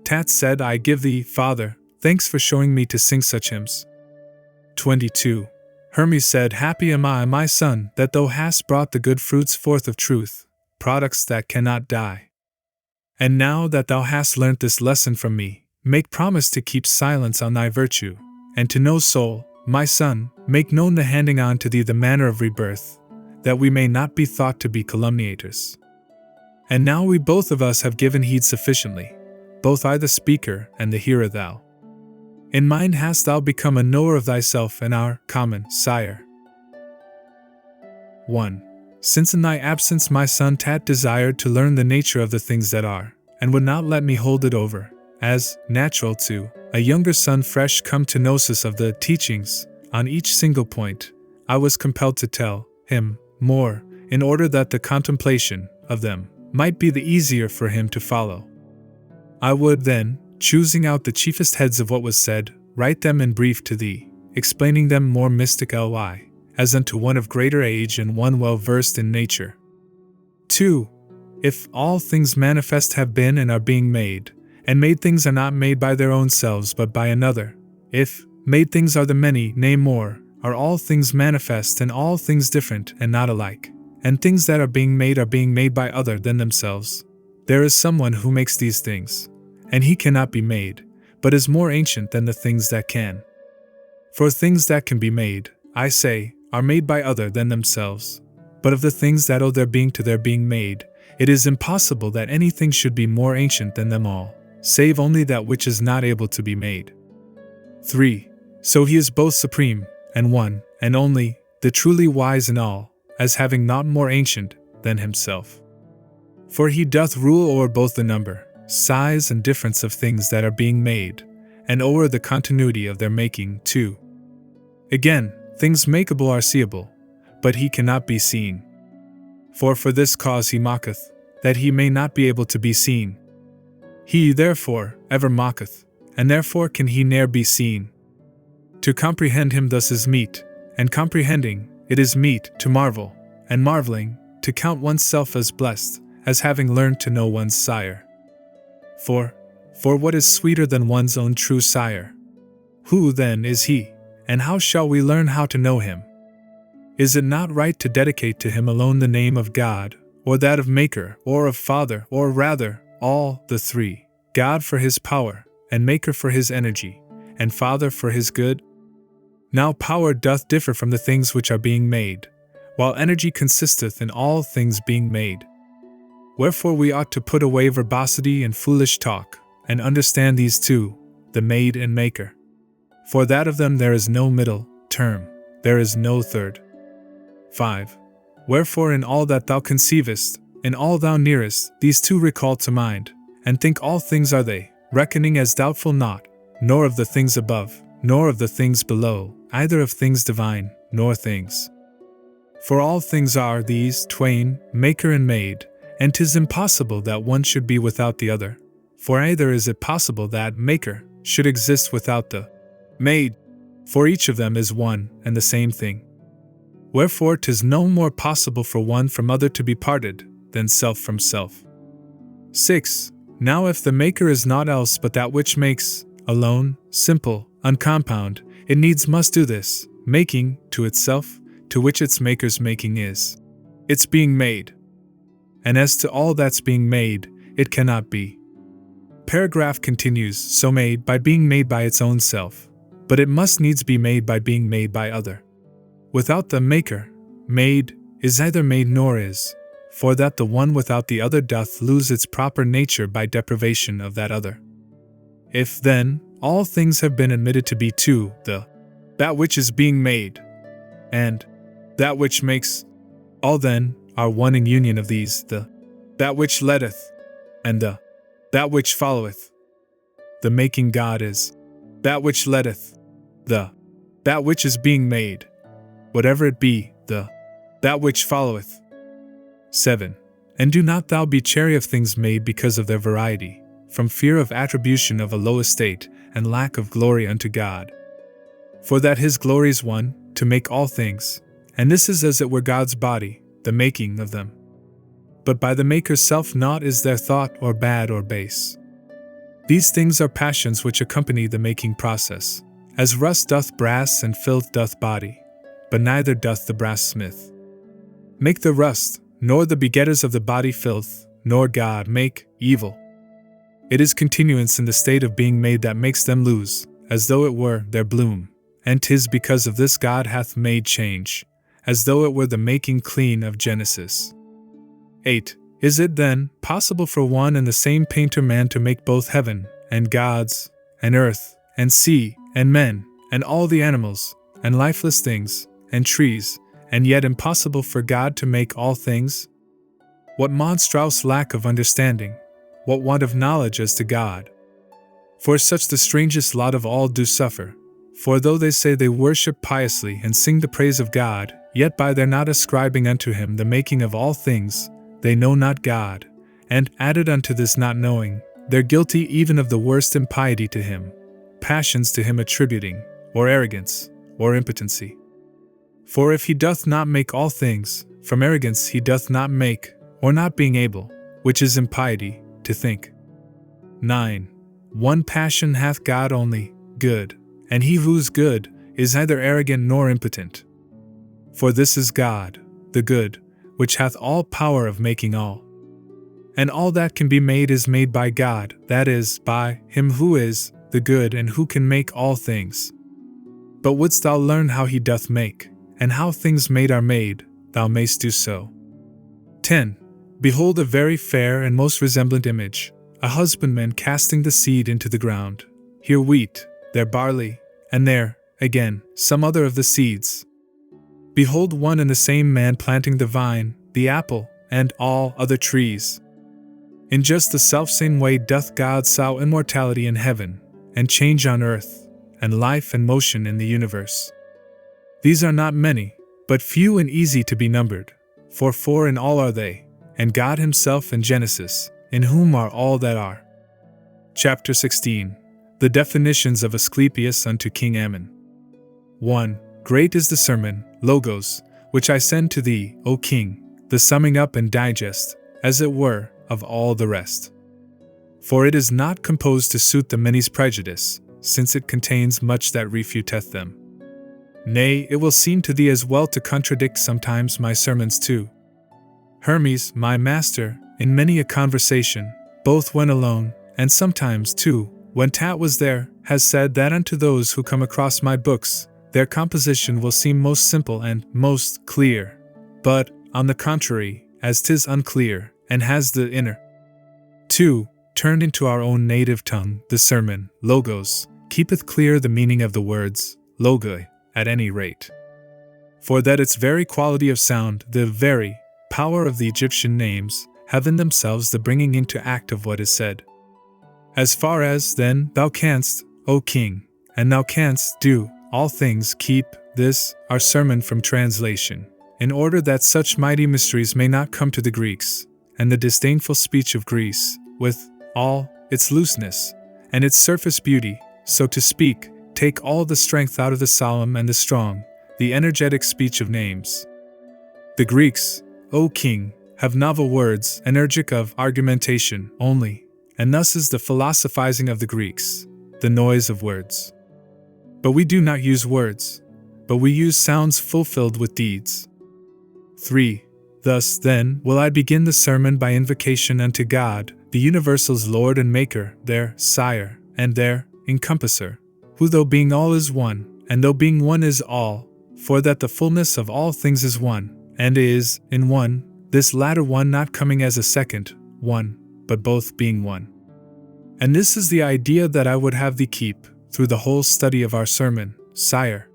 Tat said, I give thee, Father, thanks for showing me to sing such hymns. 22. Hermes said, happy am I, my son, that thou hast brought the good fruits forth of truth, products that cannot die. And now that thou hast learnt this lesson from me, make promise to keep silence on thy virtue, and to no soul, my son, make known the handing on to thee the manner of rebirth, that we may not be thought to be calumniators. And now we both of us have given heed sufficiently, both I the speaker and the hearer thou. In mind hast thou become a knower of thyself and our common sire. 1. Since in thy absence my son Tat desired to learn the nature of the things that are, and would not let me hold it over, as natural to a younger son fresh come to gnosis of the teachings, on each single point, I was compelled to tell him more, in order that the contemplation of them might be the easier for him to follow. I would then, choosing out the chiefest heads of what was said, write them in brief to thee, explaining them more mystic ly, as unto one of greater age and one well versed in nature. 2. If all things manifest have been and are being made, and made things are not made by their own selves but by another, if made things are the many, nay more, are all things manifest and all things different and not alike, and things that are being made by other than themselves, there is someone who makes these things, and he cannot be made, but is more ancient than the things that can. For things that can be made, I say, are made by other than themselves, but of the things that owe their being to their being made, it is impossible that anything should be more ancient than them all, save only that which is not able to be made. 3. So he is both supreme, and one, and only, the truly wise in all, as having naught more ancient than himself. For he doth rule o'er both the number, size and difference of things that are being made, and o'er the continuity of their making too. Again, things makeable are seeable, but he cannot be seen. For this cause he mocketh, that he may not be able to be seen. He, therefore, ever mocketh, and therefore can he ne'er be seen. To comprehend him thus is meet, and comprehending, it is meet to marvel, and marveling, to count oneself as blessed, as having learned to know one's sire. For what is sweeter than one's own true sire? Who, then, is he, and how shall we learn how to know him? Is it not right to dedicate to him alone the name of God, or that of Maker, or of Father, or rather, all the three, God for his power, and Maker for his energy, and Father for his good? Now power doth differ from the things which are being made, while energy consisteth in all things being made. Wherefore we ought to put away verbosity and foolish talk, and understand these two, the made and maker. For that of them there is no middle term, there is no third. 5. Wherefore in all that thou conceivest, in all thou nearest, these two recall to mind, and think all things are they, reckoning as doubtful not, nor of the things above, nor of the things below, either of things divine, nor things For all things are these twain, maker and made, and 'tis impossible that one should be without the other. For neither is it possible that maker should exist without the made, for each of them is one and the same thing. Wherefore 'tis no more possible for one from other to be parted, than self from self. 6. Now if the maker is naught else but that which makes, alone, simple, uncompound, it needs must do this, making, to itself, to which its maker's making is. It's being made. And as to all that's being made, it cannot be. Paragraph continues, so made by being made by its own self, but it must needs be made by being made by other. Without the maker, made, is neither made nor is, for that the one without the other doth lose its proper nature by deprivation of that other. If, then, all things have been admitted to be two, that which is being made, and that which makes, all then are one in union of these, that which letteth, and that which followeth. The making God is that which letteth, that which is being made, whatever it be, that which followeth. 7. And do not thou be chary of things made because of their variety, from fear of attribution of a low estate and lack of glory unto God. For that his glory is one, to make all things, and this is as it were God's body, the making of them. But by the maker's self naught is there thought or bad or base. These things are passions which accompany the making process, as rust doth brass and filth doth body, but neither doth the brass smith make the rust, nor the begetters of the body filth, nor God make evil. It is continuance in the state of being made that makes them lose, as though it were their bloom, and 'tis because of this God hath made change, as though it were the making clean of Genesis. 8. Is it, then, possible for one and the same painter man to make both heaven, and gods, and earth, and sea, and men, and all the animals, and lifeless things, and trees, and yet impossible for God to make all things? What monstrous lack of understanding, what want of knowledge as to God! For such the strangest lot of all do suffer, for though they say they worship piously and sing the praise of God, yet by their not ascribing unto him the making of all things, they know not God, and, added unto this not knowing, they're guilty even of the worst impiety to him, passions to him attributing, or arrogance, or impotency. For if he doth not make all things, from arrogance he doth not make, or not being able, which is impiety, to think. 9. One passion hath God only, good, and he who is good is neither arrogant nor impotent. For this is God, the good, which hath all power of making all. And all that can be made is made by God, that is, by him who is the good and who can make all things. But wouldst thou learn how he doth make, and how things made are made, thou mayst do so. 10. Behold a very fair and most resemblant image, a husbandman casting the seed into the ground, here wheat, there barley, and there, again, some other of the seeds. Behold one and the same man planting the vine, the apple, and all other trees. In just the selfsame way doth God sow immortality in heaven, and change on earth, and life and motion in the universe. These are not many, but few and easy to be numbered, for four in all are they, and God himself in Genesis, in whom are all that are. Chapter 16. The definitions of Asclepius unto King Ammon. 1. Great is the sermon, Logos, which I send to thee, O King, the summing up and digest, as it were, of all the rest. For it is not composed to suit the many's prejudice, since it contains much that refuteth them. Nay, it will seem to thee as well to contradict sometimes my sermons too. Hermes, my master, in many a conversation, both when alone, and sometimes, too, when Tat was there, has said that unto those who come across my books, their composition will seem most simple and most clear. But, on the contrary, as 'tis unclear, and has the inner 2. Turned into our own native tongue, the sermon, Logos, keepeth clear the meaning of the words, logoi, at any rate. For that its very quality of sound, the very power of the Egyptian names, have in themselves the bringing into act of what is said. As far as, then, thou canst, O King, and thou canst do all things, keep this, our sermon from translation, in order that such mighty mysteries may not come to the Greeks, and the disdainful speech of Greece, with all its looseness and its surface beauty, so to speak, take all the strength out of the solemn and the strong, the energetic speech of names. The Greeks, O king, have novel words, energic of argumentation only, and thus is the philosophizing of the Greeks, the noise of words. But we do not use words, but we use sounds fulfilled with deeds. 3. Thus, then, will I begin the sermon by invocation unto God, the universal's Lord and Maker, their Sire, and their Encompasser, who though being all is one, and though being one is all, for that the fullness of all things is one, and is, in one, this latter one not coming as a second one, but both being one. And this is the idea that I would have thee keep, through the whole study of our sermon, Sire.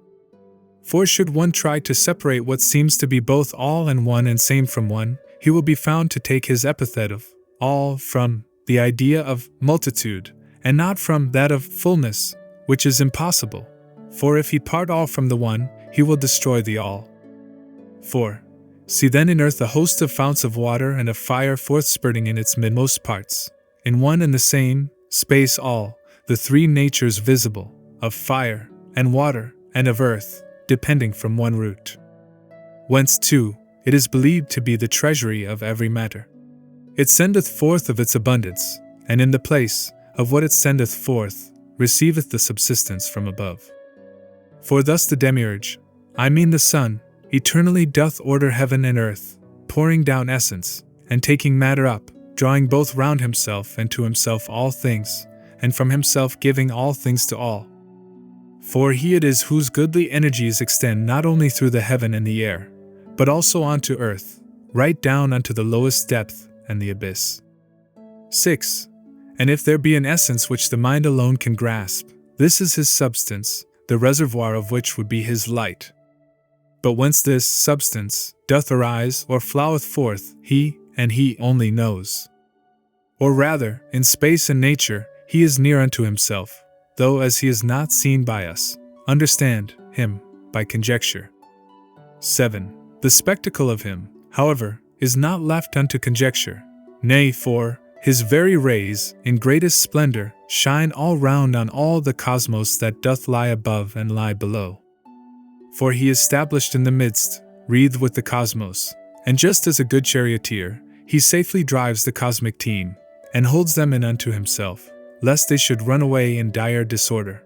For should one try to separate what seems to be both all and one and same from one, he will be found to take his epithet of all from the idea of multitude, and not from that of fullness, which is impossible. For if he part all from the one, he will destroy the all. 4. See then in earth a host of founts of water and of fire forth spurting in its midmost parts, in one and the same space all, the three natures visible, of fire, and water, and of earth, depending from one root. Whence, too, it is believed to be the treasury of every matter. It sendeth forth of its abundance, and in the place of what it sendeth forth, receiveth the subsistence from above. For thus the demiurge, I mean the sun, eternally doth order heaven and earth, pouring down essence, and taking matter up, drawing both round himself and to himself all things, and from himself giving all things to all. For he it is whose goodly energies extend not only through the heaven and the air, but also unto earth, right down unto the lowest depth and the abyss. 6. And if there be an essence which the mind alone can grasp, this is his substance, the reservoir of which would be his light. But whence this substance doth arise or floweth forth, he, and he only knows. Or rather, in space and nature, he is near unto himself, though as he is not seen by us, understand him by conjecture. 7. The spectacle of him, however, is not left unto conjecture, nay, for his very rays, in greatest splendor, shine all round on all the cosmos that doth lie above and lie below. For he is stablished in the midst, wreathed with the cosmos, and just as a good charioteer, he safely drives the cosmic team, and holds them in unto himself, lest they should run away in dire disorder.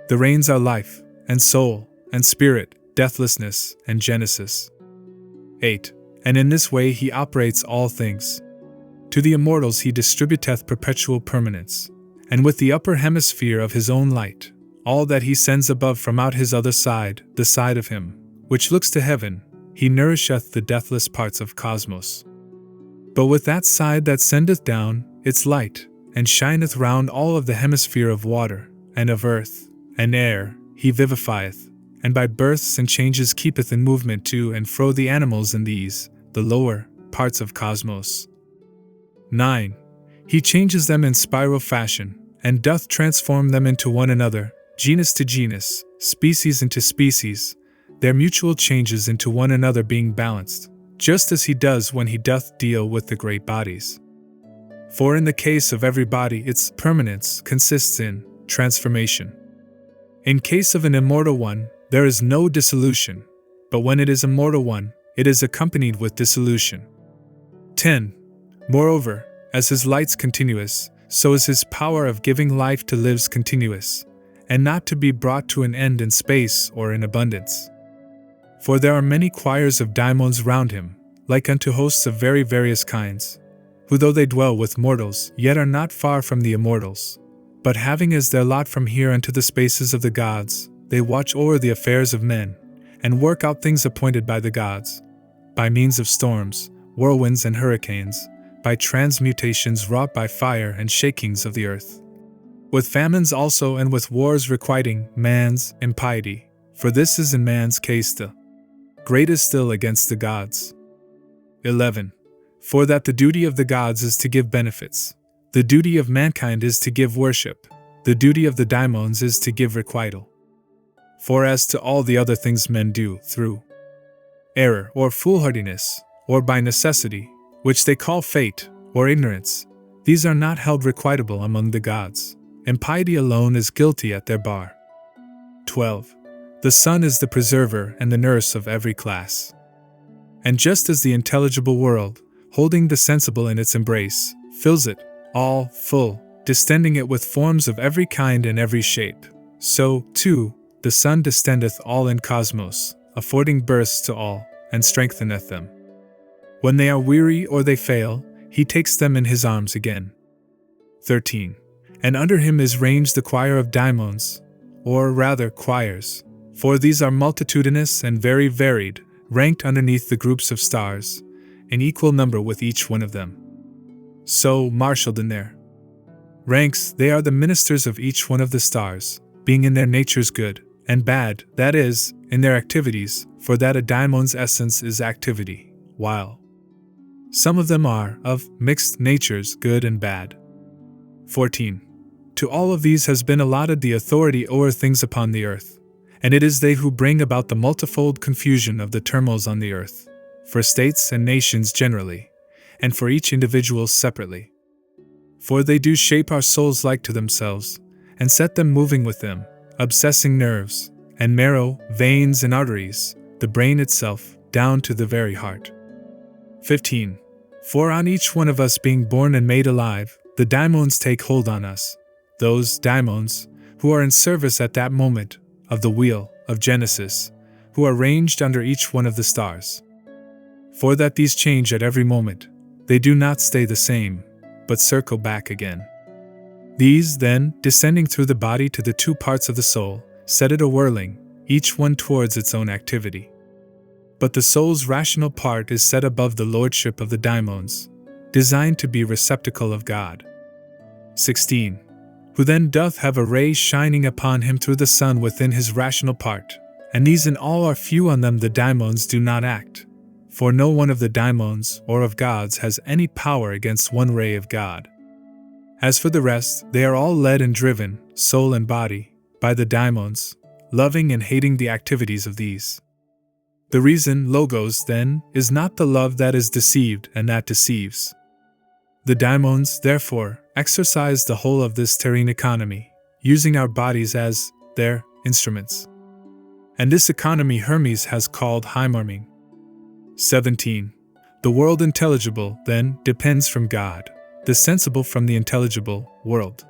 The reins are life, and soul, and spirit, deathlessness, and genesis. 8. And in this way he operates all things. To the immortals he distributeth perpetual permanence, and with the upper hemisphere of his own light, all that he sends above from out his other side, the side of him, which looks to heaven, he nourisheth the deathless parts of cosmos. But with that side that sendeth down its light, and shineth round all of the hemisphere of water, and of earth, and air, he vivifieth, and by births and changes keepeth in movement to and fro the animals in these, the lower, parts of cosmos. 9. He changes them in spiral fashion, and doth transform them into one another, genus to genus, species into species, their mutual changes into one another being balanced, just as he does when he doth deal with the great bodies. For in the case of every body its permanence consists in transformation. In case of an immortal one, there is no dissolution, but when it is a mortal one, it is accompanied with dissolution. 10. Moreover, as his light's continuous, so is his power of giving life to lives continuous, and not to be brought to an end in space or in abundance. For there are many choirs of daimons round him, like unto hosts of very various kinds, who though they dwell with mortals, yet are not far from the immortals, but having as their lot from here unto the spaces of the gods, they watch o'er the affairs of men, and work out things appointed by the gods, by means of storms, whirlwinds and hurricanes, by transmutations wrought by fire and shakings of the earth. With famines also and with wars requiting man's impiety, for this is in man's case the greatest still against the gods. 11. For that the duty of the gods is to give benefits, the duty of mankind is to give worship, the duty of the daimons is to give requital. For as to all the other things men do through error or foolhardiness, or by necessity, which they call fate, or ignorance, these are not held requitable among the gods. Impiety alone is guilty at their bar. 12. The sun is the preserver and the nurse of every class. And just as the intelligible world, holding the sensible in its embrace, fills it, all full, distending it with forms of every kind and every shape, so, too, the sun distendeth all in cosmos, affording births to all, and strengtheneth them. When they are weary or they fail, he takes them in his arms again. 13. And under him is ranged the choir of daimons, or rather choirs, for these are multitudinous and very varied, ranked underneath the groups of stars, in equal number with each one of them. So, marshaled in their ranks, they are the ministers of each one of the stars, being in their natures good and bad, that is, in their activities, for that a daimon's essence is activity, while some of them are of mixed natures, good and bad. 14. To all of these has been allotted the authority o'er things upon the earth, and it is they who bring about the multifold confusion of the turmoils on the earth, for states and nations generally, and for each individual separately. For they do shape our souls like to themselves, and set them moving with them, obsessing nerves, and marrow, veins and arteries, the brain itself, down to the very heart. 15. For on each one of us being born and made alive, the daimons take hold on us, those daimons, who are in service at that moment, of the wheel of Genesis, who are ranged under each one of the stars. For that these change at every moment, they do not stay the same, but circle back again. These, then, descending through the body to the two parts of the soul, set it a-whirling, each one towards its own activity. But the soul's rational part is set above the lordship of the daimons, designed to be receptacle of God. 16. Who then doth have a ray shining upon him through the sun within his rational part, and these in all are few on them the daimons do not act. For no one of the daimons or of gods has any power against one ray of God. As for the rest, they are all led and driven, soul and body, by the daimons, loving and hating the activities of these. The reason, logos, then, is not the love that is deceived and that deceives. The daimons, therefore, exercise the whole of this terrene economy, using our bodies as their instruments. And this economy Hermes has called hymarming. 17. The world intelligible, then, depends from God, the sensible from the intelligible world.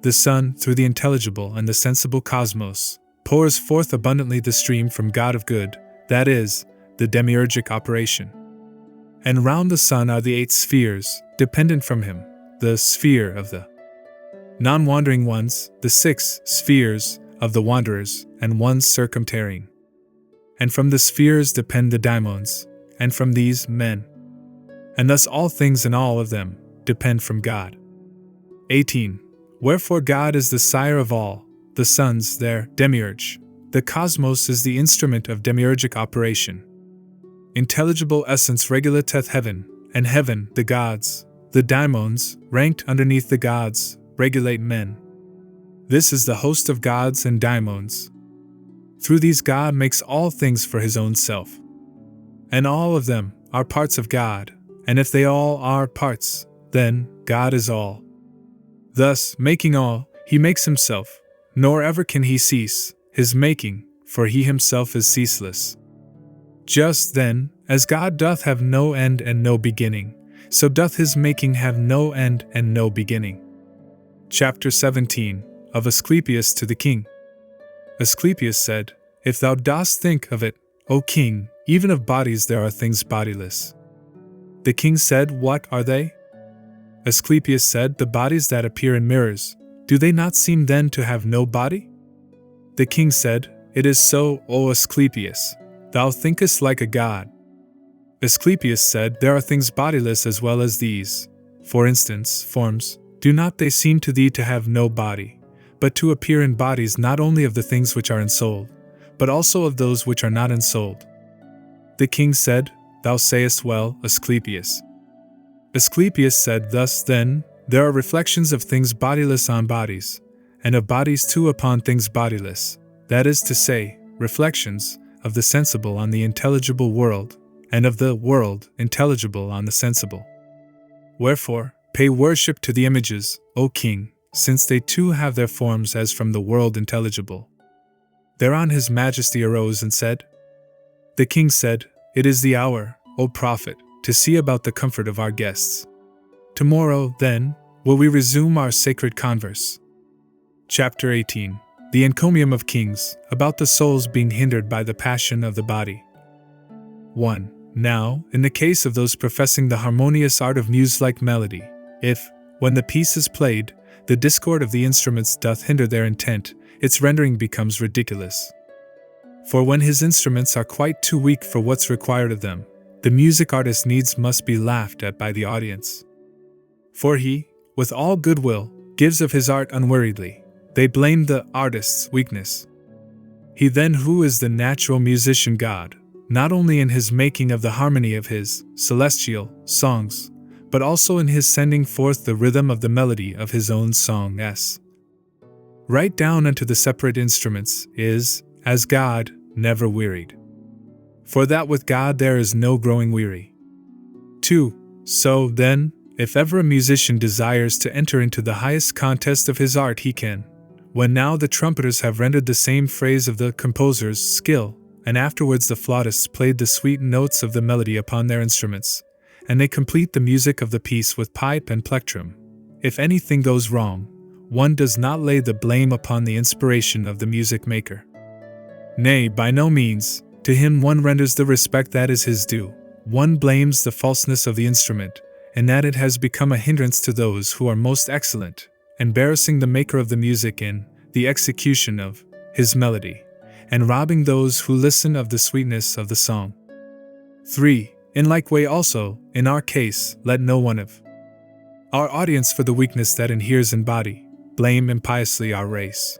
The sun, through the intelligible and the sensible cosmos, pours forth abundantly the stream from God of good, that is, the demiurgic operation. And round the sun are the 8 spheres, dependent from him, the sphere of the non-wandering ones, the 6 spheres of the wanderers, and ones circumterrene. And from the spheres depend the daimons, and from these men. And thus all things and all of them depend from God. 18. Wherefore God is the sire of all, the suns their demiurge. The cosmos is the instrument of demiurgic operation. Intelligible essence regulateth heaven, and heaven the gods. The daimons, ranked underneath the gods, regulate men. This is the host of gods and daimons. Through these God makes all things for his own self. And all of them are parts of God, and if they all are parts, then God is all. Thus, making all, he makes himself, nor ever can he cease his making, for he himself is ceaseless. Just then, as God doth have no end and no beginning, so doth his making have no end and no beginning. Chapter 17, of Asclepius to the king. Asclepius said, If thou dost think of it, O king, even of bodies there are things bodiless. The king said, What are they? Asclepius said, The bodies that appear in mirrors, do they not seem then to have no body? The king said, It is so, O Asclepius, thou thinkest like a god. Asclepius said, There are things bodiless as well as these. For instance, forms, do not they seem to thee to have no body, but to appear in bodies not only of the things which are ensouled, but also of those which are not ensouled? The king said, Thou sayest well, Asclepius. Asclepius said, Thus, then, there are reflections of things bodiless on bodies, and of bodies too upon things bodiless, that is to say, reflections of the sensible on the intelligible world, and of the world intelligible on the sensible. Wherefore, pay worship to the images, O king, since they too have their forms as from the world intelligible. Thereon his majesty arose and said, The king said, It is the hour, O prophet, to see about the comfort of our guests. Tomorrow, then, will we resume our sacred converse. Chapter 18. The Encomium of Kings, about the souls being hindered by the passion of the body. 1. Now, in the case of those professing the harmonious art of muse-like melody, if, when the piece is played, the discord of the instruments doth hinder their intent, its rendering becomes ridiculous. For when his instruments are quite too weak for what's required of them, the music artist needs must be laughed at by the audience. For he, with all goodwill, gives of his art unweariedly. They blame the artist's weakness. He then, who is the natural musician god, not only in his making of the harmony of his celestial songs, but also in his sending forth the rhythm of the melody of his own song right down unto the separate instruments, is, as God, never wearied. For that with God there is no growing weary. 2. So, then, if ever a musician desires to enter into the highest contest of his art he can, when now the trumpeters have rendered the same phrase of the composer's skill, and afterwards the flautists played the sweet notes of the melody upon their instruments, and they complete the music of the piece with pipe and plectrum. If anything goes wrong, one does not lay the blame upon the inspiration of the music maker. Nay, by no means, to him one renders the respect that is his due. One blames the falseness of the instrument, and that it has become a hindrance to those who are most excellent, embarrassing the maker of the music in the execution of his melody, and robbing those who listen of the sweetness of the song. 3. In like way also, in our case, let no one of our audience for the weakness that inheres in body, blame impiously our race.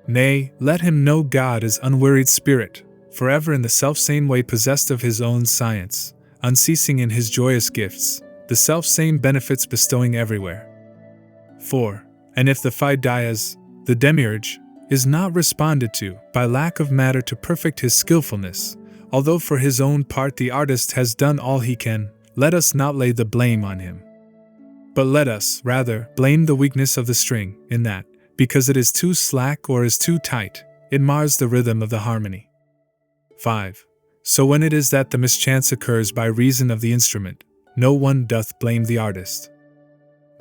Nay, let him know God is unwearied spirit, forever in the self-same way possessed of his own science, unceasing in his joyous gifts, the self-same benefits bestowing everywhere. 4. And if the Phidias, the demiurge, is not responded to by lack of matter to perfect his skillfulness, although for his own part the artist has done all he can, let us not lay the blame on him. But let us, rather, blame the weakness of the string, in that, because it is too slack or is too tight, it mars the rhythm of the harmony. 5. So when it is that the mischance occurs by reason of the instrument, no one doth blame the artist.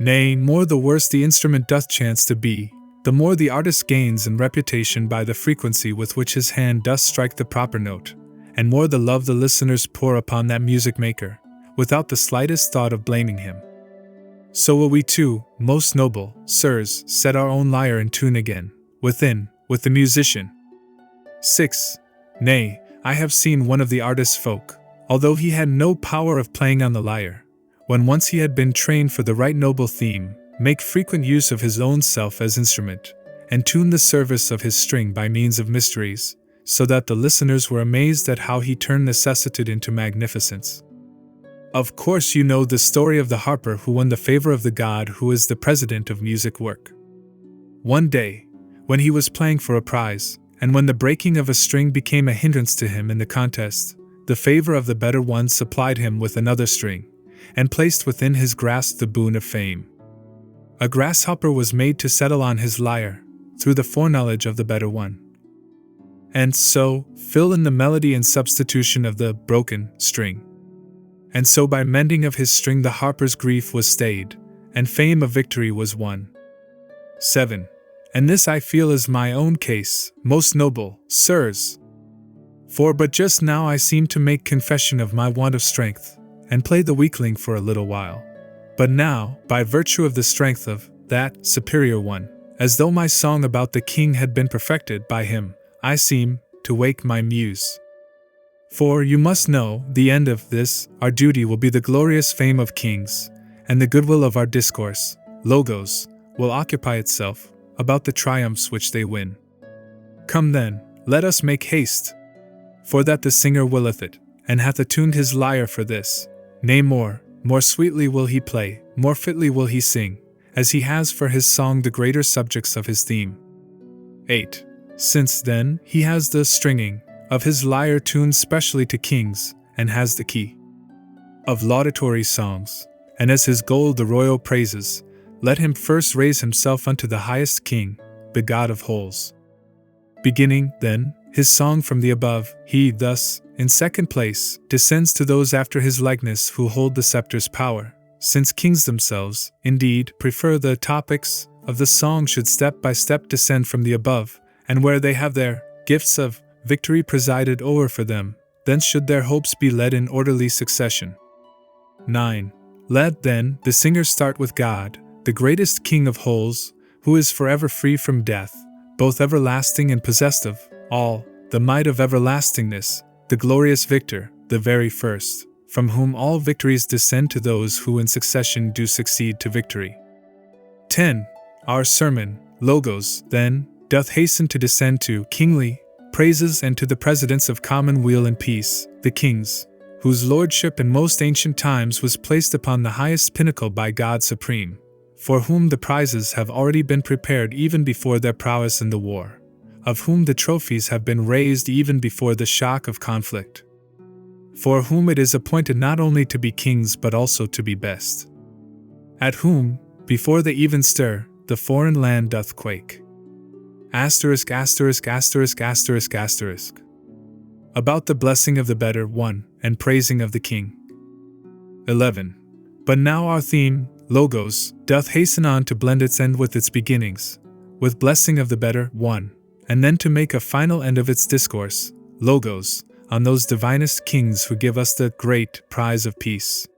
Nay, more the worse the instrument doth chance to be, the more the artist gains in reputation by the frequency with which his hand doth strike the proper note, and more the love the listeners pour upon that music maker, without the slightest thought of blaming him. So will we too, most noble sirs, set our own lyre in tune again, with the musician. 6. Nay, I have seen one of the artist's folk, although he had no power of playing on the lyre, when once he had been trained for the right noble theme, make frequent use of his own self as instrument, and tune the service of his string by means of mysteries, so that the listeners were amazed at how he turned necessitude into magnificence. Of course you know the story of the harper who won the favor of the god who is the president of music work. One day, when he was playing for a prize, and when the breaking of a string became a hindrance to him in the contest, the favor of the better one supplied him with another string, and placed within his grasp the boon of fame. A grasshopper was made to settle on his lyre, through the foreknowledge of the better one, and so fill in the melody in substitution of the broken string. And so by mending of his string the harper's grief was stayed, and fame of victory was won. 7. And this I feel is my own case, most noble sirs. For but just now I seem to make confession of my want of strength, and play the weakling for a little while. But now, by virtue of the strength of that superior one, as though my song about the king had been perfected by him, I seem to wake my muse. For you must know, the end of this, our duty will be the glorious fame of kings, and the goodwill of our discourse, logos, will occupy itself about the triumphs which they win. Come then, let us make haste. For that the singer willeth it, and hath attuned his lyre for this. Nay more sweetly will he play, more fitly will he sing, as he has for his song the greater subjects of his theme. 8. Since then he has the stringing of his lyre tuned specially to kings, and has the key of laudatory songs, and as his goal the royal praises, let him first raise himself unto the highest king, the God of wholes. Beginning, then, his song from the above, he thus, in second place, descends to those after his likeness who hold the scepter's power, since kings themselves, indeed, prefer the topics of the song should step by step descend from the above, and where they have their gifts of victory presided over for them, thence should their hopes be led in orderly succession. 9. Let, then, the singer start with God, the greatest King of wholes, who is forever free from death, both everlasting and possessed of all, the might of everlastingness, the glorious victor, the very first, from whom all victories descend to those who in succession do succeed to victory. 10. Our sermon, Logos, then, doth hasten to descend to kingly praises and to the presidents of commonweal and peace, the kings, whose lordship in most ancient times was placed upon the highest pinnacle by God Supreme, for whom the prizes have already been prepared even before their prowess in the war, of whom the trophies have been raised even before the shock of conflict, for whom it is appointed not only to be kings but also to be best, at whom, before they even stir, the foreign land doth quake. Asterisk, asterisk, asterisk, asterisk, asterisk. About the blessing of the better one, and praising of the king. 11. But now our theme, Logos, doth hasten on to blend its end with its beginnings, with blessing of the better one, and then to make a final end of its discourse, Logos, on those divinest kings who give us the great prize of peace.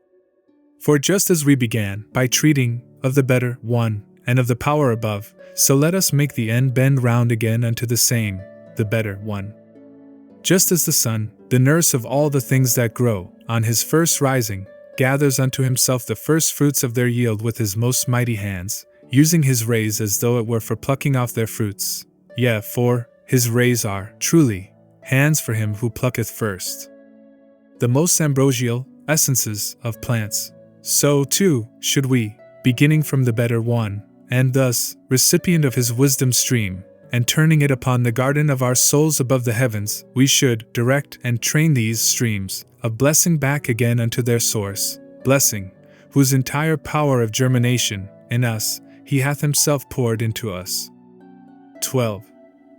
For just as we began by treating of the better one, and of the power above, so let us make the end bend round again unto the same, the better one. Just as the sun, the nurse of all the things that grow, on his first rising, gathers unto himself the first fruits of their yield with his most mighty hands, using his rays as though it were for plucking off their fruits. Yea, for his rays are, truly, hands for him who plucketh first the most ambrosial essences of plants. So, too, should we, beginning from the better one, and thus, recipient of his wisdom stream, and turning it upon the garden of our souls above the heavens, we should direct and train these streams of blessing back again unto their source, blessing, whose entire power of germination, in us, he hath himself poured into us. 12.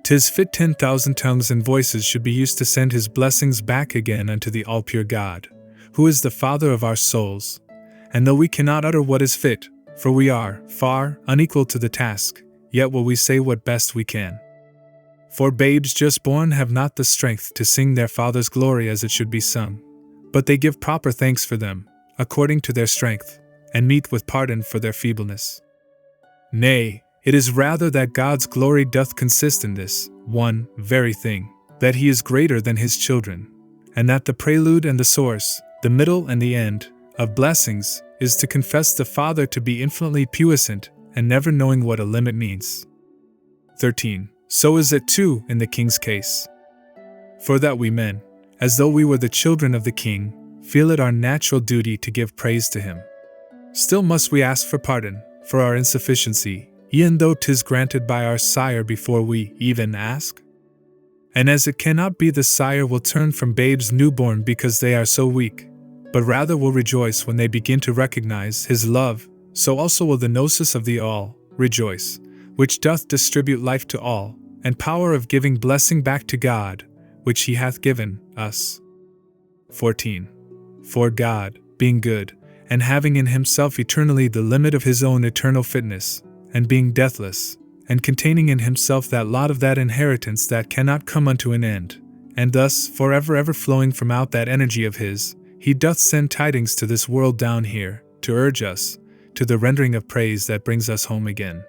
'Tis fit 10,000 tongues and voices should be used to send his blessings back again unto the all-pure God, who is the Father of our souls, and though we cannot utter what is fit, for we are far unequal to the task, yet will we say what best we can. For babes just born have not the strength to sing their Father's glory as it should be sung, but they give proper thanks for them, according to their strength, and meet with pardon for their feebleness. Nay, it is rather that God's glory doth consist in this one very thing, that he is greater than his children, and that the prelude and the source, the middle and the end, of blessings, is to confess the Father to be infinitely puissant, and never knowing what a limit means. 13. So is it too in the king's case. For that we men, as though we were the children of the king, feel it our natural duty to give praise to him. Still must we ask for pardon, for our insufficiency, e'en though 'tis granted by our sire before we even ask? And as it cannot be the sire will turn from babes newborn because they are so weak, but rather will rejoice when they begin to recognize his love, so also will the gnosis of the all rejoice, which doth distribute life to all, and power of giving blessing back to God, which he hath given us. 14. For God, being good, and having in himself eternally the limit of his own eternal fitness, and being deathless, and containing in himself that lot of that inheritance that cannot come unto an end, and thus forever ever flowing from out that energy of his, he doth send tidings to this world down here, to urge us, to the rendering of praise that brings us home again.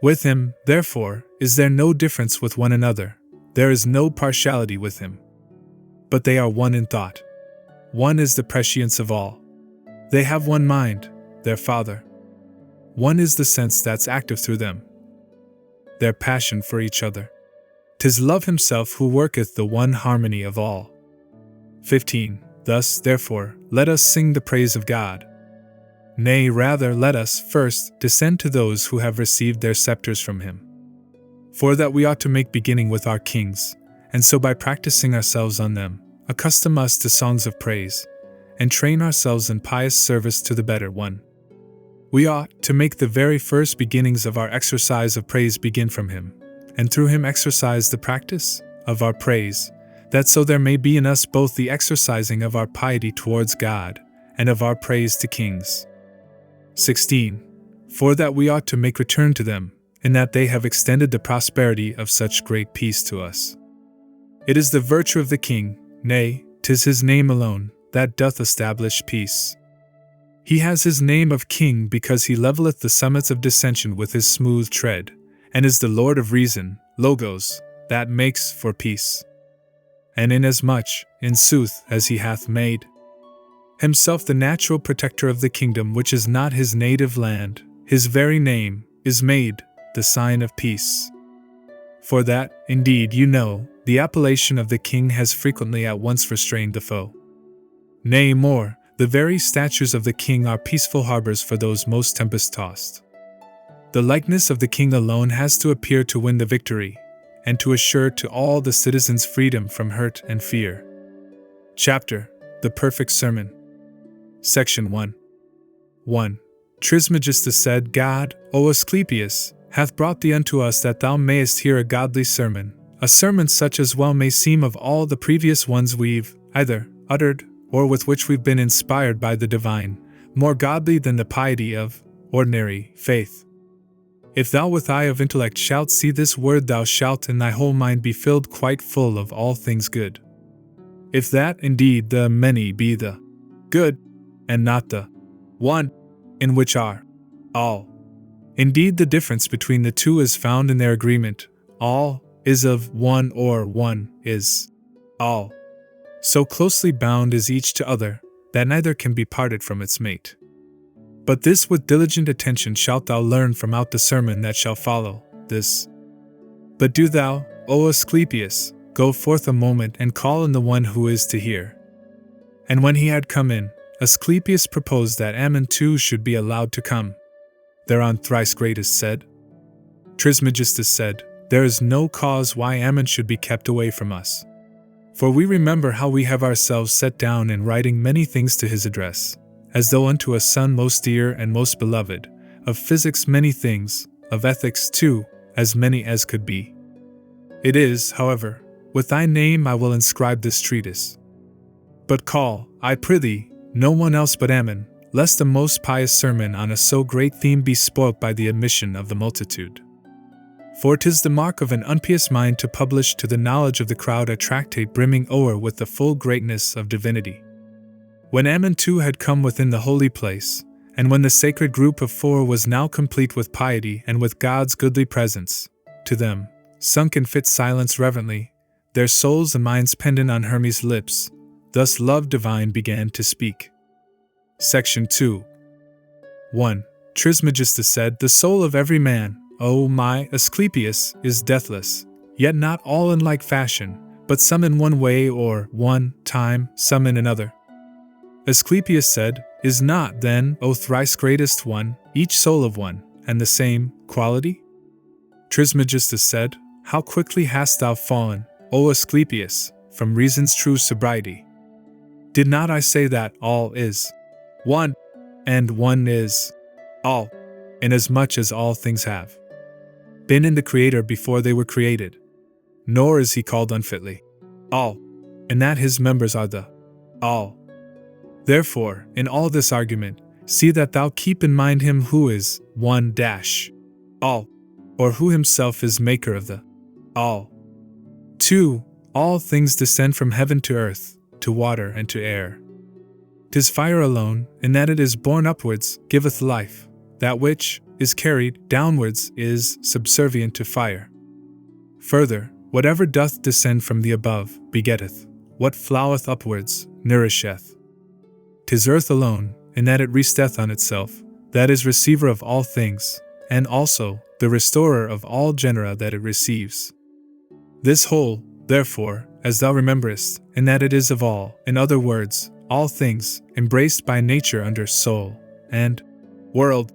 With him, therefore, is there no difference with one another, there is no partiality with him. But they are one in thought. One is the prescience of all. They have one mind, their Father. One is the sense that's active through them, their passion for each other. 'Tis love himself who worketh the one harmony of all. 15. Thus, therefore, let us sing the praise of God. Nay, rather, let us, first, descend to those who have received their scepters from him. For that we ought to make beginning with our kings, and so by practicing ourselves on them, accustom us to songs of praise, and train ourselves in pious service to the better one. We ought to make the very first beginnings of our exercise of praise begin from him, and through him exercise the practice of our praise, that so there may be in us both the exercising of our piety towards God, and of our praise to kings. 16. For that we ought to make return to them, in that they have extended the prosperity of such great peace to us. It is the virtue of the king, nay, 'tis his name alone, that doth establish peace. He has his name of king because he levelleth the summits of dissension with his smooth tread, and is the Lord of reason, logos, that makes for peace. And inasmuch, in sooth, as he hath made himself the natural protector of the kingdom which is not his native land, his very name is made the sign of peace. For that, indeed, you know, the appellation of the king has frequently at once restrained the foe. Nay, more, the very statues of the king are peaceful harbors for those most tempest-tossed. The likeness of the king alone has to appear to win the victory, and to assure to all the citizens freedom from hurt and fear. Chapter: The Perfect Sermon. Section 1. 1. Trismegistus said, God, O Asclepius, hath brought thee unto us that thou mayest hear a godly sermon, a sermon such as well may seem of all the previous ones we've either uttered, or with which we've been inspired by the divine, more godly than the piety of ordinary faith. If thou with eye of intellect shalt see this word, thou shalt in thy whole mind be filled quite full of all things good. If that, indeed, the many be the good, and not the one, in which are all. Indeed, the difference between the two is found in their agreement. All is of one, or one is all. So closely bound is each to other, that neither can be parted from its mate. But this with diligent attention shalt thou learn from out the sermon that shall follow this. But do thou, O Asclepius, go forth a moment and call in the one who is to hear. And when he had come in, Asclepius proposed that Ammon too should be allowed to come. Thereon Thrice Greatest said. Trismegistus said, There is no cause why Ammon should be kept away from us. For we remember how we have ourselves set down in writing many things to his address, as though unto a son most dear and most beloved, of physics many things, of ethics too, as many as could be. It is, however, with thy name I will inscribe this treatise. But call, I prithee, no one else but Ammon, lest a most pious sermon on a so great theme be spoilt by the admission of the multitude. For 'tis the mark of an unpious mind to publish to the knowledge of the crowd a tractate brimming o'er with the full greatness of divinity. When Ammon too had come within the holy place, and when the sacred group of four was now complete with piety and with God's goodly presence, to them, sunk in fit silence reverently, their souls and minds pendant on Hermes' lips, thus love divine began to speak. Section 2. 1. Trismegistus said, The soul of every man, O my Asclepius, is deathless, yet not all in like fashion, but some in one way or one time, some in another. Asclepius said, Is not, then, O thrice greatest one, each soul of one, and the same quality? Trismegistus said, How quickly hast thou fallen, O Asclepius, from reason's true sobriety. Did not I say that all is one, and one is all, inasmuch as all things have been in the Creator before they were created? Nor is he called unfitly all, and that his members are the all. Therefore, in all this argument, see that thou keep in mind him who is one dash all, or who himself is maker of the all. 2. All things descend from heaven to earth, to water and to air. 'Tis fire alone, in that it is borne upwards, giveth life. That which is carried downwards is subservient to fire. Further, whatever doth descend from the above, begetteth. What floweth upwards, nourisheth. 'Tis earth alone, in that it resteth on itself, that is receiver of all things, and also the restorer of all genera that it receives. This whole, therefore, as thou rememberest, in that it is of all, in other words, all things, embraced by nature under soul and world,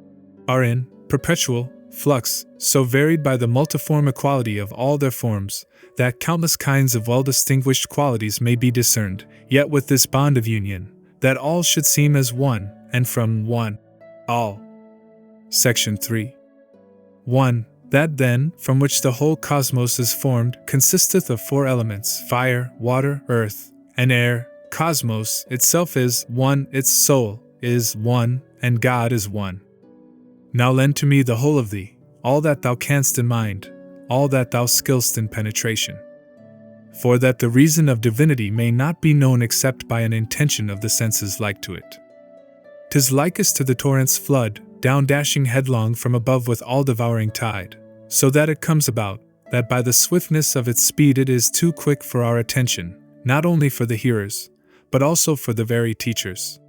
are in perpetual flux, so varied by the multiform equality of all their forms, that countless kinds of well-distinguished qualities may be discerned, yet with this bond of union, that all should seem as one, and from one, all. Section 3. 1. That then, from which the whole cosmos is formed, consisteth of four elements: fire, water, earth, and air. Cosmos itself is one, its soul is one, and God is one. Now lend to me the whole of thee, all that thou canst in mind, all that thou skillst in penetration. For that the reason of divinity may not be known except by an intention of the senses like to it. 'Tis likest to the torrent's flood, down dashing headlong from above with all-devouring tide, so that it comes about, that by the swiftness of its speed it is too quick for our attention, not only for the hearers, but also for the very teachers.